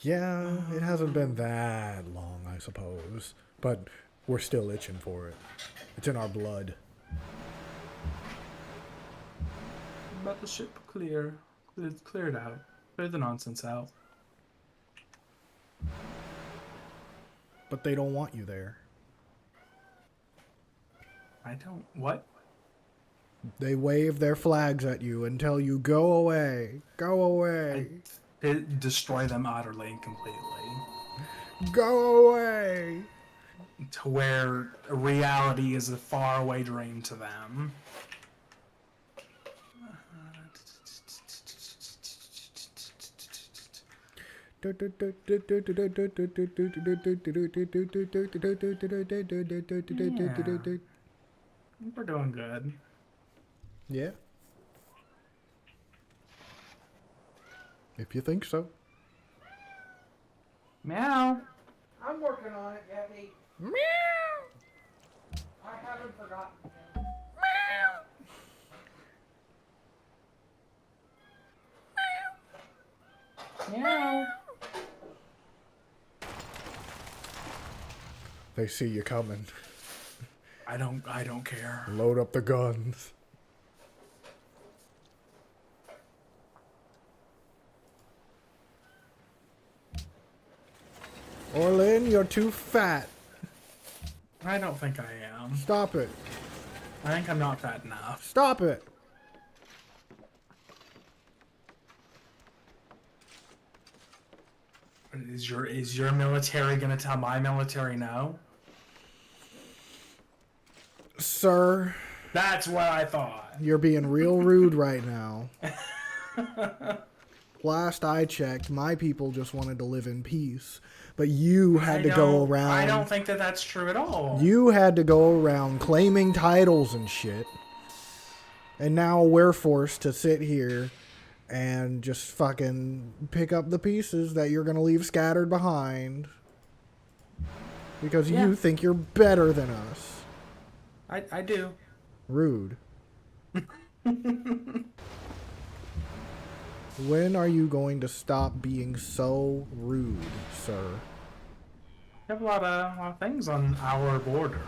Yeah, it hasn't been that long, I suppose. But we're still itching for it. It's in our blood. Battleship clear. It's cleared out. Clear the nonsense out. But they don't want you there. I don't. What? They wave their flags at you and tell you, go away, go away, Destroy them utterly and completely. go away. To where reality is a faraway dream to them. We're doing good. Yeah. If you think so. Meow. I'm working on it, Gabby. Meow. I haven't forgotten. Meow. They see you coming. I don't care. Load up the guns. Orlin, you're too fat. I don't think I am. Stop it. I think I'm not fat enough. Stop it. Is your military gonna tell my military no? Sir, That's what I thought. you're being real rude right now. Last I checked, my people just wanted to live in peace. But you had to go around... I don't think that that's true at all. You had to go around claiming titles and shit. And now we're forced to sit here and just fucking pick up the pieces that you're going to leave scattered behind. Because you think you're better than us. I do. Rude. When are you going to stop being so rude, sir? We have a lot of things on our border.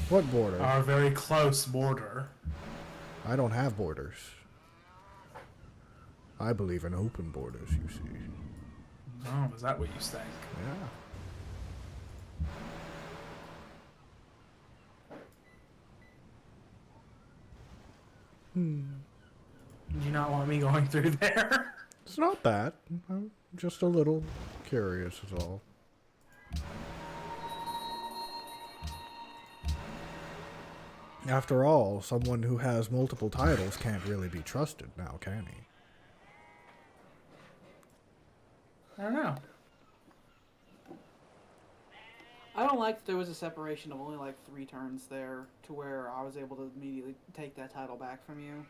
What border? Our very close border. I don't have borders. I believe in open borders, you see. Oh, is that what you think? Yeah. Do you not want me going through there? It's not that. I'm just a little curious is all. After all, someone who has multiple titles can't really be trusted now, can he? I don't know. I don't like that there was a separation of only like 3 turns there to where I was able to immediately take that title back from you.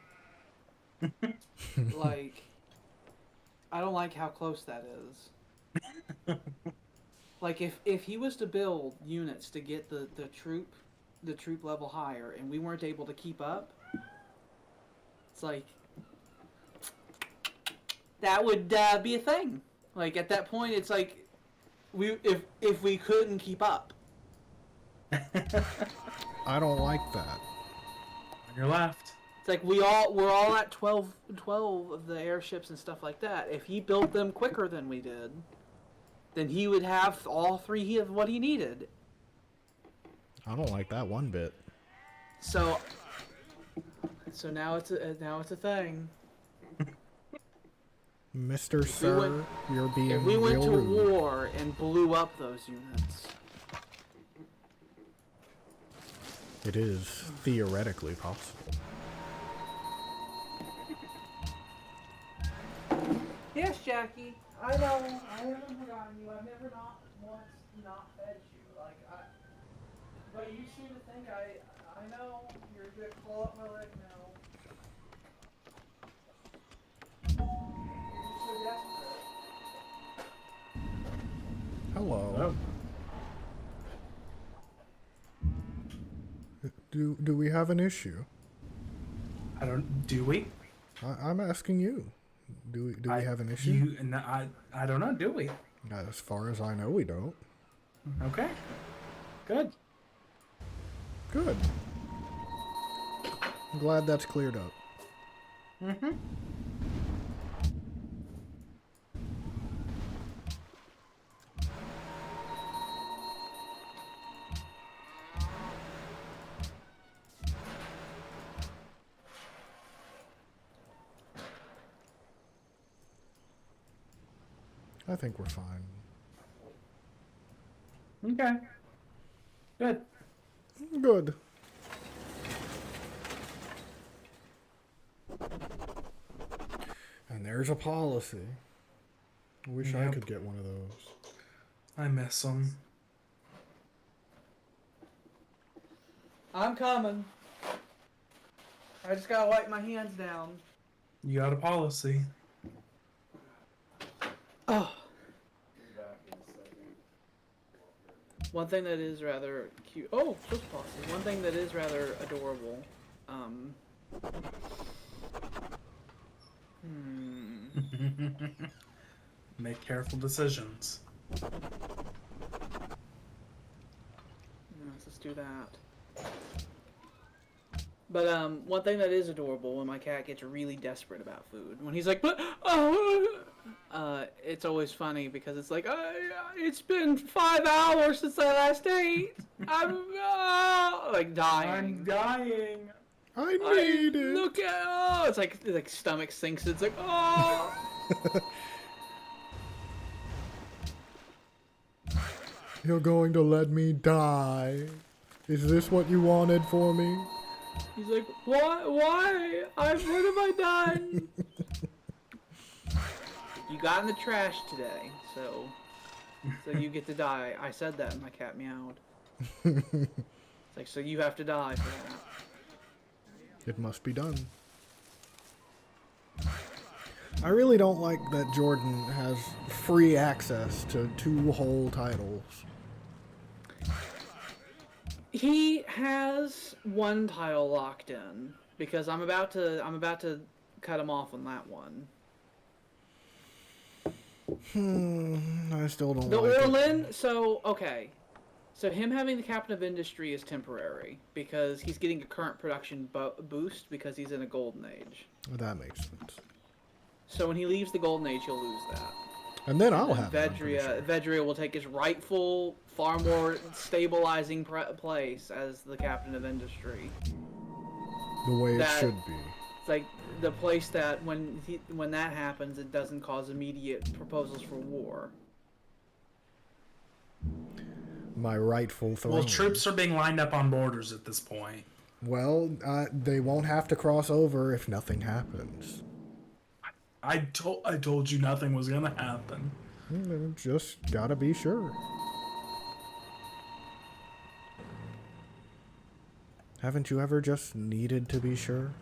Like, I don't like how close that is. Like, if he was to build units to get the troop level higher and we weren't able to keep up, it's like, that would be a thing. Like, at that point, it's like, if we couldn't keep up. I don't like that. On your left. It's like we're all at 12 of the airships and stuff like that. If he built them quicker than we did, then he would have all 3 of what he needed. I don't like that one bit. So now it's a thing. Mr. Sir, you're being If we went real to rude. war and blew up those units, It is theoretically possible. yes, Jackie, I know. I haven't forgotten you. I've never not once not fed you. Like but you seem to think I know. You're gonna claw up my leg now. You're just so desperate. Hello. Do we have an issue? I don't. Do we? I'm asking you. Do we have an issue? I don't know. Do we? As far as I know, we don't. Okay. Good. Good. I'm glad that's cleared up. Mm-hmm. I think we're fine. Okay. Good. Good. And there's a policy. I wish I could get one of those. I miss them. I'm coming. I just gotta wipe my hands down. You got a policy. Oh. Be back in a second. One thing that is rather cute. Oh, Swiss policy. One thing that is rather adorable. Make careful decisions. Let's do that. But one thing that is adorable when my cat gets really desperate about food, when he's like, "But it's always funny because it's like, it's been 5 hours since I last ate. I'm like dying. I'm dying. I need it. Look at it's like stomach sinks. It's like You're going to let me die. Is this what you wanted for me? He's like, why? What have I done? You got in the trash today, so you get to die. I said that and my cat meowed. It's like, so you have to die for that. It must be done. I really don't like that Jordan has free access to 2 whole titles. He has one title locked in because I'm about to cut him off on that one. I still don't The like it. Orlin, so okay. So him having the Captain of Industry is temporary because he's getting a current production boost because he's in a golden age. That makes sense. So when he leaves the golden age, he'll lose that. And then I'll And have it, I'm pretty sure. Vedria will take his rightful, far more stabilizing place as the Captain of Industry. The way it that- should be. It's like the place that when that happens, it doesn't cause immediate proposals for war. My rightful throne. Well, troops are being lined up on borders at this point. Well, they won't have to cross over if nothing happens. I told you nothing was gonna happen. Just gotta be sure. Haven't you ever just needed to be sure?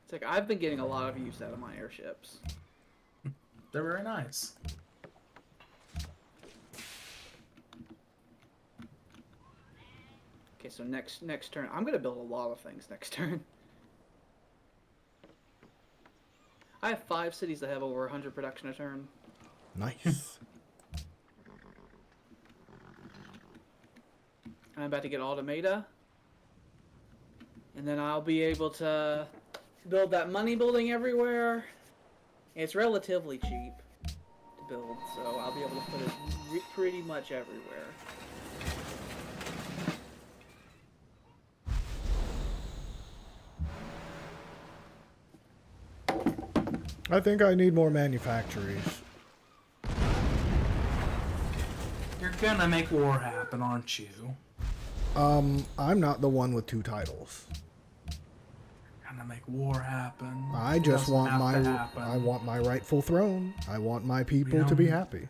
It's like I've been getting a lot of use out of my airships. They're very nice. Okay, so next turn, I'm gonna build a lot of things next turn. I have 5 cities that have over 100 production a turn. Nice. I'm about to get Automata. And then I'll be able to build that money building everywhere. It's relatively cheap to build, so I'll be able to put it pretty much everywhere. I think I need more manufactories. You're gonna make war happen, aren't you? I'm not the one with 2 titles. Gonna make war happen. I It just doesn't want have to happen. I want my rightful throne. I want my people to be don't- happy.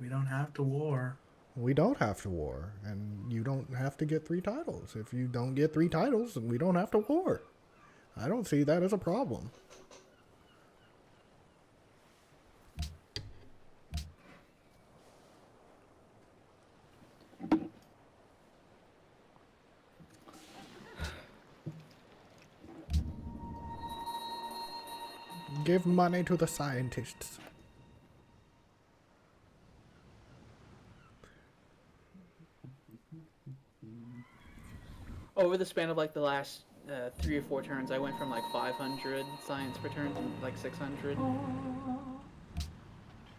We don't have to war. We don't have to war, and you don't have to get 3 titles. If you don't get 3 titles, then we don't have to war. I don't see that as a problem. Give money to the scientists. Over the span of like the last 3 or 4 turns, I went from like 500 science per turn to like 600.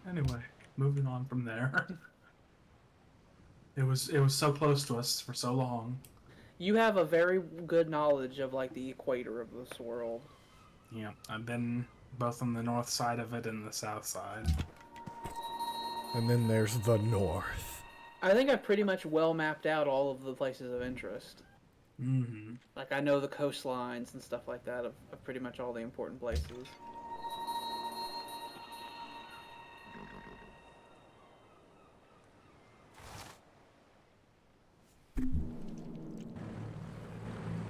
Anyway, moving on from there. It was so close to us for so long. You have a very good knowledge of like the equator of this world. Yeah, I've been both on the north side of it and the south side. And then there's the north. I think I've pretty much well mapped out all of the places of interest. Mm-hmm. Like, I know the coastlines and stuff like that of pretty much all the important places.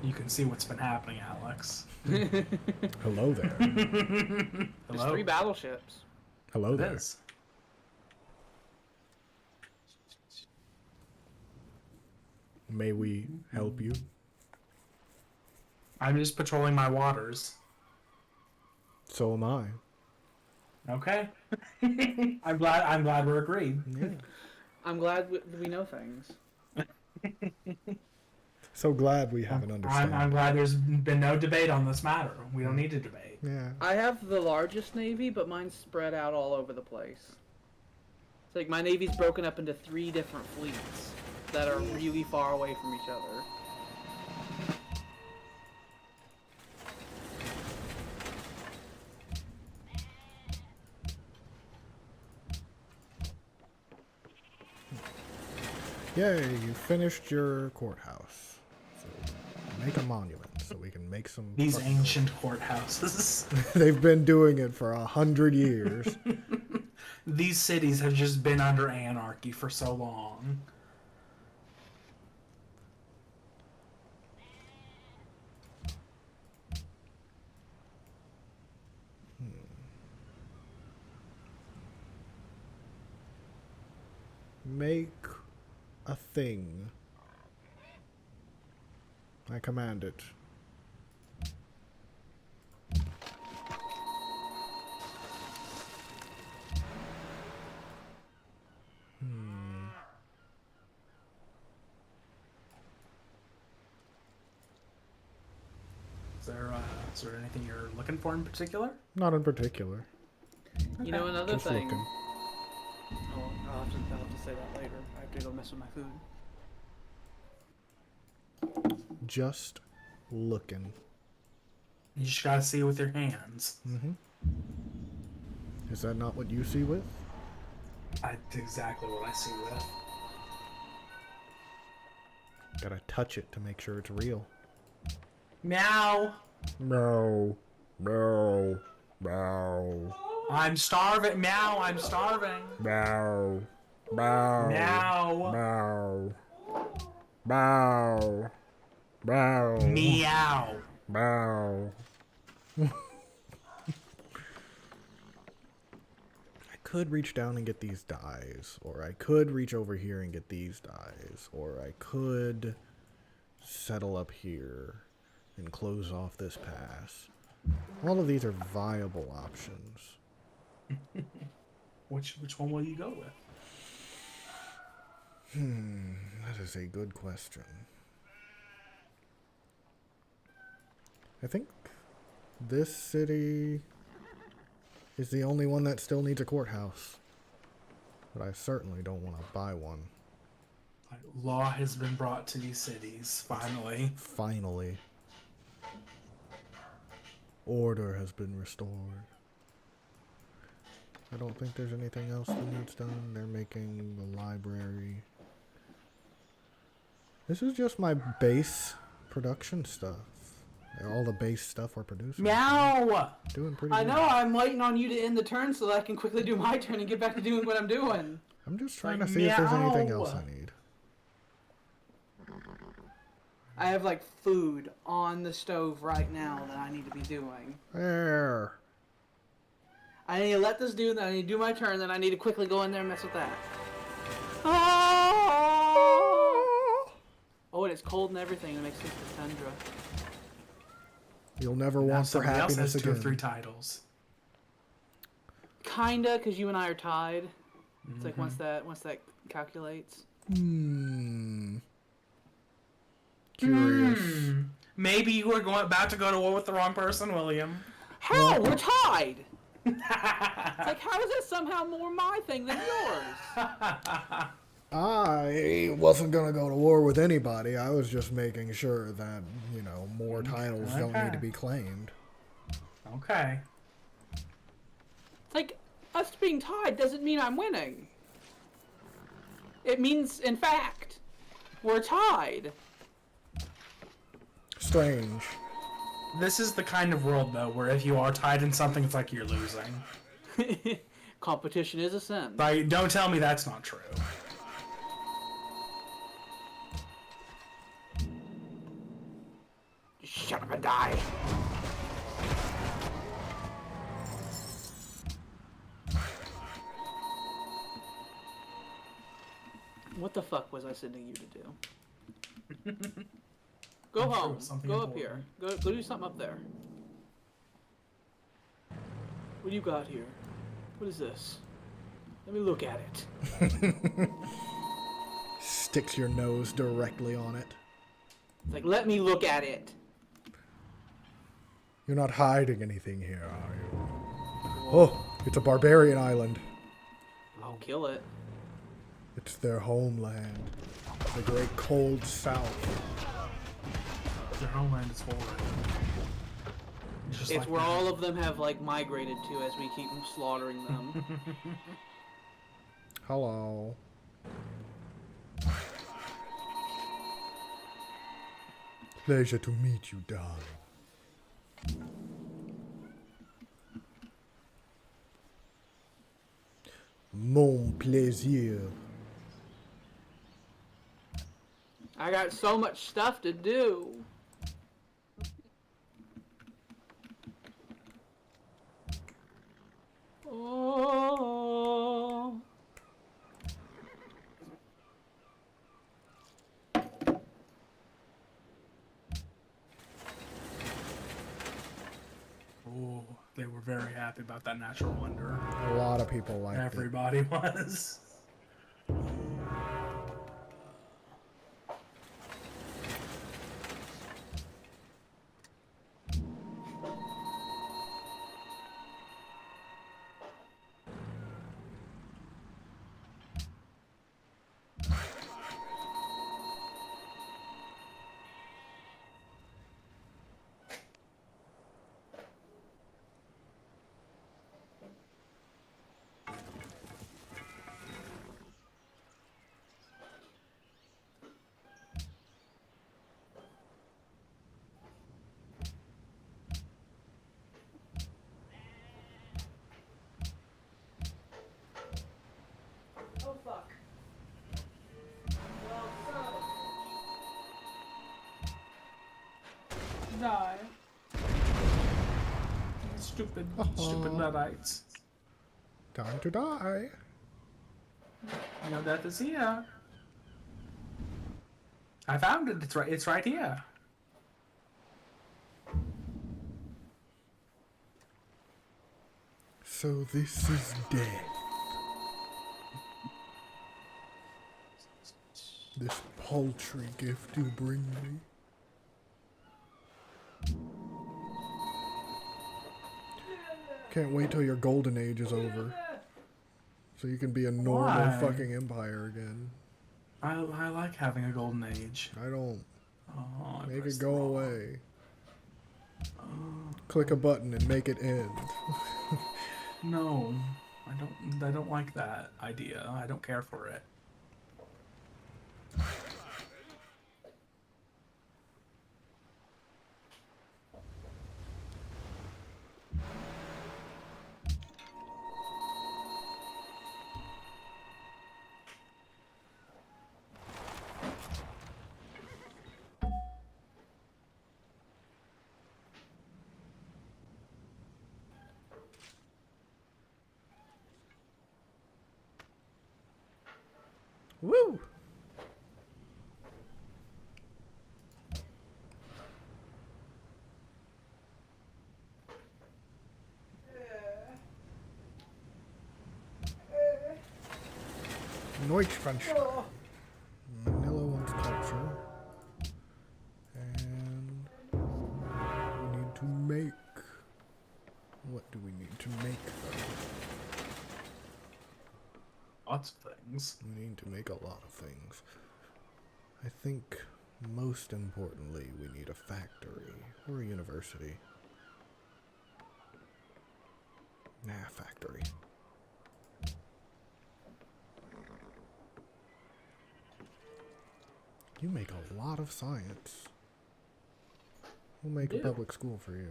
You can see what's been happening, Alex. Hello there. There's Hello? 3 battleships. Hello It there. is. May we help you? I'm just patrolling my waters. So am I. Okay. I'm glad we're agreed. Yeah. I'm glad we know things. So glad we have an understanding. I'm glad there's been no debate on this matter. We don't need to debate. Yeah. I have the largest navy, but mine's spread out all over the place. It's like my navy's broken up into 3 different fleets that are really far away from each other. Yay, you finished your courthouse. So make a monument so we can make some... These ancient courthouses. They've been doing it for 100 years. These cities have just been under anarchy for so long. Make a thing. I command it. Is there anything you're looking for in particular? Not in particular. You know, another Just thing. looking. Oh, I'll have to say that later. I have to go mess with my food. Just looking. You just gotta see with your hands. Mm-hmm. Is that not what you see with? That's exactly what I see with. Gotta touch it to make sure it's real. Meow. No. No. No. I'm starving. Meow. I'm starving. No. No. Meow. No. No. No. Meow. No. I could reach down and get these dyes, or I could reach over here and get these dyes, or I could settle up here and close off this pass. All of these are viable options. Which one will you go with? That is a good question. I think this city is the only one that still needs a courthouse. But I certainly don't want to buy one. Law has been brought to these cities, finally. Finally. Order has been restored. I don't think there's anything else that needs done. They're making the library. This is just my base production stuff. All the base stuff we're producing. Meow! Doing pretty I good. know, I'm waiting on you to end the turn so that I can quickly do my turn and get back to doing what I'm doing. I'm just trying Like, to see if there's anything meow. else I need. I have, like, food on the stove right now that I need to be doing. There. I need to let this do, then I need to do my turn, then I need to quickly go in there and mess with that. Oh, and it's cold and everything. It makes sense for tundra. You'll never Now want for somebody else happiness has 2 or again. 3 titles. Kinda, because you and I are tied. It's like once that calculates. Curious. Maybe you were about to go to war with the wrong person, William. Hell, we're tied! It's like, how is that somehow more my thing than yours? I wasn't gonna go to war with anybody. I was just making sure that, you know, more titles don't need to be claimed. Okay. It's like, us being tied doesn't mean I'm winning. It means, in fact, we're tied. Strange. This is the kind of world, though, where if you are tied in something, it's like you're losing. Competition is a sin. Like, don't tell me that's not true. Shut up and die. What the fuck was I sending you to do? Go I'm sure home. it was something Go up here. important. Go do something up there. What do you got here? What is this? Let me look at it. Sticks your nose directly on it. It's like, let me look at it. You're not hiding anything here, are you? Oh, it's a barbarian island. I'll kill it. It's their homeland. The great cold south. Their homeland is horrid. It's like where all of them have like migrated to as we keep slaughtering them. Hello. Pleasure to meet you, darling. Mon plaisir. I got so much stuff to do. Oh. Oh, they were very happy about that natural wonder. A lot of people like it. Everybody was. Oh fuck. Well, son. Die. Stupid Luddites. Time to die. You know, death is here. I found it. It's right here. So this is death. This paltry gift you bring me. Can't wait till your golden age is over. So you can be a normal Why? fucking empire again. I like having a golden age. I don't. Oh, I Make pressed it the go wrong- away. Click a button and make it end. No, I don't like that idea. I don't care for it. Woo! Neutschfrench. Manila wants culture. And we need to make. What do we need to make though? Lots of things. We need to make a lot of things. I think most importantly we need a factory or a university. Factory. You make a lot of science. We'll make a public school for you.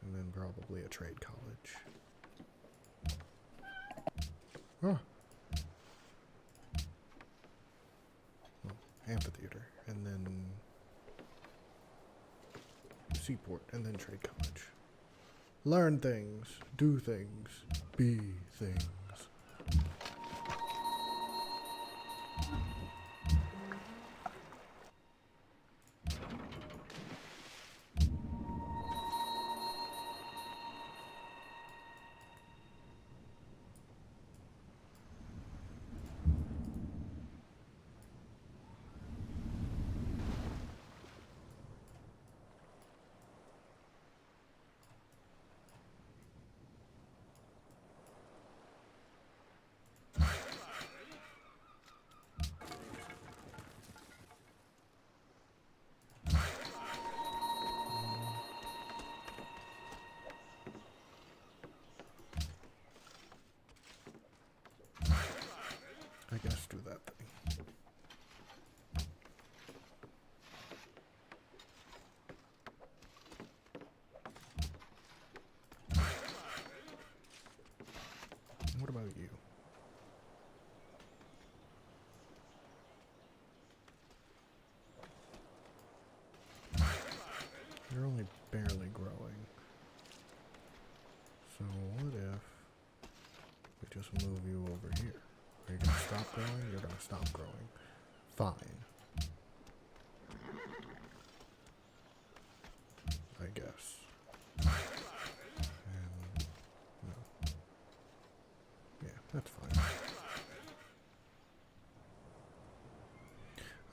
And then probably a trade college. Oh. Well, amphitheater. And then seaport. And then trade college. Learn things. Do things. Be things. I guess do that thing. What about you? You're only barely growing. So what if we just move you over here? Are you gonna stop growing? You're gonna stop growing. Fine. I guess. And no. Yeah, that's fine.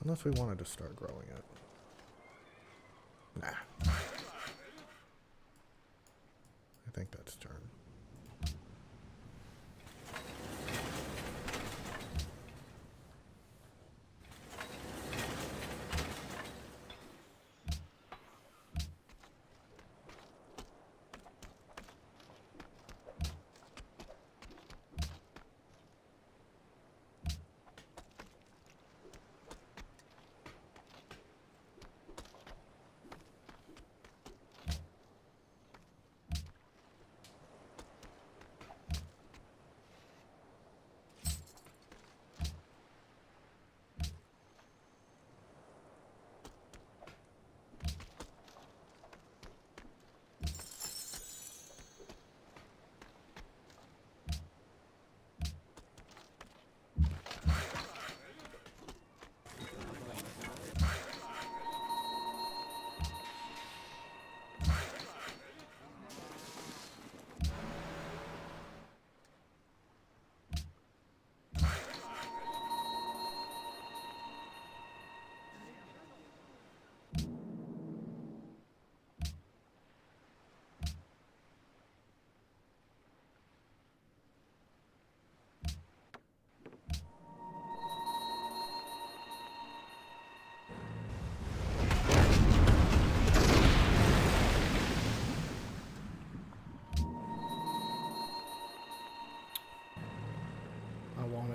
Unless we wanted to start growing it. Nah. I think that's turn.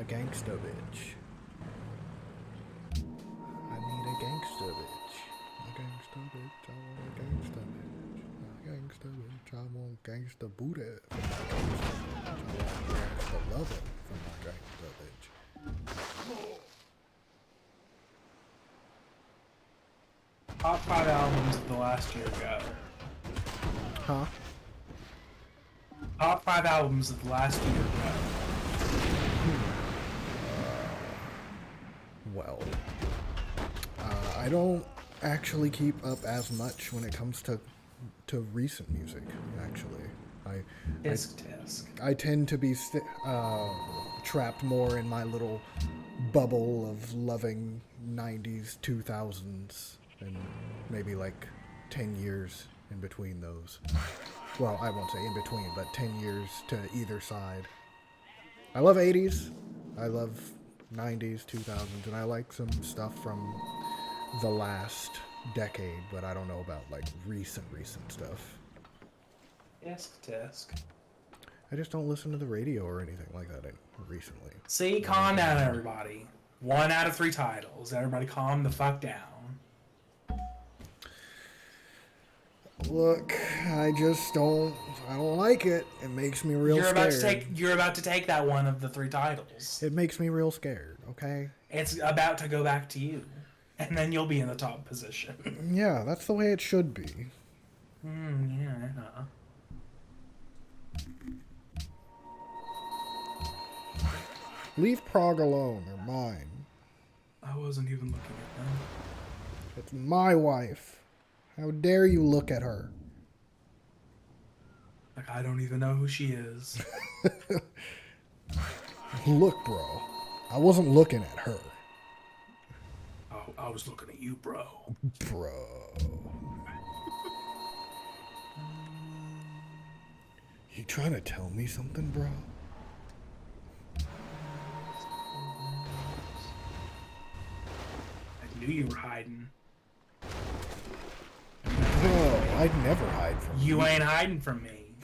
Gangsta bitch. I need a gangsta bitch. A gangsta bitch. I want a gangsta bitch. A gangsta bitch. I want gangsta booty from my gangsta bitch. I want gangsta loving from my gangsta bitch. Top 5 albums of the last year ago. Huh? Top 5 albums of the last year ago. Well, I don't actually keep up as much when it comes to recent music. Actually, I tend to be trapped more in my little bubble of loving 90s, 2000s, and maybe like 10 years in between those. Well, I won't say in between, but 10 years to either side. I love 80s. I love 90s, 2000s, and I like some stuff from the last decade, but I don't know about like recent stuff. Tisk. I just don't listen to the radio or anything like that recently. See, calm down, everybody. 1 out of 3 titles. Everybody calm the fuck down. Look, I don't like it. It makes me real scared. You're about to take that one of the 3 titles. It makes me real scared, okay? It's about to go back to you. And then you'll be in the top position. Yeah, that's the way it should be. Yeah. Leave Prague alone, or mine. I wasn't even looking at them. It's my wife. How dare you look at her? Like, I don't even know who she is. Look, bro. I wasn't looking at her. Oh, I was looking at you, bro. Bro. You trying to tell me something, bro? I knew you were hiding. Bro, I'd never hide from you. You ain't hiding from me.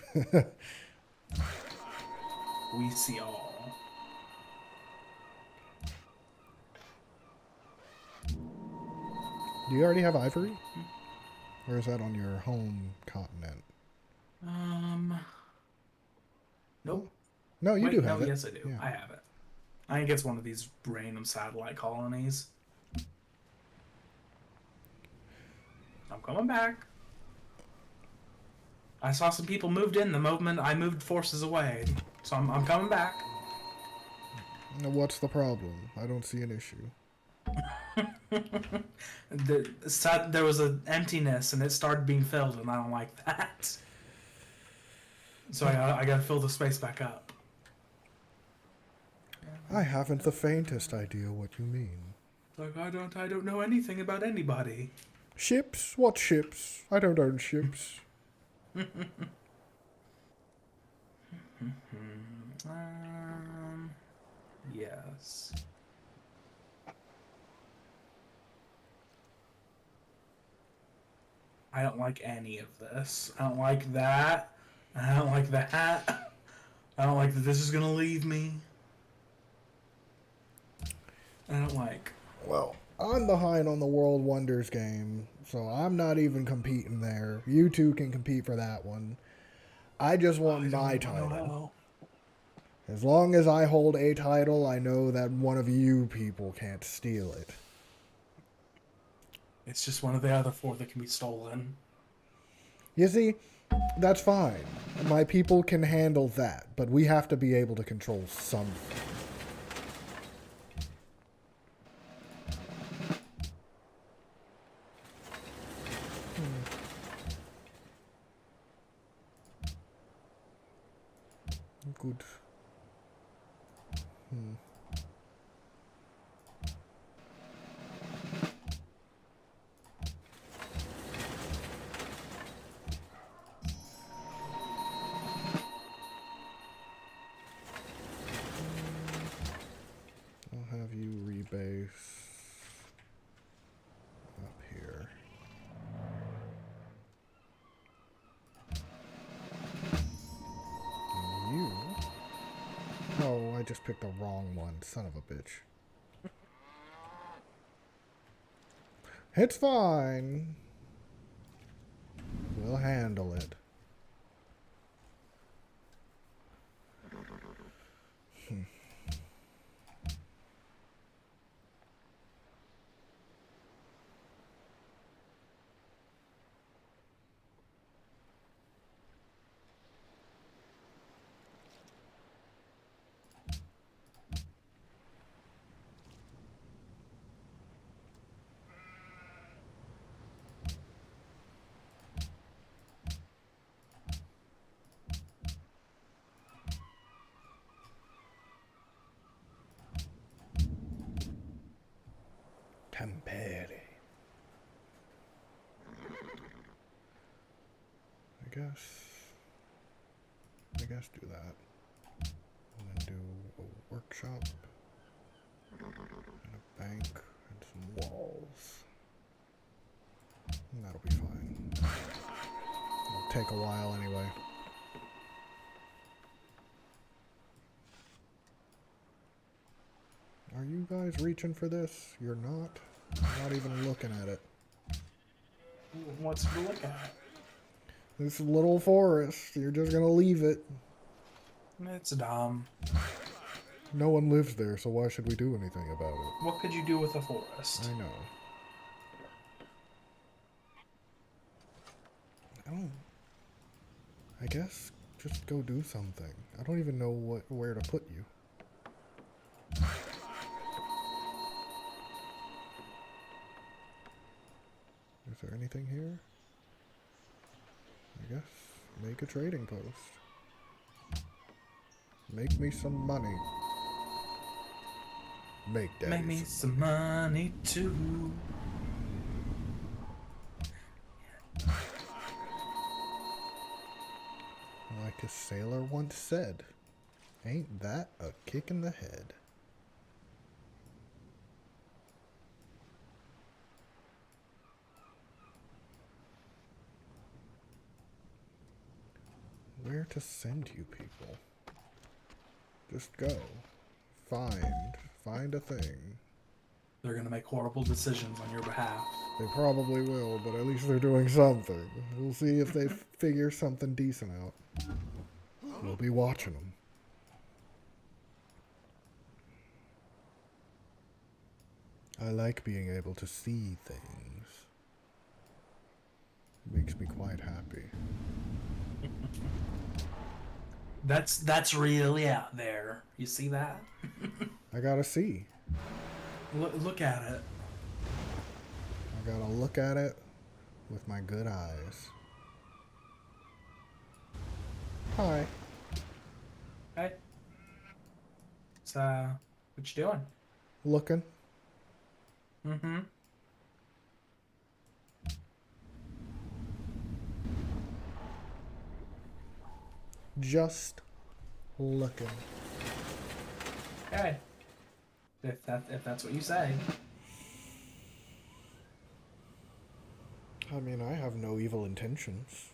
We see all. Do you already have ivory? Or is that on your home continent? Nope. No, you Wait, do have it. Yes, I do. Yeah. I have it. I think it's one of these random satellite colonies. I'm coming back. I saw some people moved in the moment I moved forces away, so I'm coming back. Now, what's the problem? I don't see an issue. There was an emptiness and it started being filled, and I don't like that. So I gotta fill the space back up. I haven't the faintest idea what you mean. Like I don't know anything about anybody. Ships? What ships? I don't own ships. Yes. I don't like any of this. I don't like that. I don't like that. I don't like that this is gonna leave me. I don't like. Well, I'm behind on the World Wonders game, so I'm not even competing there. You two can compete for that one. I just want my title. As long as I hold a title, I know that one of you people can't steal it. It's just one of the other 4 that can be stolen. You see, that's fine. My people can handle that, but we have to be able to control something. Good. I'll have you rebase up here. You? Oh, I just picked the wrong one. Son of a bitch. It's fine. We'll handle it. Tempere. I guess do that. And then do a workshop and a bank and some walls. And that'll be fine. It'll take a while anyway. Are you guys reaching for this? You're not? Not even looking at it. What's to look at? This little forest. You're just gonna leave it. It's dumb. No one lives there, so why should we do anything about it? What could you do with a forest? I know. I guess just go do something. I don't even know where to put you. Is there anything here? I guess make a trading post. Make me some money. Make daddy Make me some money too. Like a sailor once said, ain't that a kick in the head? Where to send you people? Just go. Find a thing. They're gonna make horrible decisions on your behalf. They probably will, but at least they're doing something. We'll see if they figure something decent out. We'll be watching them. I like being able to see things. Makes me quite happy. That's really out there. You see that? I gotta see. Look at it. I gotta look at it with my good eyes. Hi. Hey. So, what you doing? Looking. Mm-hmm. Just looking. Hey. If that's what you say. I mean, I have no evil intentions.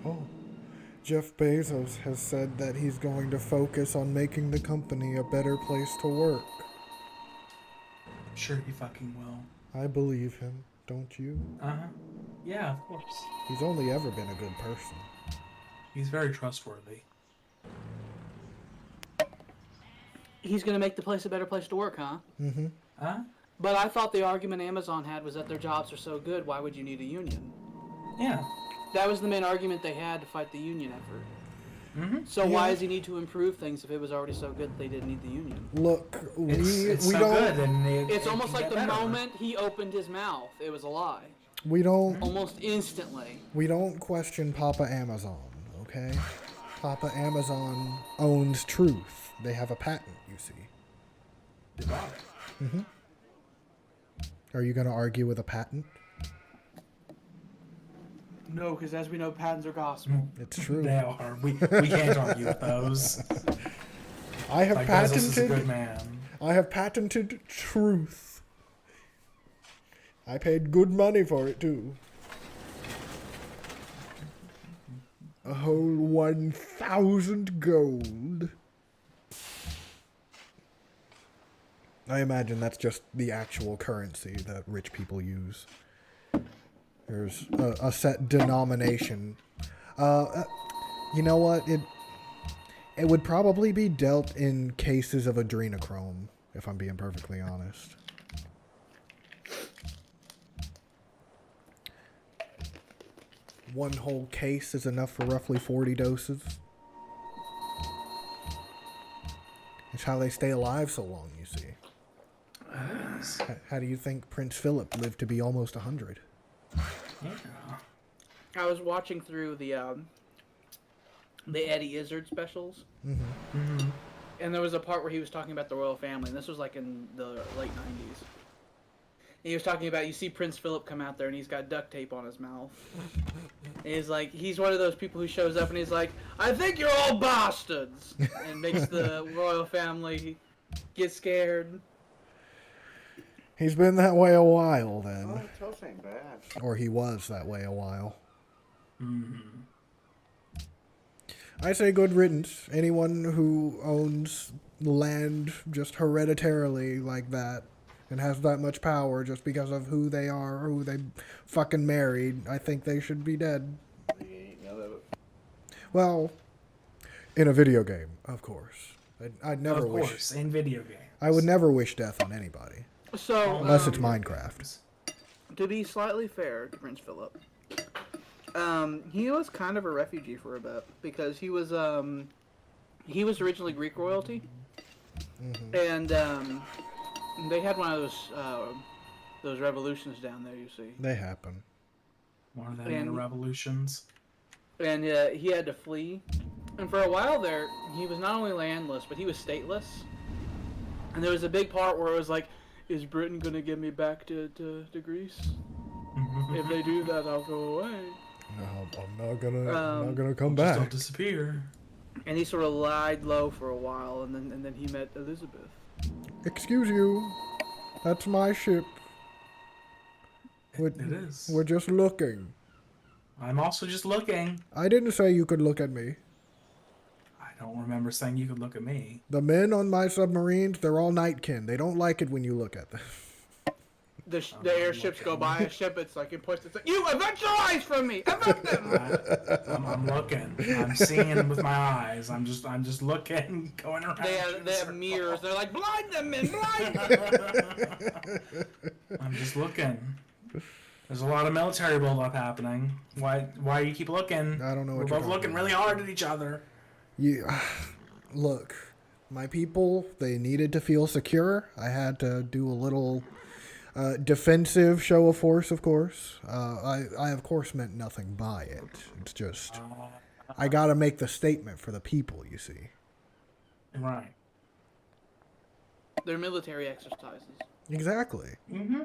Oh, Jeff Bezos has said that he's going to focus on making the company a better place to work. Sure he fucking will. I believe him, don't you? Uh-huh. Yeah, of course. He's only ever been a good person. He's very trustworthy. He's gonna make the place a better place to work, huh? Mm-hmm. Huh? But I thought the argument Amazon had was that their jobs are so good, why would you need a union? Yeah. That was the main argument they had to fight the union effort. Mm-hmm. So why does he need to improve things if it was already so good that they didn't need the union? Look, It's we so don't good, and It's almost like the better. moment he opened his mouth, it was a lie. we don't Almost instantly. we don't question Papa Amazon, okay? Papa Amazon owns truth. They have a patent, you see. They bought it. Mm-hmm. Are you going to argue with a patent? No, because as we know, patents are gospel. It's true. They are. We can't argue with those. I have Like, Bezos is a patented. good man. I have patented truth. I paid good money for it too. A whole 1,000 gold. I imagine that's just the actual currency that rich people use. There's a set denomination. You know what? It would probably be dealt in cases of adrenochrome, if I'm being perfectly honest. One whole case is enough for roughly 40 doses. It's how they stay alive so long, you see. How do you think Prince Philip lived to be almost 100? Yeah. I was watching through the Eddie Izzard specials, and there was a part where he was talking about the royal family, and this was like in the late 90s. And he was talking about, you see Prince Philip come out there, and he's got duct tape on his mouth. And he's like, he's one of those people who shows up, and he's like, I think you're all bastards! And makes the royal family get scared. He's been that way a while, then. Oh, toast ain't bad. Or he was that way a while. Mm-hmm. I say good riddance. Anyone who owns land just hereditarily like that and has that much power just because of who they are or who they fucking married, I think they should be dead. Well, in a video game, of course. I'd never wish... Of course, in video games. I would never wish death on anybody. So, Unless it's Minecraft. to be slightly fair to Prince Philip, he was kind of a refugee for a bit because he was originally Greek royalty, and they had one of those revolutions down there. You see, They happen. One of them revolutions. and he had to flee, and for a while there, he was not only landless but he was stateless. And there was a big part where it was like, is Britain gonna get me back to Greece? If they do that, I'll go away. No, I'm not gonna come back. Just don't disappear. And he sort of lied low for a while, and then he met Elizabeth. Excuse you. That's my ship. It is. We're just looking. I'm also just looking. I didn't say you could look at me. I don't remember saying you could look at me. The men on my submarines, they're all nightkin. They don't like it when you look at them. The airships go by a ship, it's like, it puts, it's like, you avenge your eyes from me! Avenge them! I'm looking. I'm seeing with my eyes. I'm just looking, going around. They have mirrors. They're like, blind them, men, blind them! I'm just looking. There's a lot of military buildup happening. Why do you keep looking? I don't know what We're you're both looking talking really hard at each other. Look, my people, they needed to feel secure. I had to do a little defensive show of force, of course. I of course meant nothing by it. It's just, I gotta make the statement for the people, you see. Right. They're military exercises. Exactly. Mm-hmm.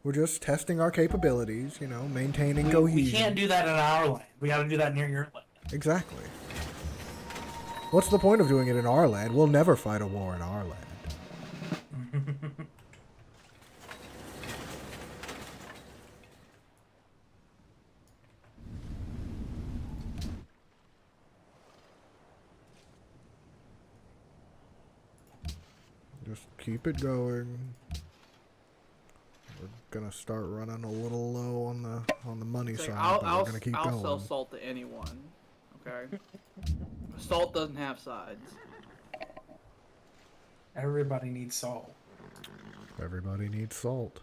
We're just testing our capabilities, maintaining cohesion. We can't do that in our land. We gotta do that near your land. Exactly. What's the point of doing it in our land? We'll never fight a war in our land. Just keep it going. We're gonna start running a little low on the money It's side, like, but we're gonna keep I'll going. sell salt to anyone. Okay? Salt doesn't have sides. Everybody needs salt. Everybody needs salt.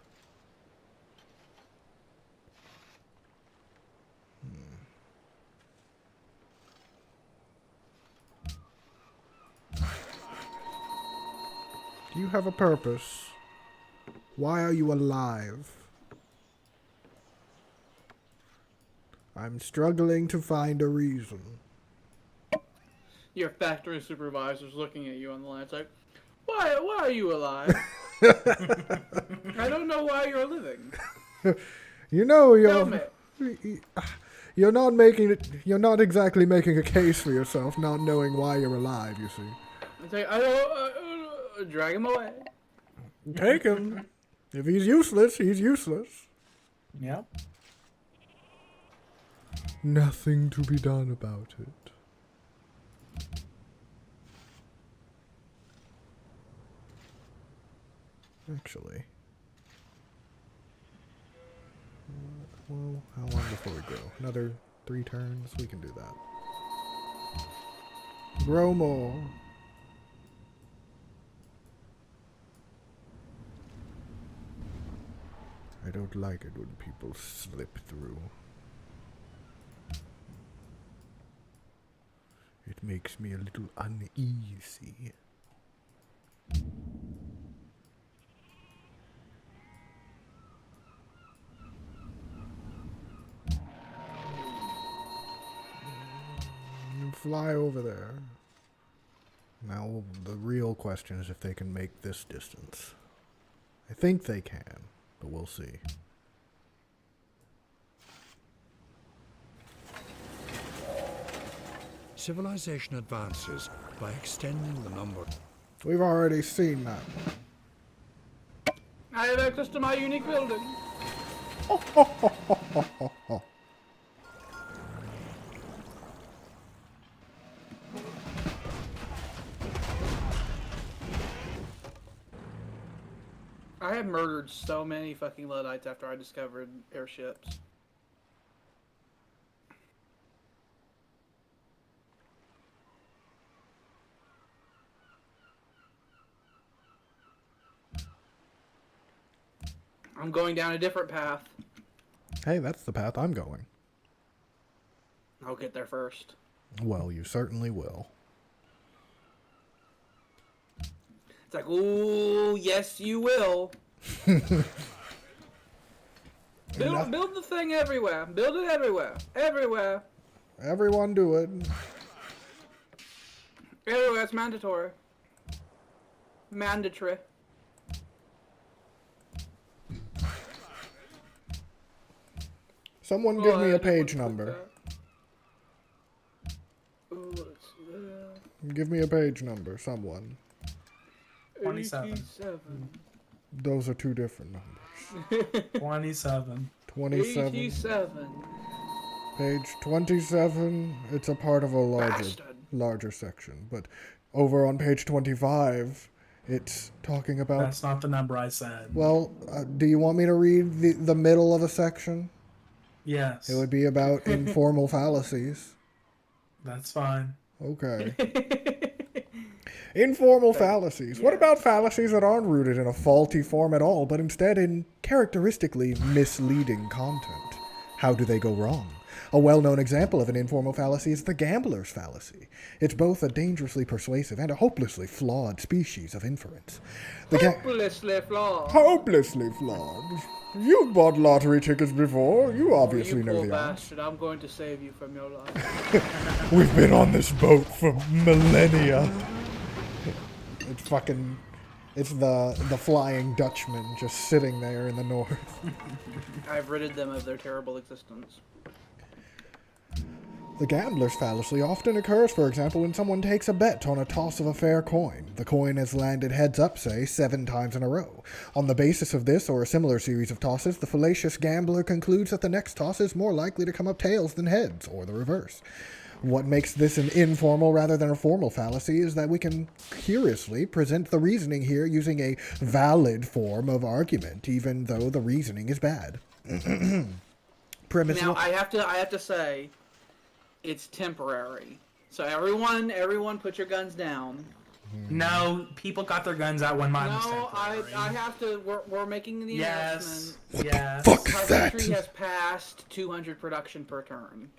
Do you have a purpose? Why are you alive? I'm struggling to find a reason. Your factory supervisor's looking at you on the line. It's like, why are you alive? I don't know why you're living. Tell me. You're not exactly making a case for yourself, not knowing why you're alive, you see. It's like, I don't, drag him away. Take him. If he's useless, he's useless. Yep. Nothing to be done about it. Actually. Well, how long before we grow? Another 3 turns? We can do that. Grow more. I don't like it when people slip through. It makes me a little uneasy. Fly over there. Now, the real question is if they can make this distance. I think they can, but we'll see. Civilization advances by extending the number. We've already seen that. I have access to my unique building. I have murdered so many fucking Luddites after I discovered airships. I'm going down a different path. Hey, that's the path I'm going. I'll get there first. Well, you certainly will. It's like, ooh, yes, you will. Build the thing everywhere. Build it everywhere. Everywhere. Everyone do it. Everywhere. It's mandatory. Mandatory. Someone give me a page number. Ooh, Give me a page number, someone. 27. 87. Those are 2 different numbers. 27. 27. 87. Page 27. It's a part of a larger section. But over on page 25, it's talking about... That's not the number I said. Well, do you want me to read the middle of a section? Yes. It would be about informal fallacies. That's fine. Okay. Informal fallacies. Yeah. What about fallacies that aren't rooted in a faulty form at all, but instead in characteristically misleading content? How do they go wrong? A well-known example of an informal fallacy is the gambler's fallacy. It's both a dangerously persuasive and a hopelessly flawed species of inference. Hopelessly flawed. Hopelessly flawed. You've bought lottery tickets before. You obviously You know poor the odds. bastard. I'm going to save you from your life. We've been on this boat for millennia. It's fucking... It's the Flying Dutchman just sitting there in the north. I've ridded them of their terrible existence. The gambler's fallacy often occurs, for example, when someone takes a bet on a toss of a fair coin. The coin has landed heads up, say, 7 times in a row. On the basis of this or a similar series of tosses, the fallacious gambler concludes that the next toss is more likely to come up tails than heads, or the reverse. What makes this an informal rather than a formal fallacy is that we can curiously present the reasoning here using a valid form of argument, even though the reasoning is bad. Premise Now, I have to say, it's temporary. So everyone put your guns down. No, people got their guns out when mine was No, temporary. I have to, we're making the Yes. announcement. Yes. fuck? Our That? country has passed 200 production per turn.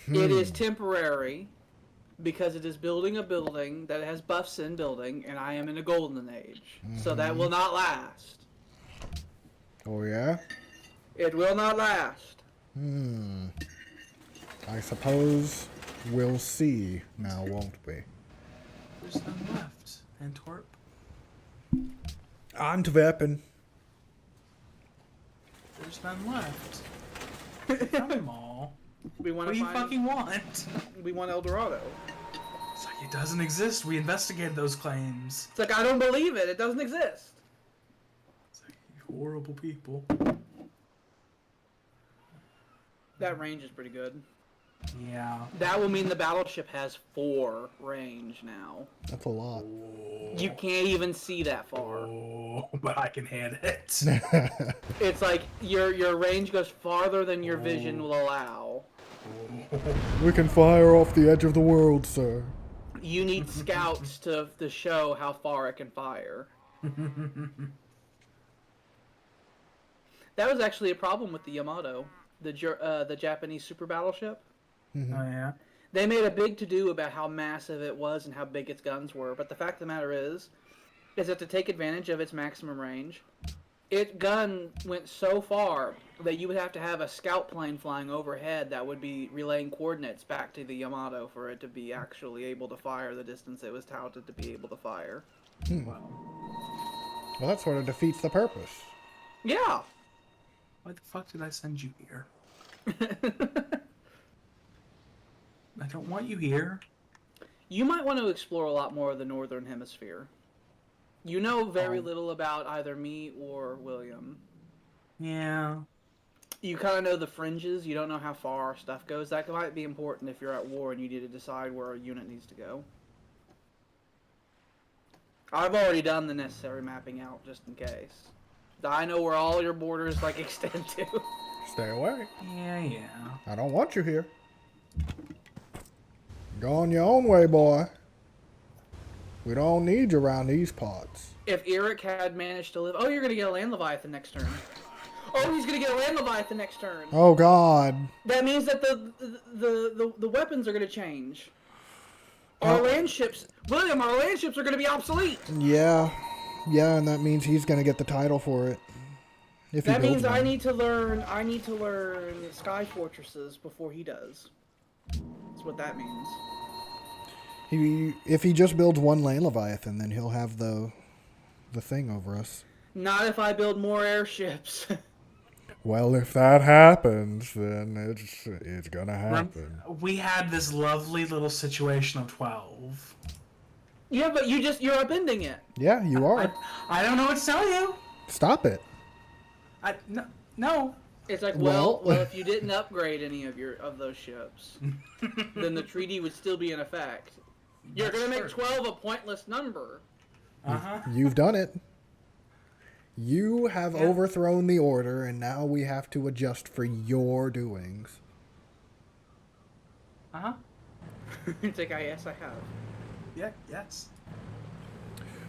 It is temporary because it is building a building that has buffs in building, and I am in a golden age. So that will not last. Oh, yeah? It will not last. I suppose we'll see now, won't we? There's none left. Antwerp. Antwerpen. There's none left. Found them all. We want What to do you fucking want? We want Eldorado. It's like it doesn't exist. We investigated those claims. It's like, I don't believe it. It doesn't exist. It's like, you horrible people. That range is pretty good. Yeah. That will mean the battleship has 4 range now. That's a lot. You can't even see that far. Oh, but I can hit it. It's like your range goes farther than your vision will allow. We can fire off the edge of the world, sir. You need scouts to show how far it can fire. That was actually a problem with the Yamato, the Japanese super battleship. Oh, yeah? They made a big to-do about how massive it was and how big its guns were, but the fact of the matter is that to take advantage of its maximum range, its gun went so far that you would have to have a scout plane flying overhead that would be relaying coordinates back to the Yamato for it to be actually able to fire the distance it was touted to be able to fire. Well, Well, that sort of defeats the purpose. Yeah. why the fuck did I send you here? I don't want you here. You might want to explore a lot more of the Northern Hemisphere. You know very little about either me or William. Yeah. You kind of know the fringes. You don't know how far our stuff goes. That might be important if you're at war and you need to decide where a unit needs to go. I've already done the necessary mapping out just in case. I know where all your borders extend to. Stay away. Yeah. I don't want you here. Go on your own way, boy. We don't need you around these parts. If Eric had managed to live... Oh, you're going to get a Land Leviathan next turn. Oh, he's going to get a Land Leviathan next turn. Oh, God. That means that the weapons are going to change. Our land ships... William, our land ships are going to be obsolete. Yeah. Yeah, and that means he's going to get the title for it. If he That builds means one. I need to learn Sky Fortresses before he does. That's what that means. If he just builds one Land Leviathan, then he'll have the thing over us. Not if I build more airships. Well, if that happens, then it's gonna happen. We had this lovely little situation of 12. Yeah, but you're upending it. Yeah, you are. I don't know what to tell you. Stop it. No. It's like, Well- well, if you didn't upgrade any of those ships, then the treaty would still be in effect. You're gonna make 12 a pointless number. Uh-huh. You've done it. You have Yeah. overthrown the order, and now we have to adjust for your doings. Uh-huh. It's like, yes, I have. Yeah, yes.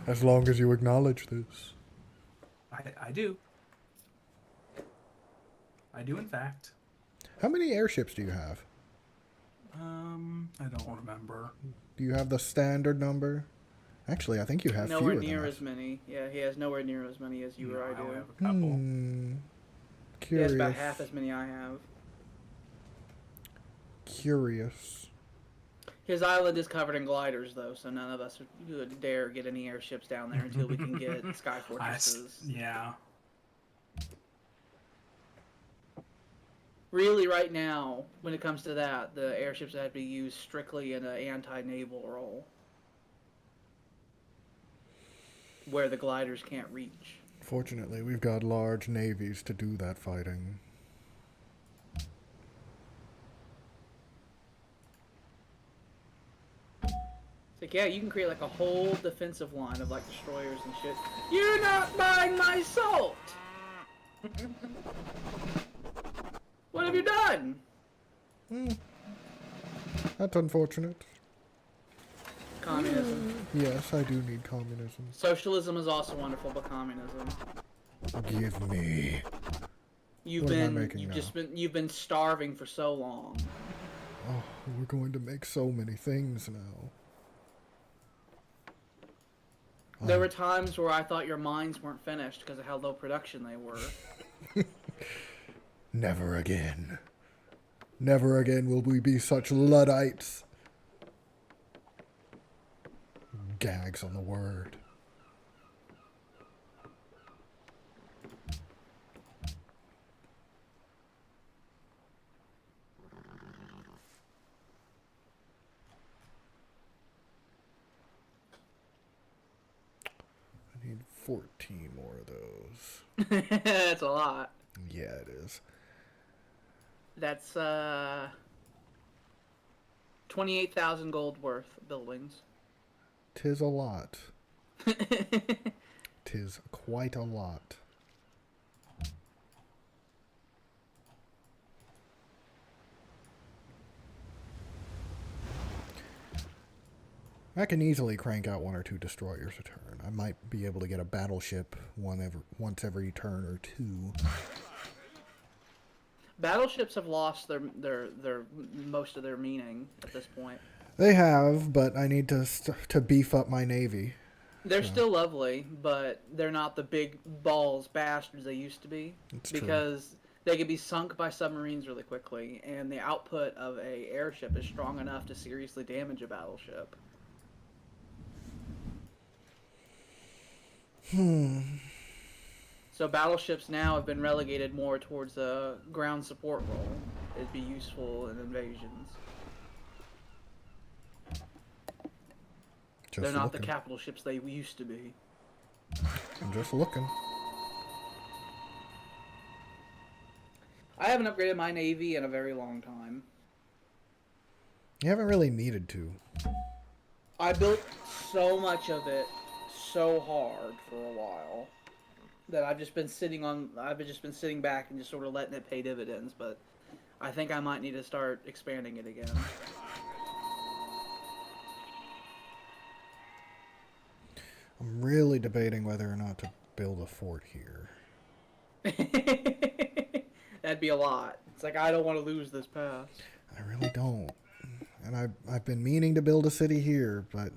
As long as you acknowledge this. I do. I do, in fact. How many airships do you have? I don't remember. Do you have the standard number? Actually, I think you have Nowhere fewer near than as many. Yeah, he has nowhere near as many as you or I I only do. have a couple. Hmm. He Curious. has about half as many I have. Curious. His island is covered in gliders, though, so none of us would dare get any airships down there until we can get Sky Fortresses. Yeah. Really, right now, when it comes to that, the airships have to be used strictly in an anti-naval role, where the gliders can't reach. Fortunately, we've got large navies to do that fighting. It's like, yeah, you can create a whole defensive line of destroyers and shit. You're not buying my salt! What have you done? That's unfortunate. Communism. Yes, I do need communism. Socialism is also wonderful, but communism. Give me. You've What am I been making you've now? just been you've been starving for so long. Oh, we're going to make so many things now. There were times where I thought your mines weren't finished because of how low production they were. Never again. Never again will we be such Luddites. Gags on the word. I need 14 more of those. That's a lot. Yeah, it is. That's 28,000 gold worth of buildings. 'Tis a lot. 'Tis quite a lot. I can easily crank out 1 or 2 destroyers a turn. I might be able to get a battleship once every turn or 2. Battleships have lost their most of their meaning at this point. They have, but I need to beef up my navy. They're still lovely, but they're not the big balls bastards they used to be. It's because they can be sunk by submarines really quickly, and the output of a airship is strong enough to seriously damage a battleship. So battleships now have been relegated more towards a ground support role. It'd be useful in invasions. They're not the capital ships they used to be. I'm just looking. I haven't upgraded my navy in a very long time. You haven't really needed to. I built so much of it so hard for a while that I've just been sitting back and just sort of letting it pay dividends, but I think I might need to start expanding it again. I'm really debating whether or not to build a fort here. That'd be a lot. It's like, I don't want to lose this pass. I really don't. And I've been meaning to build a city here, but...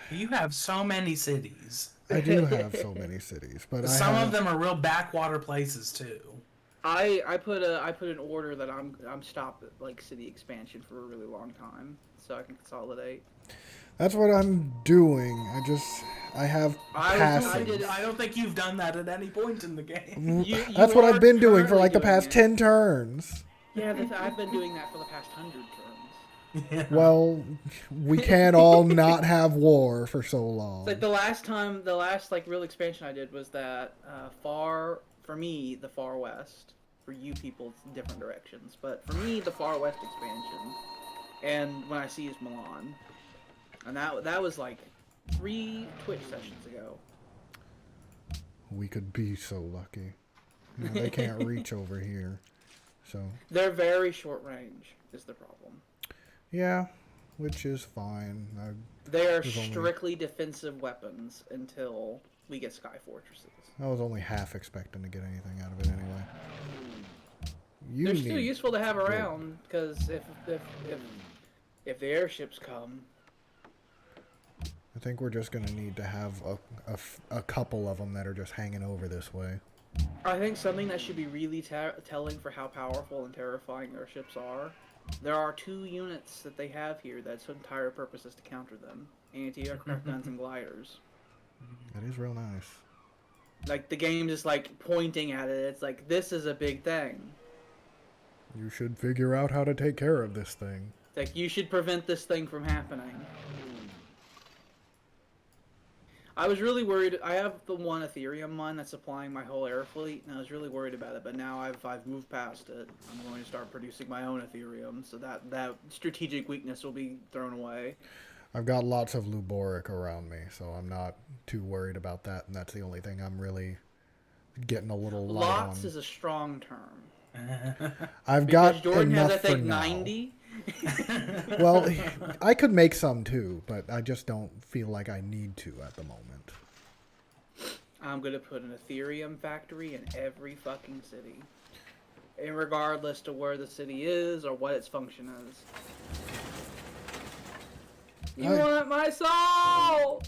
You have so many cities. I do have so many cities, but Some of them are real backwater places too. I put an order that I'm stopped at like city expansion for a really long time, so I can consolidate. That's what I'm doing. I have passing. I don't think you've done that at any point in the game. That's what I've been doing for like the past 10 turns. Yeah, I've been doing that for the past 100 turns. Yeah. Well, we can't all not have war for so long. Like the last like real expansion I did was that for me, the far west. For you people, it's different directions. But for me, the far west expansion, and when I see is Milan. And that was like 3 Twitch sessions ago. We could be so lucky. No, they can't reach over here. So They're very short range is the problem. yeah, which is fine. They are strictly defensive weapons until we get Sky Fortresses. I was only half expecting to get anything out of it anyway. They're still useful to have around because if the airships come. I think we're just gonna need to have a couple of them that are just hanging over this way. I think something that should be really telling for how powerful and terrifying their ships are. There are 2 units that they have here that's entire purpose is to counter them: anti-aircraft guns and gliders. That is real nice. Like the game is like pointing at it. It's like, this is a big thing. You should figure out how to take care of this thing. It's like, you should prevent this thing from happening. I was really worried. I have the one Ethereum mine that's supplying my whole air fleet, and I was really worried about it. But now I've moved past it. I'm going to start producing my own Ethereum, so that strategic weakness will be thrown away. I've got lots of Luboric around me, so I'm not too worried about that. And that's the only thing I'm really getting a little light on. Lots is a strong term. I've because got Jordan enough has, I think, for now. 90. Well, I could make some too, but I just don't feel like I need to at the moment. I'm going to put an Ethereum factory in every fucking city. And regardless to where the city is or what its function is. You want my salt!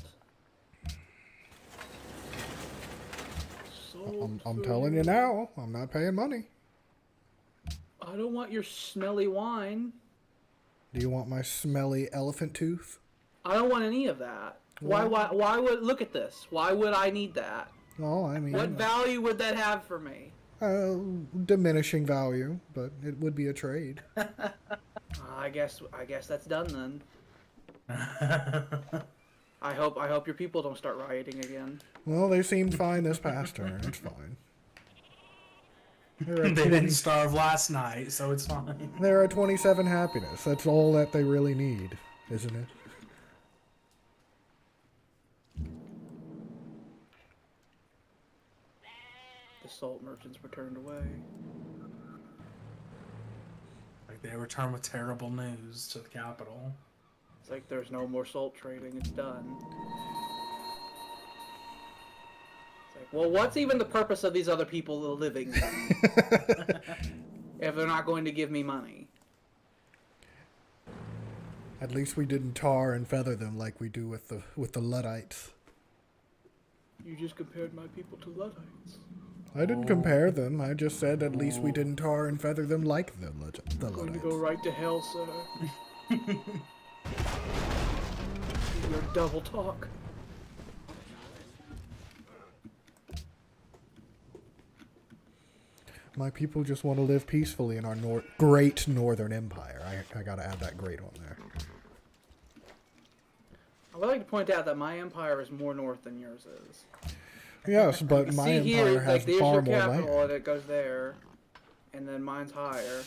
I'm telling you now, I'm not paying money. I don't want your smelly wine. Do you want my smelly elephant tooth? I don't want any of that. Why would, look at this. Why would I need that? Well, I mean... What value would that have for me? Diminishing value, but it would be a trade. I guess that's done then. I hope your people don't start rioting again. Well, they seemed fine this past turn. It's fine. They're They at didn't 20, starve last night, so it's fine. they're at 27 happiness. That's all that they really need, isn't it? The salt merchants were turned away. Like they return with terrible news to the capital. It's like there's no more salt trading. It's done. It's like, well, what's even the purpose of these other people living if they're not going to give me money? At least we didn't tar and feather them like we do with the Luddites. You just compared my people to Luddites. I didn't compare them. I just said at least we didn't tar and feather them like the Going to Luddites. go right to hell, sir. Your double talk. My people just want to live peacefully in our great northern empire. I gotta add that great on there. I would like to point out that my empire is more north than yours is. Yes, but my See empire here, has like there's far your more capital, land. and it goes there, and then mine's higher.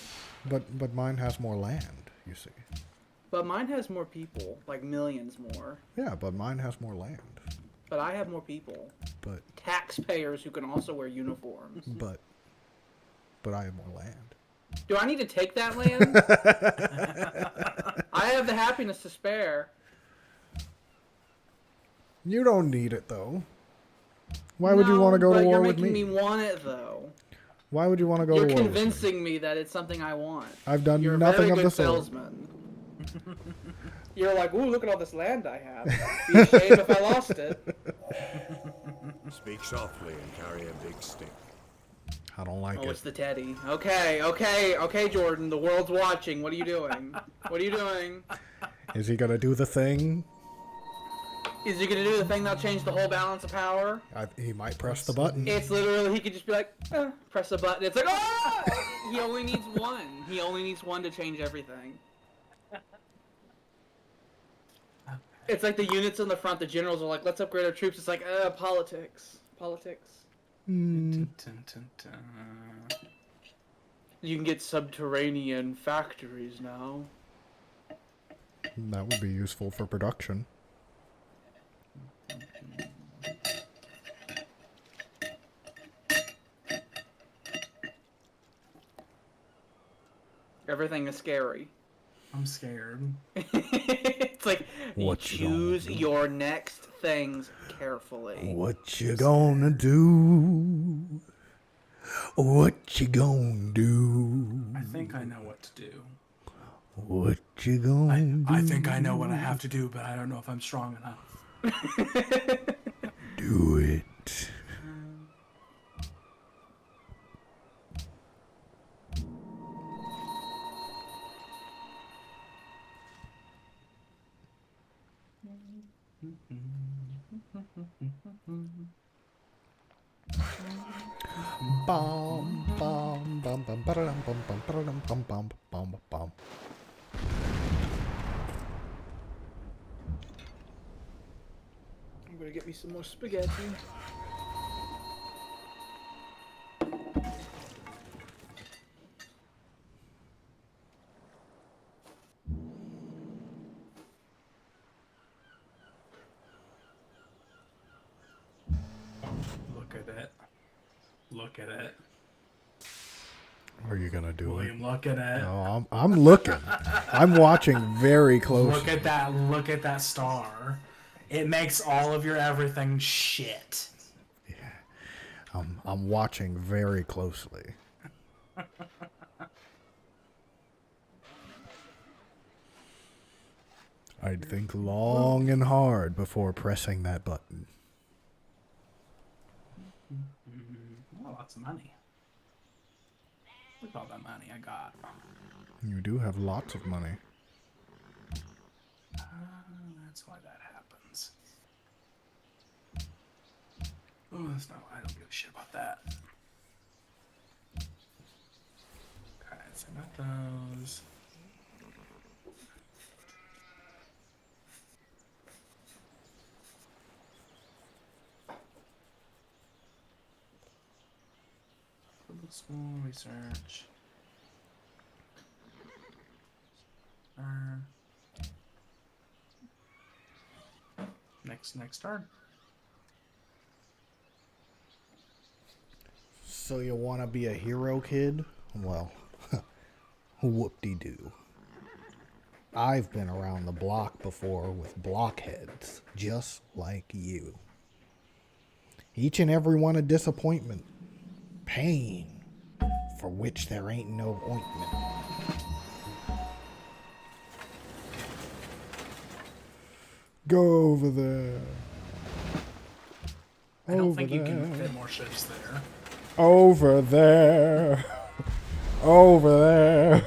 But mine has more land, you see. But mine has more people, like millions more. Yeah, but mine has more land. But I have more people. But Taxpayers who can also wear uniforms. but I have more land. Do I need to take that land? I have the happiness to spare. You don't need it though. Why would you want to go to war with You're me? making me want it, though. Why would you want to go You're to war with me? convincing me that it's something I want. I've done You're a nothing very of good the sort. salesman. You're like, ooh, look at all this land I have. Be ashamed if I lost it. Speak softly and carry a big stick. I don't like Oh, it. it's the teddy. Okay, Jordan. The world's watching. What are you doing? What are you doing? Is he gonna do the thing? Is he gonna do the thing that'll change the whole balance of power? He might press the button. It's literally, he could just be like, press the button. It's like, ah! He only needs one. He only needs one to change everything. It's like the units in the front, the generals are like, let's upgrade our troops. It's like, politics. Dun, dun, dun. You can get subterranean factories now. That would be useful for production. Everything is scary. I'm scared. It's like, What you choose gonna do? your next things carefully. What you gonna do? What you gonna do? I think I know what to do. What you gonna do? I think I know what I have to do, but I don't know if I'm strong enough. Do it. Bum bum bum bum ba-da-dum, bum bum ba-da-dum, bum bum bum bum. I'm gonna get me some more spaghetti. Look at it. Look at it. Are you gonna do it? William, look at it. No, I'm looking. I'm watching very close. Look at that. Look at that star. It makes all of your everything shit. I'm watching very closely. I'd think long and hard before pressing that button. Oh, lots of money. Look at all that money I got. You do have lots of money. That's why that happens. Oh, that's not. I don't give a shit about that. Okay, so I got those. School research. Next turn. So you want to be a hero, kid? Well, whoop-de-doo. I've been around the block before with blockheads, just like you. Each and every one a disappointment. Pain, for which there ain't no ointment. Go over there. I don't Over think you can there. fit more ships there. Over there. Over there.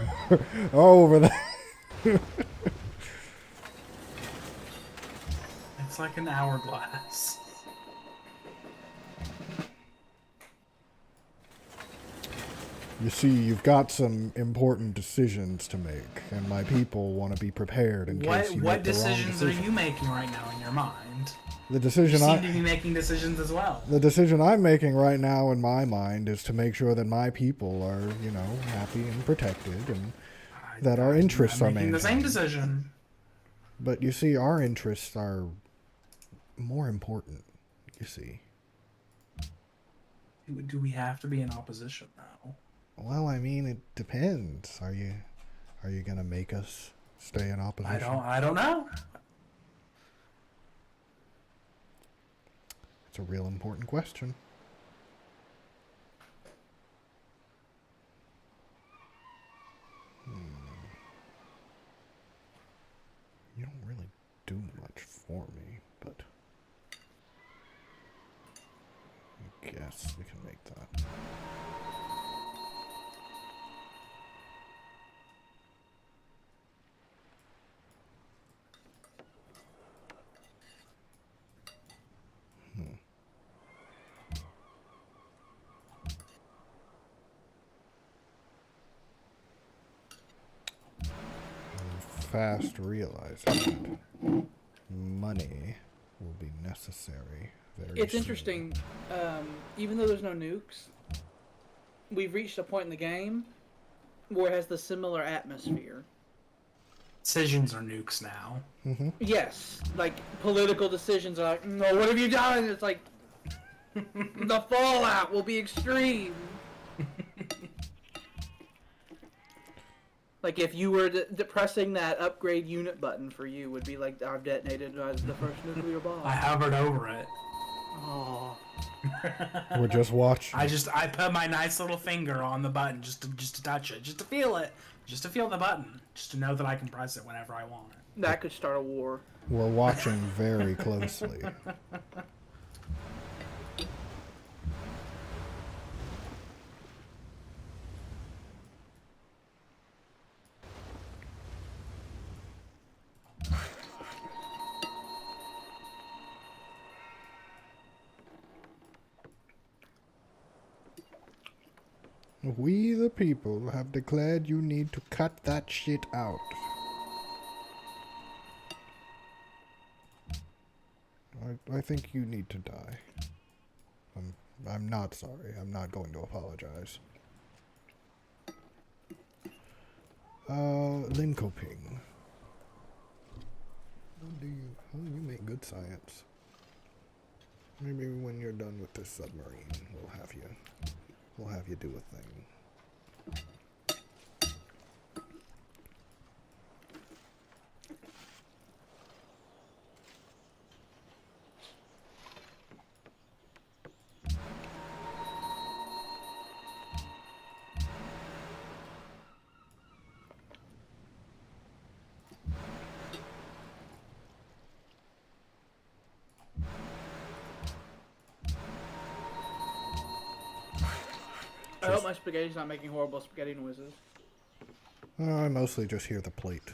Over there. It's like an hourglass. You see, you've got some important decisions to make, and my people want to be prepared in case you What make the wrong decisions are decision. you making right now in your mind? The You decision seem to be making decisions as well. the decision I'm making right now in my mind is to make sure that my people are, happy and protected, and that our interests are I'm making maintained. the same decision. But you see, our interests are more important. You see. Do we have to be in opposition now? Well, I mean, it depends. Are you gonna make us stay in opposition? I don't know. It's a real important question. You don't really do much for me, but I guess we can make that. Fast realizing that money will be necessary very It's soon. interesting. Even though there's no nukes, we've reached a point in the game where it has the similar atmosphere. Decisions are nukes now. Yes, like political decisions are like, no, what have you done? It's like the fallout will be extreme. Like if you were pressing that upgrade unit button for you would be like, I've detonated the first nuclear bomb. I hovered over it. Oh. We're just watching. I put my nice little finger on the button just to touch it, just to feel it, just to feel the button, just to know that I can press it whenever I want. That could start a war. We're watching very closely. We the people have declared you need to cut that shit out. I think you need to die. I'm not sorry. I'm not going to apologize. Linkoping. You make good science. Maybe when you're done with this submarine, we'll have you do a thing. I hope my spaghetti's not making horrible spaghetti noises. I mostly just hear the plate.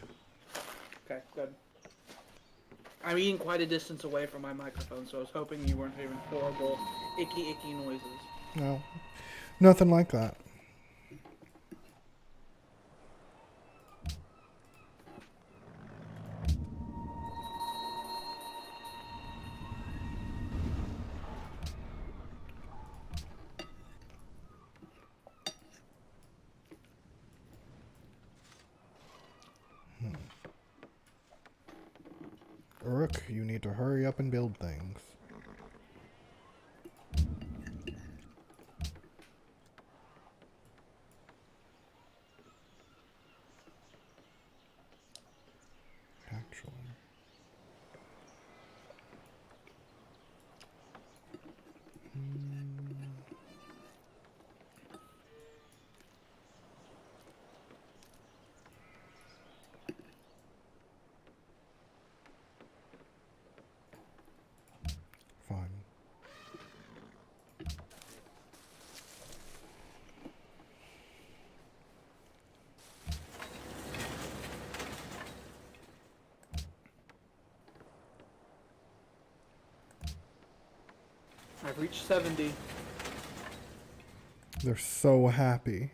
Okay, good. I'm eating quite a distance away from my microphone, so I was hoping you weren't hearing horrible, icky noises. No, nothing like that. Rook, you need to hurry up and build things. Actually. Fine. I've reached 70. They're so happy.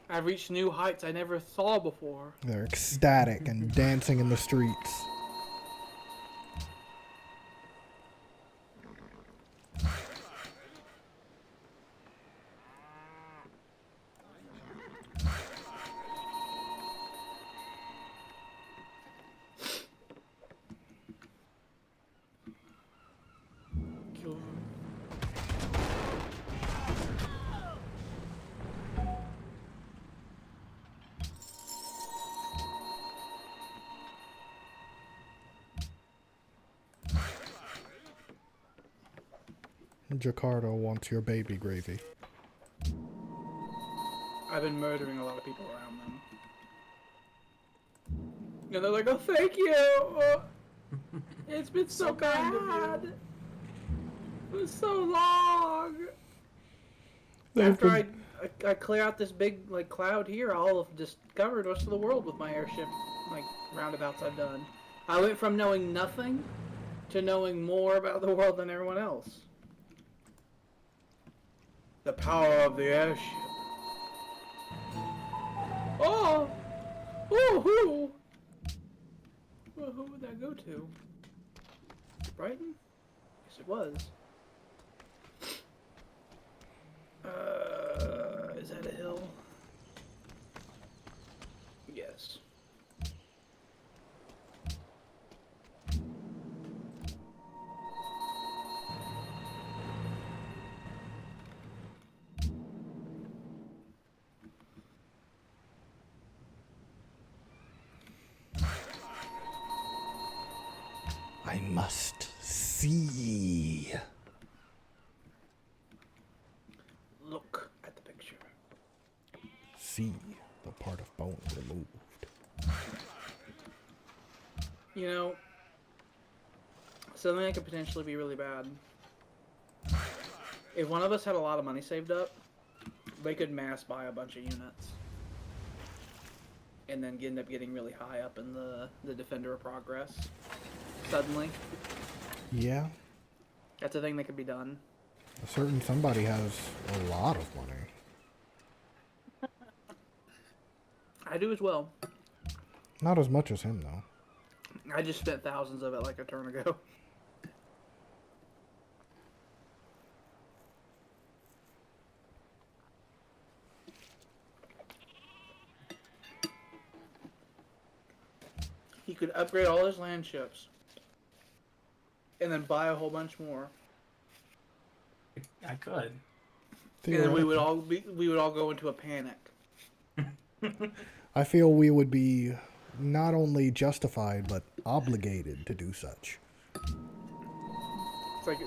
I've reached new heights I never saw before. They're ecstatic and dancing in the streets. Kill him. Jakarta wants your baby gravy. I've been murdering a lot of people around them. And they're like, oh, thank you! It's been so kind of bad! It was so long! They've After been- I clear out this big like cloud here, I'll have discovered most of the world with my airship like roundabouts I've done. I went from knowing nothing to knowing more about the world than everyone else. The power of the airship. Oh! Oh, who? Well, who would that go to? Brighton? Yes, it was. Is that a hill? Yes. I must see. Look at the picture. See the part of bone removed. You know, something that could potentially be really bad. If one of us had a lot of money saved up, they could mass buy a bunch of units. And then end up getting really high up in the Defender of Progress. Suddenly. Yeah, That's a thing that could be done. a certain somebody has a lot of money. I do as well. Not as much as him, though. I just spent thousands of it like a turn ago. He could upgrade all his land ships. And then buy a whole bunch more. I could. And then we would all go into a panic. I feel we would be not only justified, but obligated to do such. It's like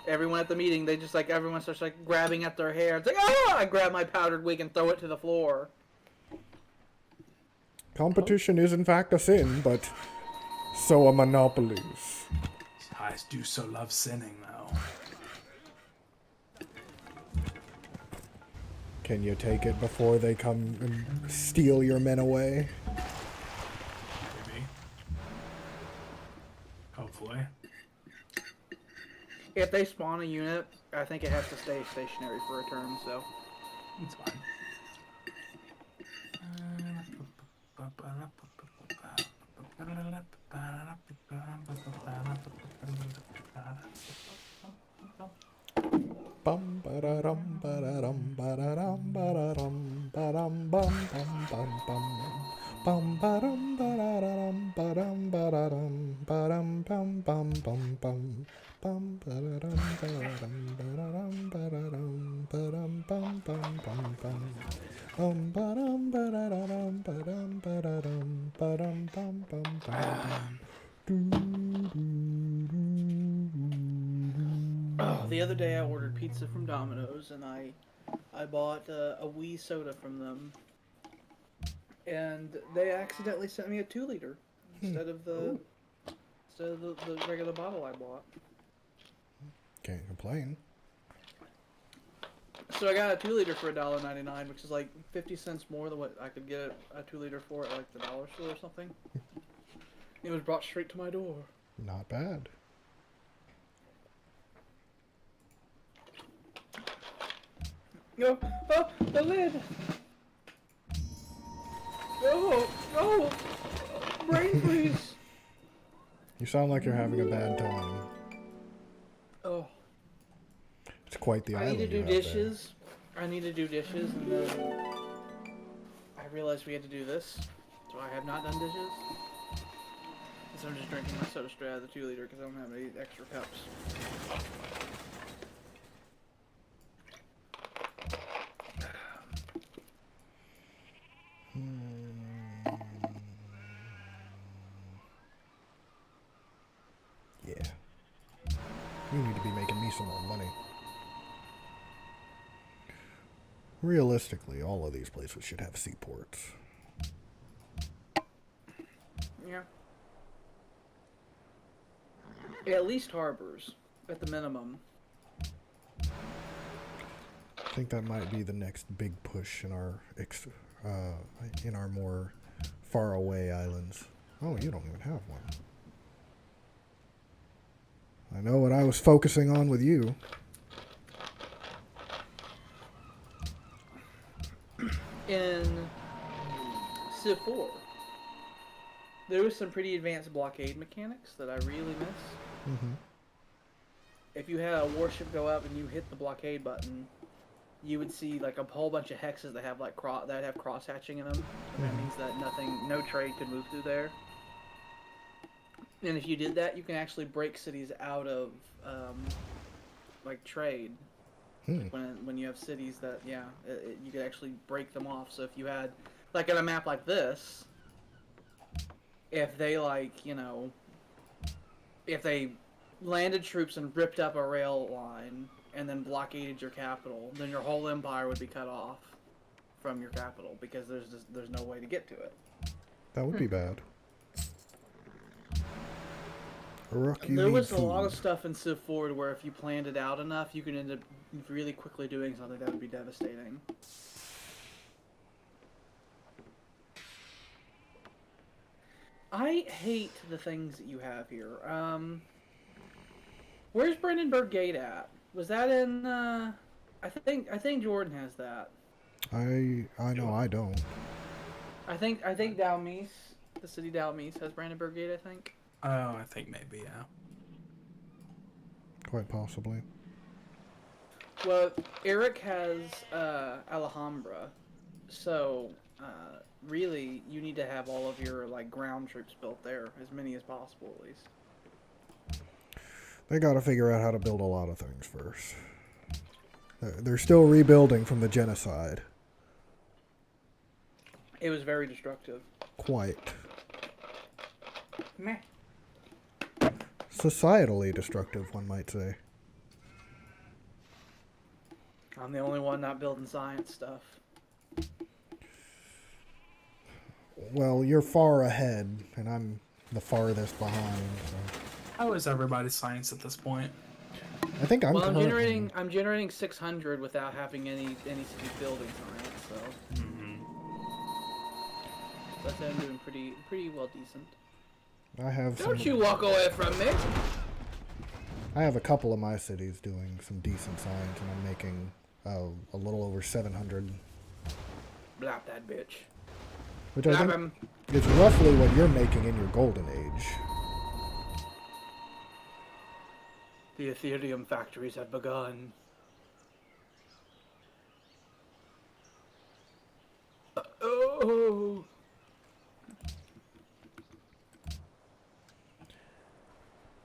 everyone at the meeting, they just like everyone starts like grabbing at their hair. It's like, oh! I grab my powdered wig and throw it to the floor. Competition is in fact a sin, but so are monopolies. I do so love sinning, though. Can you take it before they come and steal your men away? Maybe. Hopefully. If they spawn a unit, I think it has to stay stationary for a turn, so. It's fine. Bum ba-da-dum ba-da-dum ba-da-dum ba-da-dum ba-dum bum bum bum bum Bum ba-dum ba-da-dum ba-dum ba-da-dum ba-dum bum bum bum bum bum ba-da-dum ba-da-dum ba-da-dum ba-da-dum ba-dum bum bum bum bum ba-dum ba-da-dum ba-dum ba-da-dum ba-dum bum bum bum. Oh, the other day I ordered pizza from Domino's and I bought a wee soda from them, and they accidentally sent me a 2 liter instead of the regular bottle I bought. Can't complain. So I got a 2 liter for $1.99, which is like 50 cents more than what I could get a 2 liter for at like the dollar store or something. It was brought straight to my door. Not bad. Oh, the lid! Oh, brain freeze! You sound like you're having a bad time. Oh. It's quite the I island need to do you have there. dishes. I need to do dishes, and then I realized we had to do this, so I have not done dishes. So I'm just drinking my soda straight out of the 2 liter because I don't have any extra cups. Yeah. You need to be making me some more money. Realistically, all of these places should have seaports. Yeah. At least harbors, at the minimum. I think that might be the next big push in our more far away islands. Oh, you don't even have one. I know what I was focusing on with you. In Civ 4, there was some pretty advanced blockade mechanics that I really miss. Mm-hmm. If you had a warship go up and you hit the blockade button, you would see like a whole bunch of hexes that have like cross hatching in them. And that means that no trade could move through there. And if you did that, you can actually break cities out of like trade. When you have cities that you could actually break them off. So if you had like on a map like this, if they if they landed troops and ripped up a rail line and then blockaded your capital, then your whole empire would be cut off from your capital because there's no way to get to it. That would be bad. There was a lot of stuff in Civ 4 where if you planned it out enough, you could end up really quickly doing something that would be devastating. I hate the things that you have here. Where's Brandenburg Gate at? Was that in? I think Jordan has that. I know I don't. I think Dalmise, the city Dalmise has Brandenburg Gate. I think. Oh, I think maybe, yeah. Quite possibly. Well, Eric has Alhambra, so really you need to have all of your like ground troops built there, as many as possible at least. They got to figure out how to build a lot of things first. They're still rebuilding from the genocide. It was very destructive. Quite. Meh. Societally destructive, one might say. I'm the only one not building science stuff. Well, you're far ahead, and I'm the farthest behind. So. How is everybody's science at this point? I think I'm. Well, I'm generating 600 without having any city building science, so. That's I'm doing pretty well decent. I have. Don't you walk away from me! I have a couple of my cities doing some decent science, and I'm making a little over 700. Blap that bitch. Which I think is roughly what you're making in your golden age. The Ethereum factories have begun. Oh!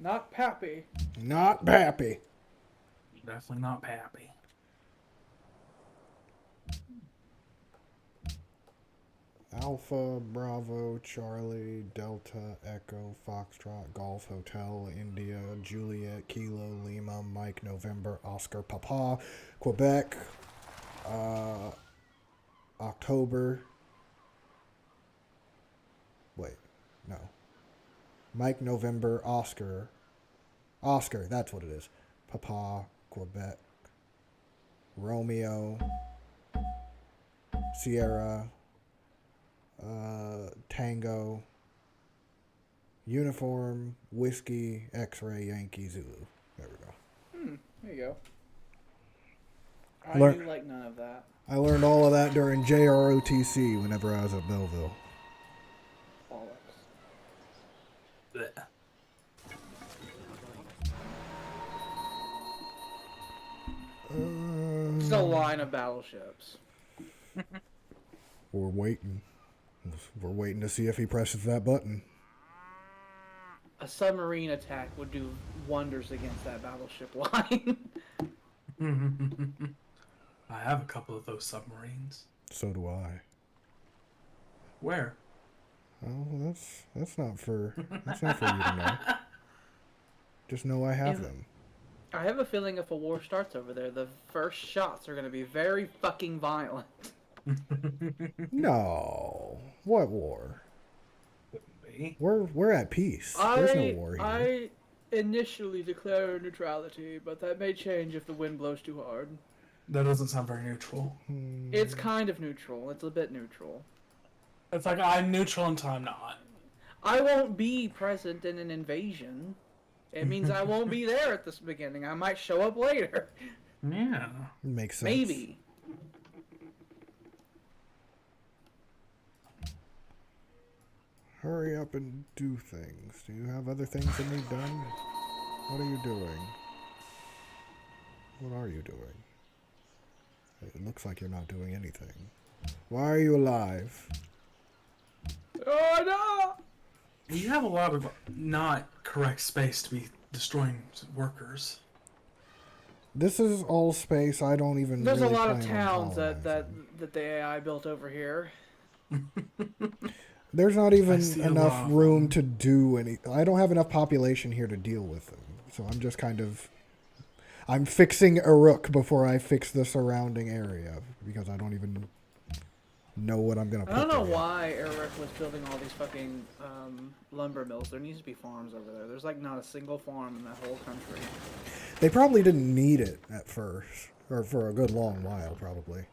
Not Pappy. Not Pappy. Definitely not Pappy. Alpha, Bravo, Charlie, Delta, Echo, Foxtrot, Golf, Hotel, India, Juliet, Kilo, Lima, Mike, November, Oscar, Papa, Quebec, October. Wait, no. Mike, November, Oscar. Oscar, that's what it is. Papa, Quebec, Romeo, Sierra, Tango, Uniform, Whiskey, X-Ray, Yankee, Zulu. There we go. There you go. I Learn- do like none of that. I learned all of that during JROTC whenever I was at Belleville. Bollocks. Blech. Just a line of battleships. We're waiting. We're waiting to see if he presses that button. A submarine attack would do wonders against that battleship line. I have a couple of those submarines. So do I. Where? Oh, that's not for you to know. Just know I have them. I have a feeling if a war starts over there, the first shots are going to be very fucking violent. No. What war? Me? We're at peace. There's no war here. I initially declare neutrality, but that may change if the wind blows too hard. That doesn't sound very neutral. It's kind of neutral. It's a bit neutral. It's like I'm neutral until I'm not. I won't be present in an invasion. It means I won't be there at this beginning. I might show up later. Yeah. Makes sense. Maybe. Hurry up and do things. Do you have other things that need done? What are you doing? What are you doing? It looks like you're not doing anything. Why are you alive? Oh no! You have a lot of not correct space to be destroying workers. This is all space I don't even There's really a lot of plan on towns that colonizing. the AI built over here. There's not I even see a enough lot of room them. to do any. I don't have enough population here to deal with them. So I'm just kind of. I'm fixing Uruk before I fix the surrounding area because I don't even know what I'm gonna put I don't know there. why Eric was building all these fucking lumber mills. There needs to be farms over there. There's like not a single farm in that whole country. They probably didn't need it at first, or for a good long while, probably.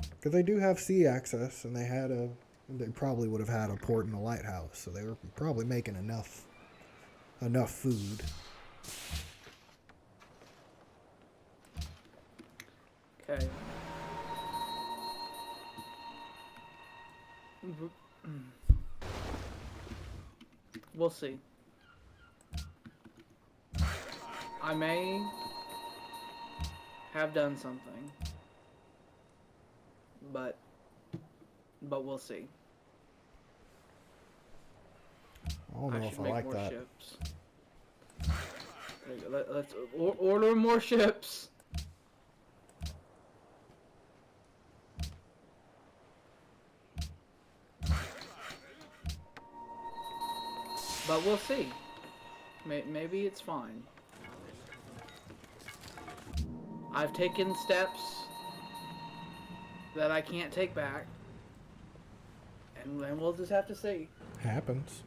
Because they do have sea access, and they probably would have had a port and a lighthouse, so they were probably making enough food. Okay. We'll see. I may have done something, but we'll see. I don't know if should I make like more that. ships. There you go. Let's order more ships. But we'll see. Maybe it's fine. I've taken steps that I can't take back. And we'll just have to see. Happens.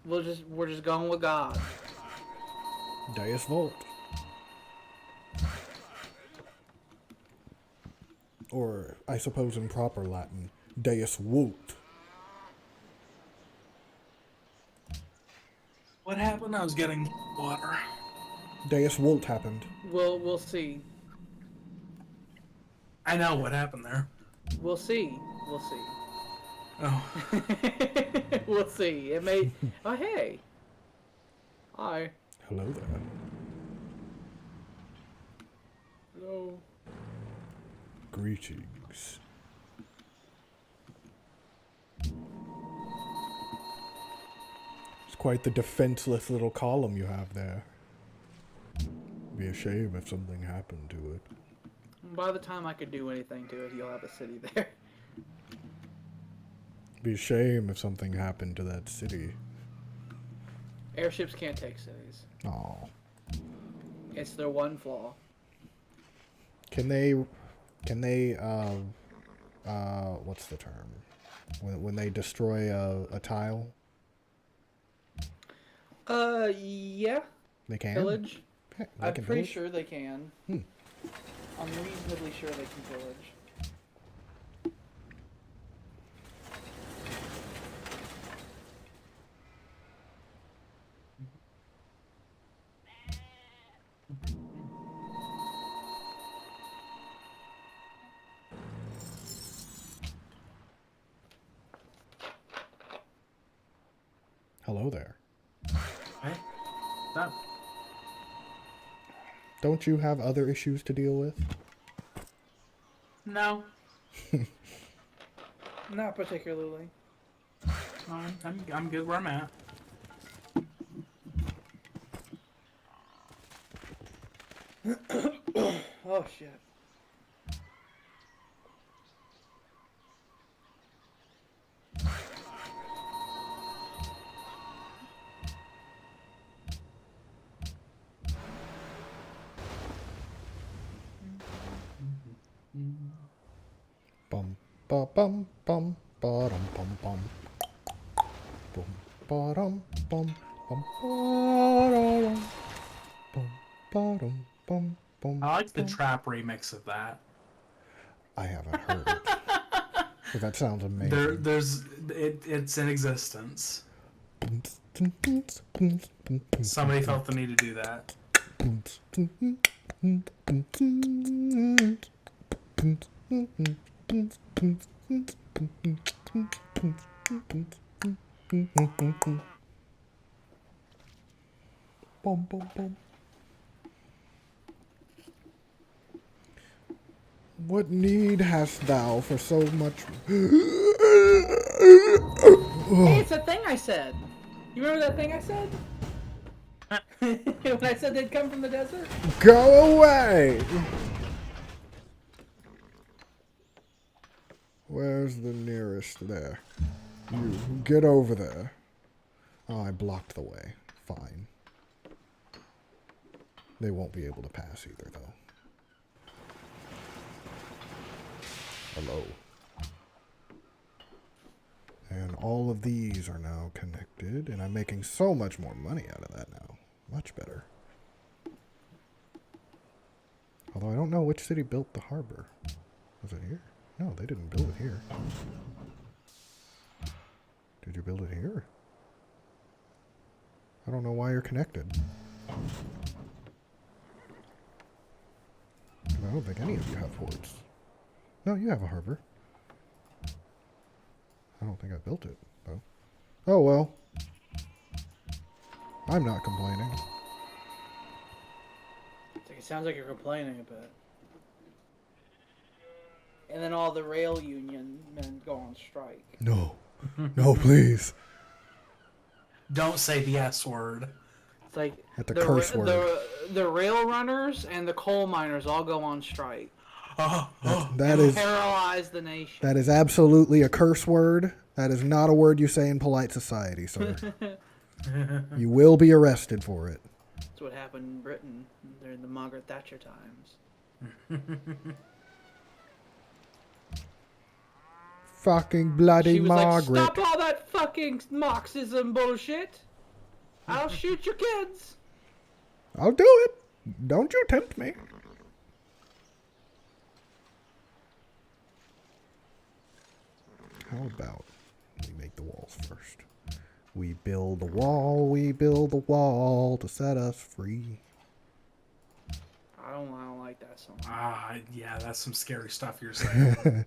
We're just going with God. Deus Volt. Or, I suppose in proper Latin, Deus Vult. What happened? I was getting water. Deus Vult happened. We'll see. I know what happened there. We'll see. We'll see. Oh. We'll see. It may. Oh hey. Hi. Hello there. Hello. Greetings. Quite the defenseless little column you have there. Be a shame if something happened to it. By the time I could do anything to it, you'll have a city there. Be a shame if something happened to that city. Airships can't take cities. Oh. It's their one flaw. Can they, what's the term? When they destroy a tile? Yeah. They can? Pillage. They I'm can pretty pillage? sure they can. Hmm. I'm reasonably sure they can pillage. Hello there. Hey, that. Don't you have other issues to deal with? No. Not particularly. I'm good where I'm at. Oh shit. Bum ba bum bum ba dum bum bum. Bum ba dum bum bum ba dum bum ba dum bum bum. I like the bum. trap remix of that. I haven't heard it. But that sounds amazing. It's in existence. Somebody felt the need to do that. Bum, bum, bum. What need hast thou for so much? Hey, it's a thing I said. You remember that thing I said? When I said they'd come from the desert? Go away! Where's the nearest there? You, get over there. Oh, I blocked the way. Fine. They won't be able to pass either, though. Hello. And all of these are now connected, and I'm making so much more money out of that now. Much better. Although I don't know which city built the harbor. Was it here? No, they didn't build it here. Did you build it here? I don't know why you're connected. I don't think any of you have ports. No, you have a harbor. I don't think I built it, though. Oh, well. I'm not complaining. It sounds like you're complaining a bit. And then all the rail union men go on strike. No. No, please. Don't say the S word. It's like That's a curse word. the rail runners and the coal miners all go on strike. That is Paralyze the nation. that is absolutely a curse word. That is not a word you say in polite society, sir. You will be arrested for it. That's what happened in Britain during the Margaret Thatcher times. Fucking bloody She was Margaret. like, "Stop all that fucking Marxism bullshit! I'll shoot your kids." I'll do it. Don't you tempt me. How about we make the walls first? We build the wall to set us free. I don't like that song. Yeah, that's some scary stuff you're saying.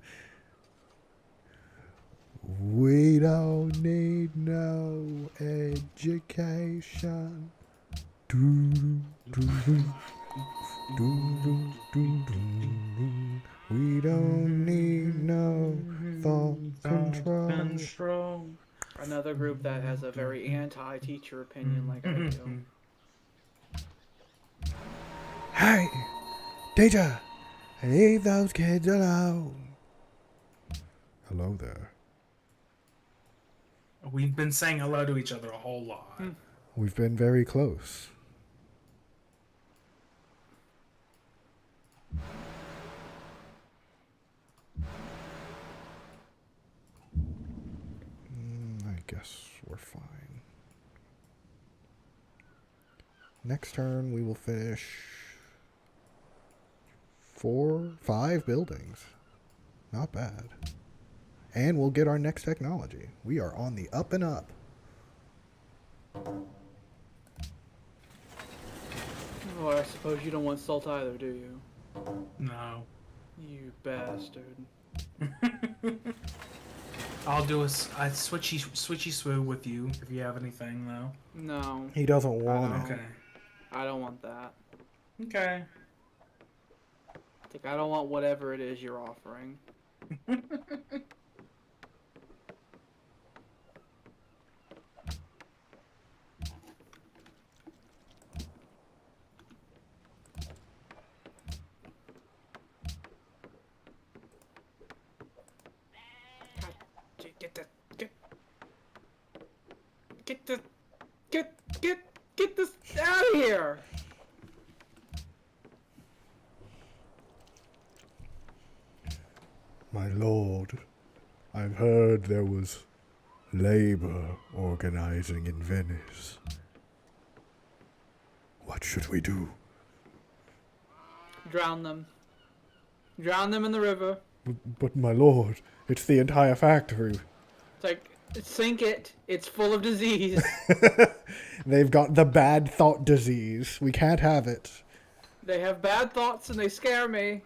We don't need no education. We don't need no thought control. Another group that has a very anti-teacher opinion like I do. Hey, teacher, leave those kids alone. Hello there. We've been saying hello to each other a whole lot. We've been very close. I guess we're fine. Next turn, we will finish 5 buildings. Not bad. And we'll get our next technology. We are on the up and up. Oh, I suppose you don't want salt either, do you? No. You bastard. I'll do a switchy swoo with you if you have anything, though. No, He doesn't want it. Okay. I don't want that. Okay. Like, I don't want whatever it is you're offering. Get this out of here! My lord, I've heard there was labor organizing in Venice. What should we do? Drown them. Drown them in the river. But my lord, it's the entire factory. It's like, sink it. It's full of disease. They've got the bad thought disease. We can't have it. They have bad thoughts and they scare me.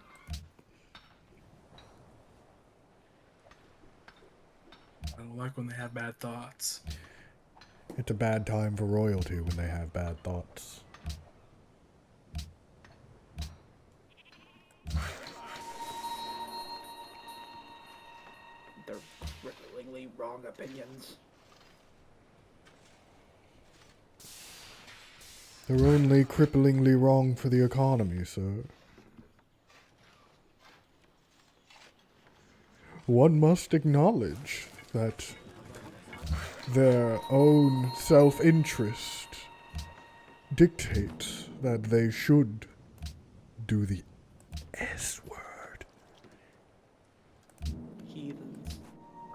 I don't like when they have bad thoughts. It's a bad time for royalty when they have bad thoughts. They're cripplingly wrong opinions. They're only cripplingly wrong for the economy, sir. One must acknowledge that their own self-interest dictates that they should do the S word. Heathens.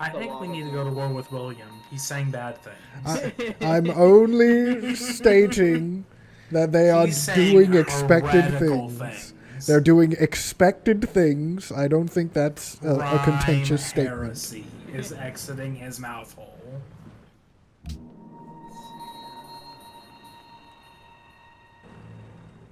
I think we need to go to war with William. He's saying bad things. I'm only stating that they are He's saying doing expected heretical things. things. They're doing expected things. I don't think that's a contentious Prime statement. heresy is exiting his mouth hole.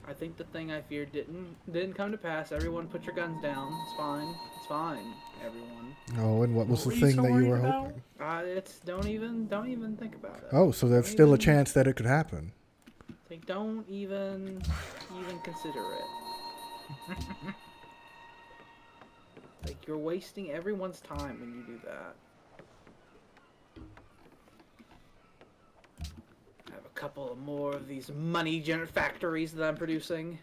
I think the thing I feared didn't come to pass. Everyone put your guns down. It's fine. It's fine, everyone. Oh, and what was What the were you thing so that you worried were about? hoping? It's don't even think about it. Oh, so there's Don't still a even- chance that it could happen. Like, don't even consider it. Like, you're wasting everyone's time when you do that. I have a couple more of these money factories that I'm producing.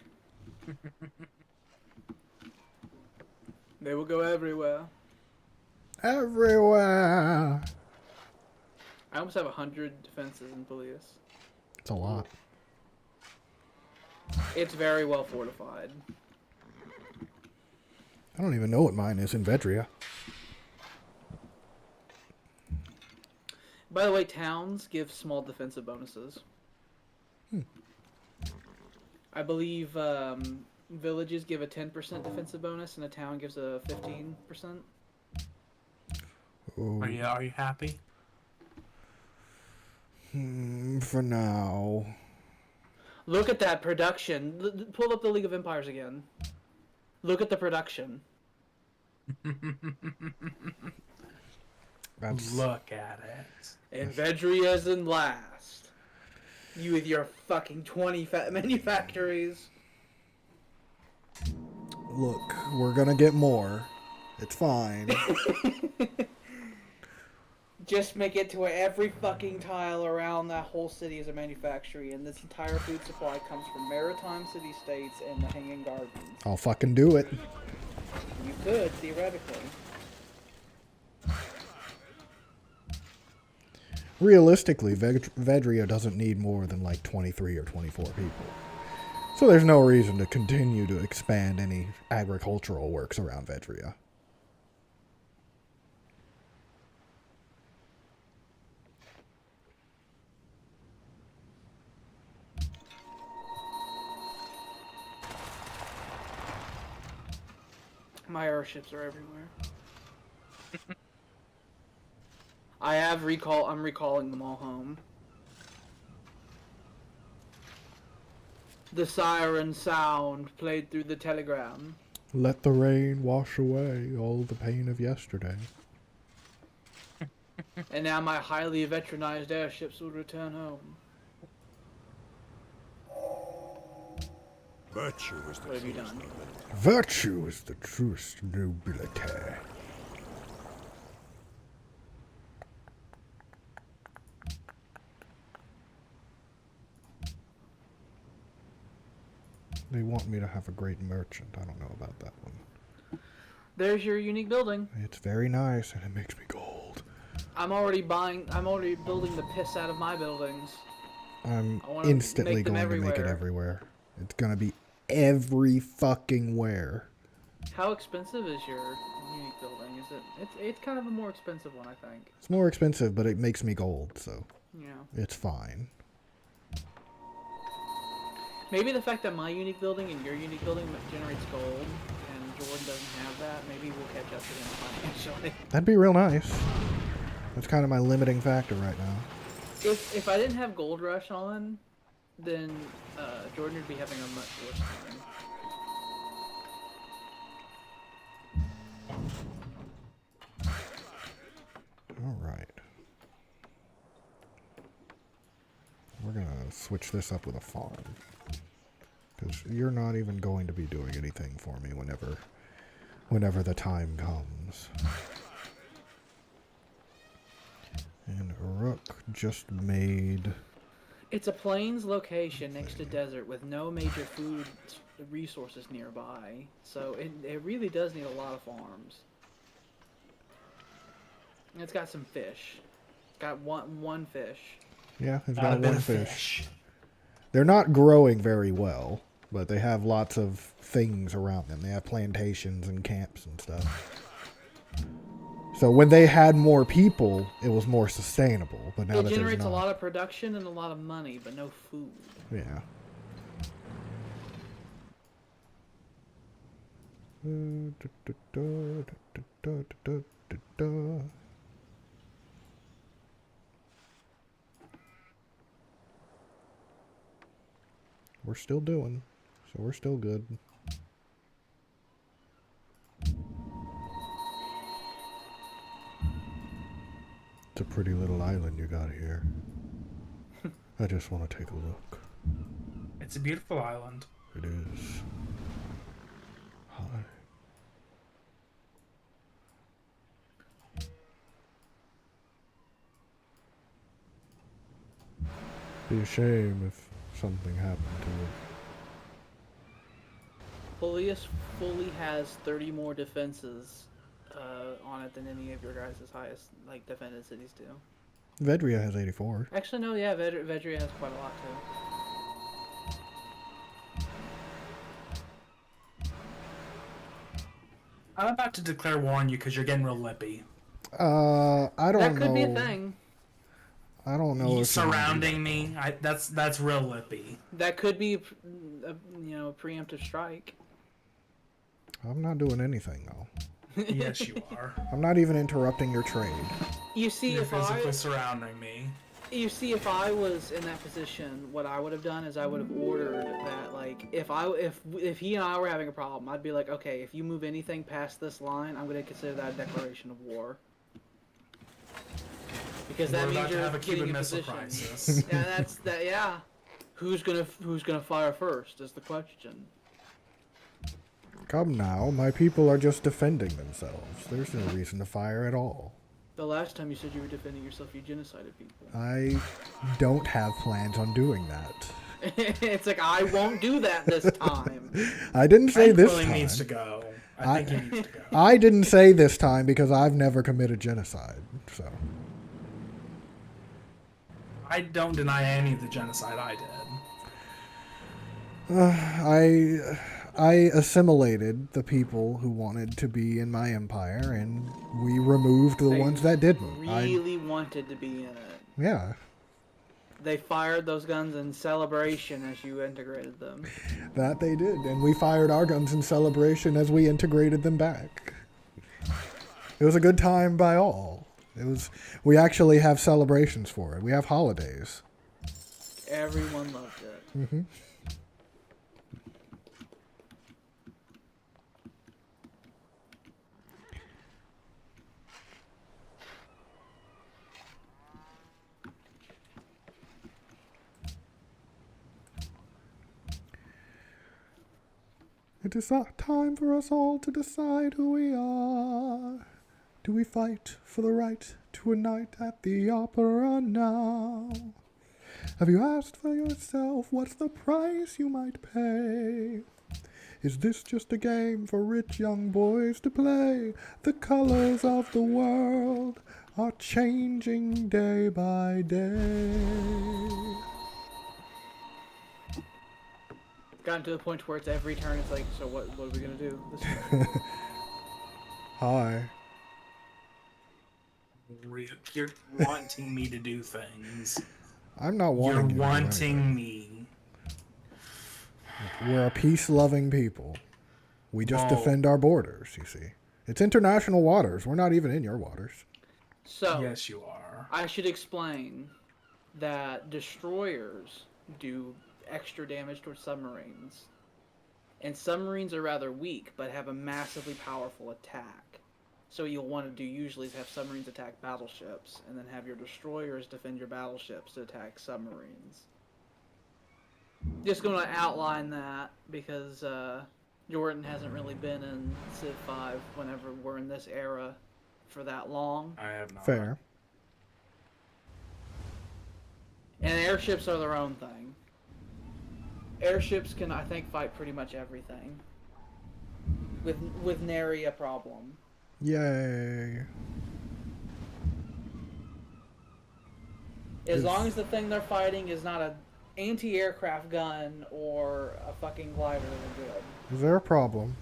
They will go everywhere. Everywhere. I almost have 100 defenses in Polius. It's a lot. It's very well fortified. I don't even know what mine is in Vedria. By the way, towns give small defensive bonuses. I believe villages give a 10% defensive bonus, and a town gives a 15%. Oh, Are you happy? for now. Look at that production. Pull up the League of Empires again. Look at the production. That's, Look at it. And Vedria's in last. You with your fucking 20 manufactories. look, we're gonna get more. It's fine. just make it to where every fucking tile around that whole city is a manufactory, and this entire food supply comes from maritime city-states and the Hanging Gardens. I'll fucking do it. You could, theoretically. Realistically, Vedria doesn't need more than like 23 or 24 people. So there's no reason to continue to expand any agricultural works around Vedria. My airships are everywhere. I'm recalling them all home. The siren sound played through the telegram. Let the rain wash away all the pain of yesterday. And now my highly veterinized airships will return home. Virtue is the What have you truest done? nobility. Virtue is the truest nobility. They want me to have a great merchant. I don't know about that one. There's your unique building. It's very nice and it makes me gold. I'm already building the piss out of my buildings. I'm I wanna instantly make them going to make it everywhere. everywhere. It's gonna be every fucking where. How expensive is your unique building? Is it? It's kind of a more expensive one, I think. It's more expensive, but it makes me gold, so Yeah. it's fine. Maybe the fact that my unique building and your unique building generates gold, and Jordan doesn't have that, maybe we'll catch up to him financially. That'd be real nice. That's kind of my limiting factor right now. If I didn't have Gold Rush on, then Jordan would be having a much worse time. All right. We're gonna switch this up with a farm. Because you're not even going to be doing anything for me whenever the time comes. And Rook just made... It's a plains location next to desert with no major food resources nearby, so it really does need a lot of farms. And it's got some fish. It's got one fish. Yeah, it's Not got a bit one of fish. They're not growing very well, but they have lots of things around them. They have plantations and camps and stuff. So when they had more people, it was more sustainable. But now It that there's generates not, a lot of production and a lot of money, but no food. yeah. We're still doing, so we're still good. It's a pretty little island you got here. I just want to take a look. It's a beautiful island. It is. Hi. Be a shame if something happened to it. Polius fully has 30 more defenses on it than any of your guys' highest defended cities do. Vedria has 84. Actually, no, yeah, Vedria has quite a lot too. I'm about to declare war on you because you're getting real lippy. I don't That know. could be a thing. I don't know You if surrounding me, that's real lippy. That could be, a preemptive strike. I'm not doing anything though. Yes, you are. I'm not even interrupting your trade. You see, You're if physically surrounding me. if I was in that position, what I would have done is I would have ordered that, if he and I were having a problem, I'd be like, okay, if you move anything past this line, I'm going to consider that a declaration of war. Because that We're means about to you're have a getting Cuban in Missile position. Crisis. Yeah, that's that. Yeah, who's gonna fire first is the question. Come now, my people are just defending themselves. There's no reason to fire at all. The last time you said you were defending yourself, you genocided people. I don't have plans on doing that. It's like, I won't do that this time. I didn't say this Willie time. needs to go. I think he needs to go. I didn't say this time because I've never committed genocide. So I don't deny any of the genocide I did. I assimilated the people who wanted to be in my empire, and we removed the ones that didn't. Really wanted to be in it. Yeah. They fired those guns in celebration as you integrated them. That they did, and we fired our guns in celebration as we integrated them back. It was a good time by all. We actually have celebrations for it. We have holidays. Everyone loved it. Mm-hmm. It is not time for us all to decide who we are. Do we fight for the right to a night at the opera now? Have you asked for yourself what's the price you might pay? Is this just a game for rich young boys to play? The colors of the world are changing day by day. Gotten to the point where it's every turn, it's like, so what are we gonna do this Hi. You're wanting me to do things. I'm not wanting You're you to do wanting anything. me. We're a peace-loving people. We just Whoa. defend our borders, you see. It's international waters. We're not even in your waters. So, Yes, you are. I should explain that destroyers do extra damage towards submarines. And submarines are rather weak, but have a massively powerful attack. So what you'll want to do usually is have submarines attack battleships, and then have your destroyers defend your battleships to attack submarines. Just going to outline that, because Jordan hasn't really been in Civ 5 whenever we're in this era for that long. I have not. Fair. And airships are their own thing. Airships can, I think, fight pretty much everything. With nary a problem. Yay. As long as the thing they're fighting is not an anti-aircraft gun or a fucking glider, they're Is there a problem?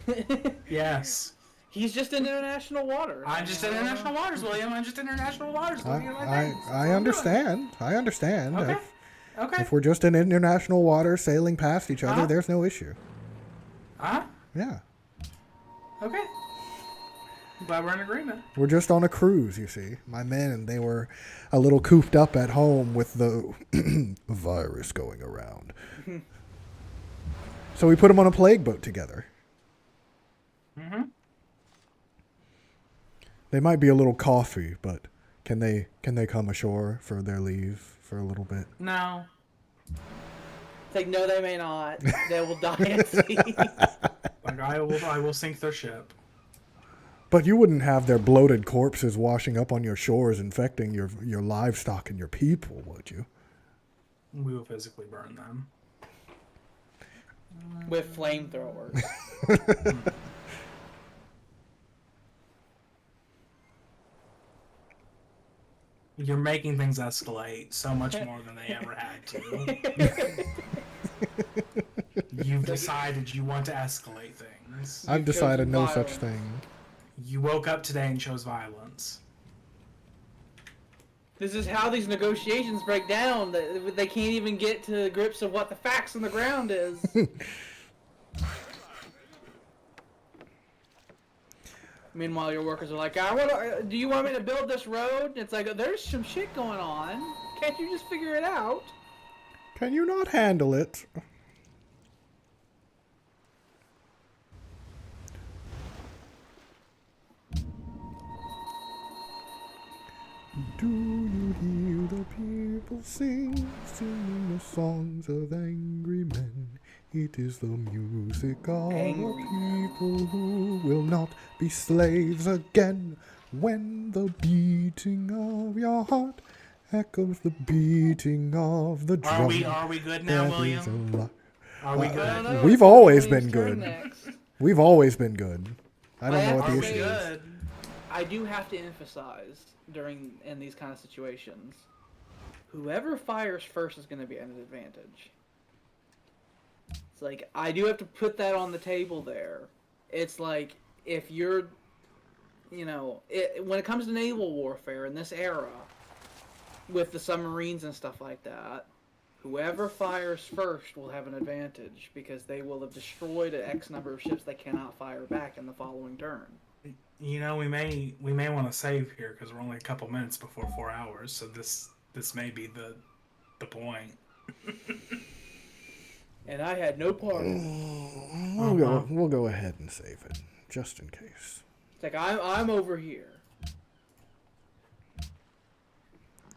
good. Yes. He's just in international waters. I'm just in international waters, William. I'm just in international waters. Looking at my things. That's I what I'm understand. I understand. doing. Okay. Okay. If we're just in international waters sailing past each other, there's no issue. Huh? Yeah. Okay. Glad we're in agreement. We're just on a cruise, you see. My men, they were a little cooped up at home with the virus going around. So we put them on a plague boat together. Mm-hmm. They might be a little coffee, but can they come ashore for their leave for a little bit? No. It's like, no, they may not. They will die at sea. Like I will sink their ship. But you wouldn't have their bloated corpses washing up on your shores, infecting your livestock and your people, would you? We will physically burn them. With flamethrowers. You're making things escalate so much more than they ever had to. You've decided you want to escalate things. I've decided no such violence. thing. You woke up today and chose violence. This is how these negotiations break down. They can't even get to grips of what the facts on the ground is. Meanwhile, your workers are like, do you want me to build this road? It's like, there's some shit going on. Can't you just figure it out? Can you not handle it? Do you hear the people singing the songs of angry men? It is the music of a people who will not be slaves again. When the beating of your heart echoes the beating of the drum. Are we good now, William? Are we I don't good? know. We've It's always William's been turn good. next. We've always been good. I don't I know have what to the Are we issue is. good? I do have to emphasize in these kind of situations, whoever fires first is going to be at an advantage. It's like I do have to put that on the table there. It's like if you're, when it comes to naval warfare in this era, with the submarines and stuff like that, whoever fires first will have an advantage because they will have destroyed an X number of ships they cannot fire back in the following turn. We may want to save here because we're only a couple minutes before 4 hours, so this may be the point. And I had no part in it. We'll go ahead and save it, just in case. It's like I'm over here.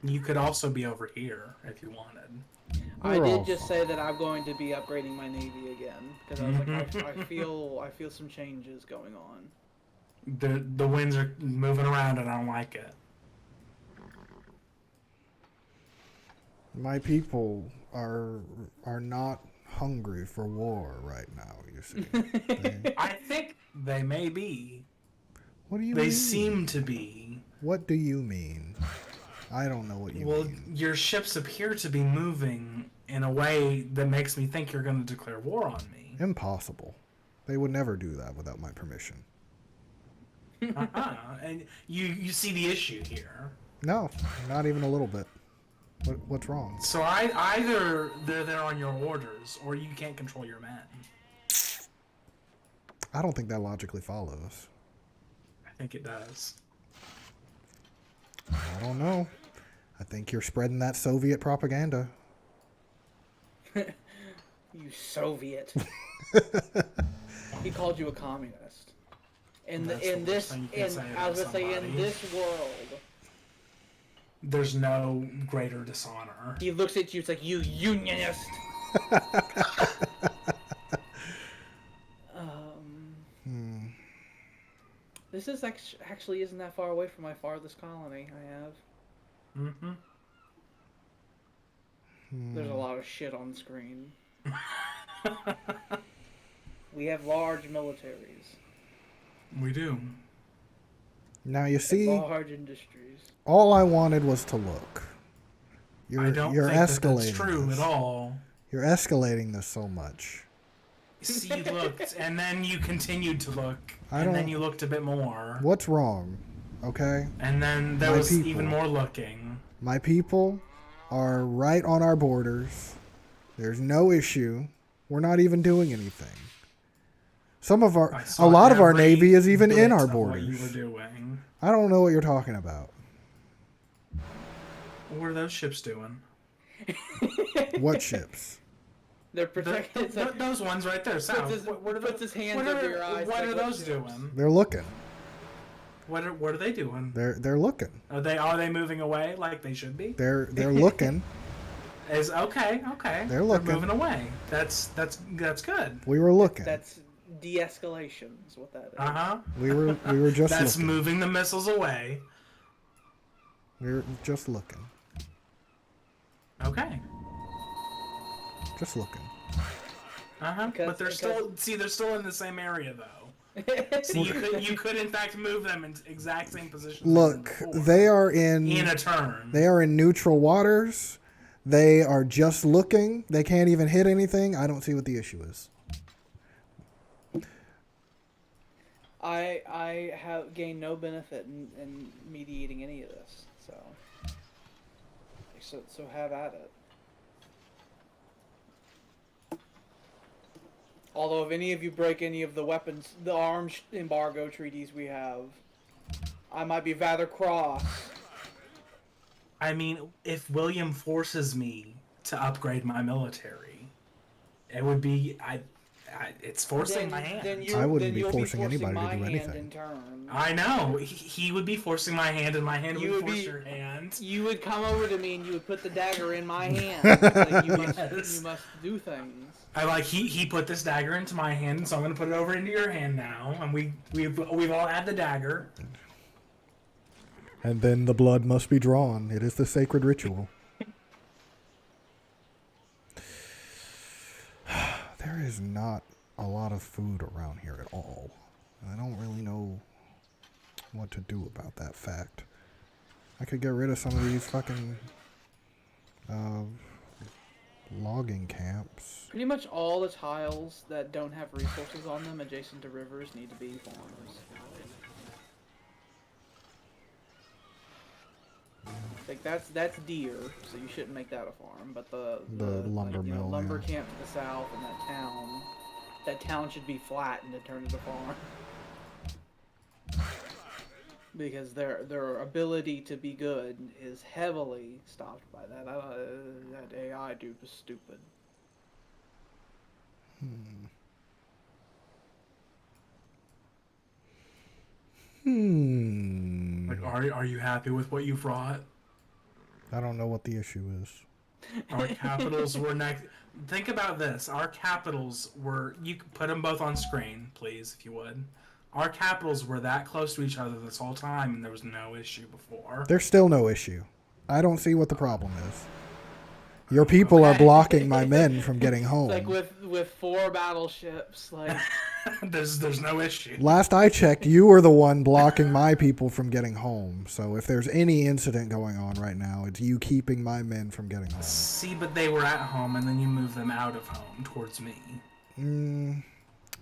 You could also be over here if you wanted. I We're did all just say that I'm going to be upgrading my navy again because I was like, I feel some changes going on. The winds are moving around and I don't like it. My people are not hungry for war right now, you see. I think they may be. What do you They mean? seem to be. What do you mean? I don't know what you mean. Your ships appear to be moving in a way that makes me think you're going to declare war on me. Impossible. They would never do that without my permission. And you see the issue here. No, not even a little bit. What's wrong? So either they're there on your orders, or you can't control your men. I don't think that logically follows. I think it does. I don't know. I think you're spreading that Soviet propaganda. You Soviet. He called you a communist. In this world, there's no greater dishonor. he looks at you. It's like you unionist. This is actually isn't that far away from my farthest colony I have. Mm-hmm. There's a lot of shit on screen. We have large militaries. We do. Now you see, Large industries. all I wanted was to look. I don't you're think escalating that's true this. at all. You're escalating this so much. See, you looked, and then you continued to look, I and then don't- you looked a bit more, What's wrong? Okay? and then there My was people. even more looking. My people are right on our borders. There's no issue. We're not even doing anything. I A saw lot of our every Navy is even in bit our of what you were borders. doing. I don't know what you're talking about. What are those ships doing? What ships? They're protected. It's like, Those ones right there, south. his- What are puts those? his hands what over are, your eyes, What like, are what those ships? doing? They're looking. What are they doing? They're looking. Are they moving away like they should be? They're looking. Is okay. They're looking. moving away. That's good. We were looking. That's de-escalation is what that is. We were just That's looking. moving the missiles away. We were just looking. Okay. Just looking. But they're still in the same area though. See, you could in fact move them in exact same positions. Look, they are in a turn. They are in neutral waters. They are just looking. They can't even hit anything. I don't see what the issue is. I have gained no benefit in mediating any of this, so have at it. Although if any of you break any of the arms embargo treaties we have, I might be rather cross. I mean, if William forces me to upgrade my military, it would be it's forcing my hand. I wouldn't be forcing anybody to do anything. In turn. I know. He would be forcing my hand, and my hand would force your hand. You would come over to me and you would put the dagger in my hand. Like, you must do things. He put this dagger into my hand, so I'm gonna put it over into your hand now, and we've all had the dagger. And then the blood must be drawn. It is the sacred ritual. There is not a lot of food around here at all. I don't really know what to do about that fact. I could get rid of some of these fucking logging camps. Pretty much all the tiles that don't have resources on them adjacent to rivers need to be farms. Like that's deer, so you shouldn't make that a farm. But the lumber mill, lumber yeah. camp to the south and that town should be flattened and turned into a farm. Because their ability to be good is heavily stopped by that. That AI dude was stupid. Like, are you happy with what you brought? I don't know what the issue is. Our capitals were next. Think about this. Our capitals were. You could put them both on screen, please, if you would. Our capitals were that close to each other this whole time, and there was no issue before. There's still no issue. I don't see what the problem is. Your people are blocking my men from getting home. Like with 4 battleships, like there's no issue. Last I checked, you were the one blocking my people from getting home. So if there's any incident going on right now, it's you keeping my men from getting home. See, but they were at home, and then you moved them out of home towards me.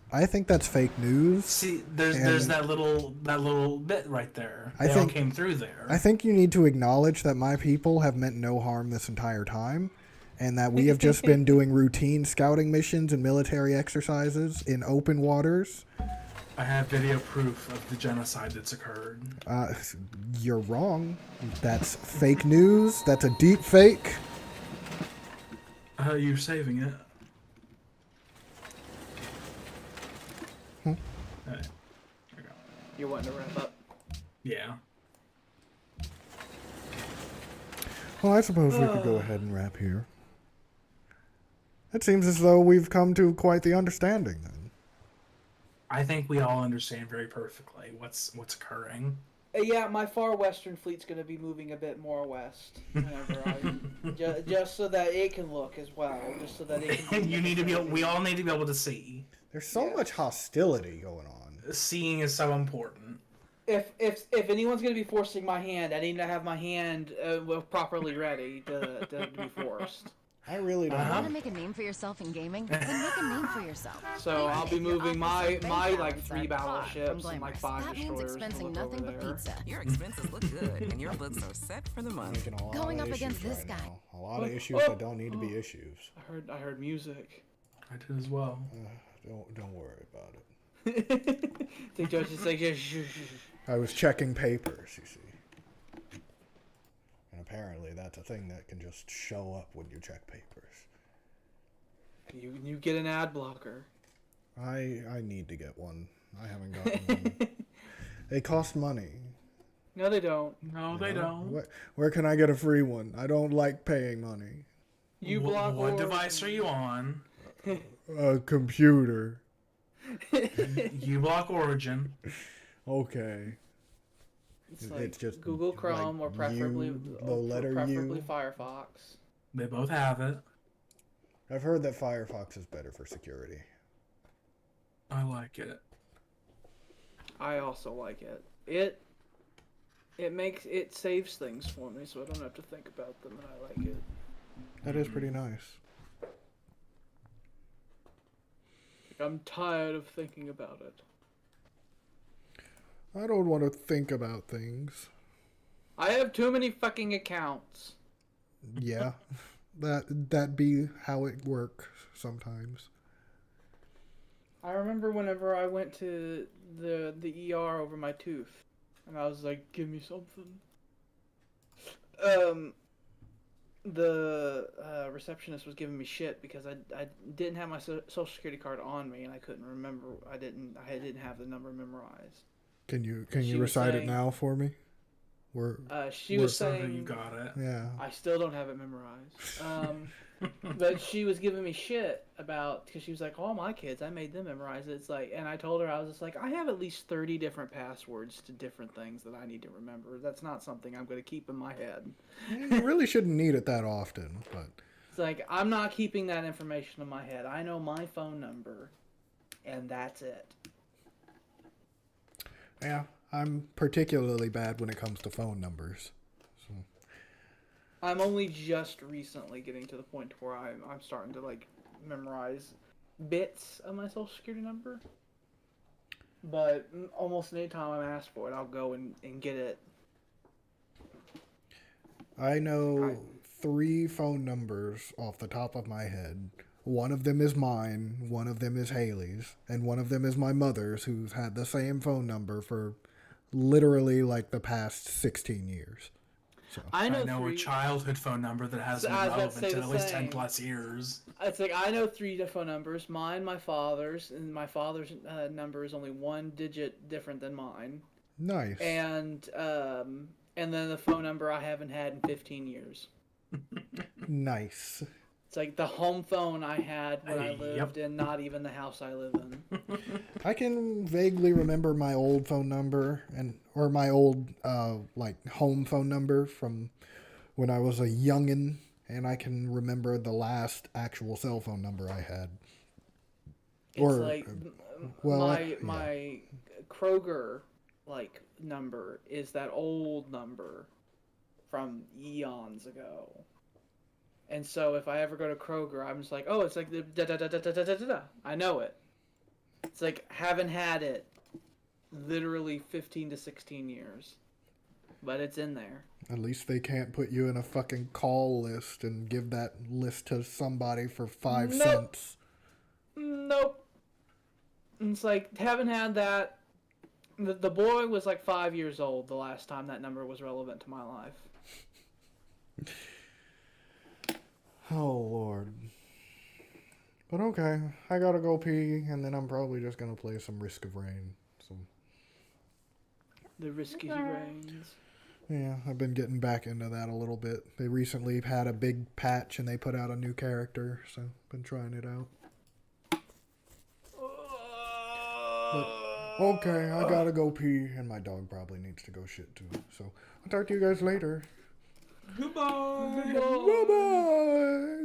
I think that's fake news. See, there's that little bit right there. They all came through there. I think you need to acknowledge that my people have meant no harm this entire time, and that we have just been doing routine scouting missions and military exercises in open waters. I have video proof of the genocide that's occurred. You're wrong. That's fake news. That's a deep fake. You're saving it. Alright. There we go. you're wanting to wrap up. Yeah. Well, I suppose we could go ahead and wrap here. It seems as though we've come to quite the understanding then. I think we all understand very perfectly what's occurring. Yeah, my far western fleet's going to be moving a bit more west whenever just so that it can look as well, just so that it can. We all need to be able to see. There's so much hostility going on. Seeing is so important. If anyone's going to be forcing my hand, I need to have my hand properly ready to be forced. I really don't You know. want to make a name for yourself in gaming? Then make a name for yourself. So I'll be moving my like 3 From battleships and like glamorous. 5 That means destroyers. expensing to look nothing over but there. pizza. Your expenses look good, and your books are set for the month. Making a lot Going of up against issues this right guy. now. A lot of issues that don't need to be issues. I heard music. I did as well. Don't worry about it. The judge is like, I was checking papers, you see. And apparently that's a thing that can just show up when you check papers. you get an ad blocker. I need to get one. I haven't gotten one. They cost money. No, they don't. No, they don't. Where can I get a free one? I don't like paying money. You block What or- device are you on? A computer. You block Origin. Okay. It's like It's just Google like Chrome or preferably the letter preferably U. Firefox. They both have it. I've heard that Firefox is better for security. I like it. I also like it. It saves things for me, so I don't have to think about them, and I like it. That is pretty nice. I'm tired of thinking about it. I don't want to think about things. I have too many fucking accounts. Yeah. That be how it works sometimes. I remember whenever I went to the ER over my tooth, and I was like, "Give me something." The receptionist was giving me shit because I didn't have my social security card on me, and I couldn't remember. I didn't have the number memorized. Can you She was recite it saying- now for me? She was So saying, you got it. Yeah. I still don't have it memorized. But she was giving me shit about, because she was like, all my kids, I made them memorize it. It's like, and I told her, I was just like, I have at least 30 different passwords to different things that I need to remember. That's not something I'm going to keep in my head. You really shouldn't need it that often, but It's like, I'm not keeping that information in my head. I know my phone number, and that's it. yeah, I'm particularly bad when it comes to phone numbers. So I'm only just recently getting to the point where I'm starting to like memorize bits of my social security number. But almost any time I'm asked for it, I'll go and get it. I know 3 phone numbers off the top of my head. One of them is mine, one of them is Haley's, and one of them is my mother's, who's had the same phone number for literally like the past 16 years. So I know a 3. childhood phone number that has So been I was about to relevant say to the at least same. 10 plus years. It's like I know 3 phone numbers. Mine, my father's, and my father's number is only 1 digit different than mine. nice. And then the phone number I haven't had in 15 years. Nice. It's like the home phone I had when I Yep. lived in, not even the house I live in. I can vaguely remember my old phone number or my old like home phone number from when I was a youngin', and I can remember the last actual cell phone number I had. It's Or, like well, my Kroger like number is that old number from eons ago. And so if I ever go to Kroger, I'm just like, oh, it's like the da da da da da da da da. I know it. It's like haven't had it literally 15 to 16 years. But it's in there. At least they can't put you in a fucking call list and give that list to somebody for 5 Nope. cents. Nope. And it's like haven't had that. The boy was like 5 years old the last time that number was relevant to my life. Oh, Lord. But okay, I gotta go pee, and then I'm probably just gonna play some Risk of Rain. So The Risky Reigns. yeah, I've been getting back into that a little bit. They recently had a big patch, and they put out a new character, so been trying it out. But, okay, I gotta go pee, and my dog probably needs to go shit too. So I'll talk to you guys later. Goodbye. Bye-bye!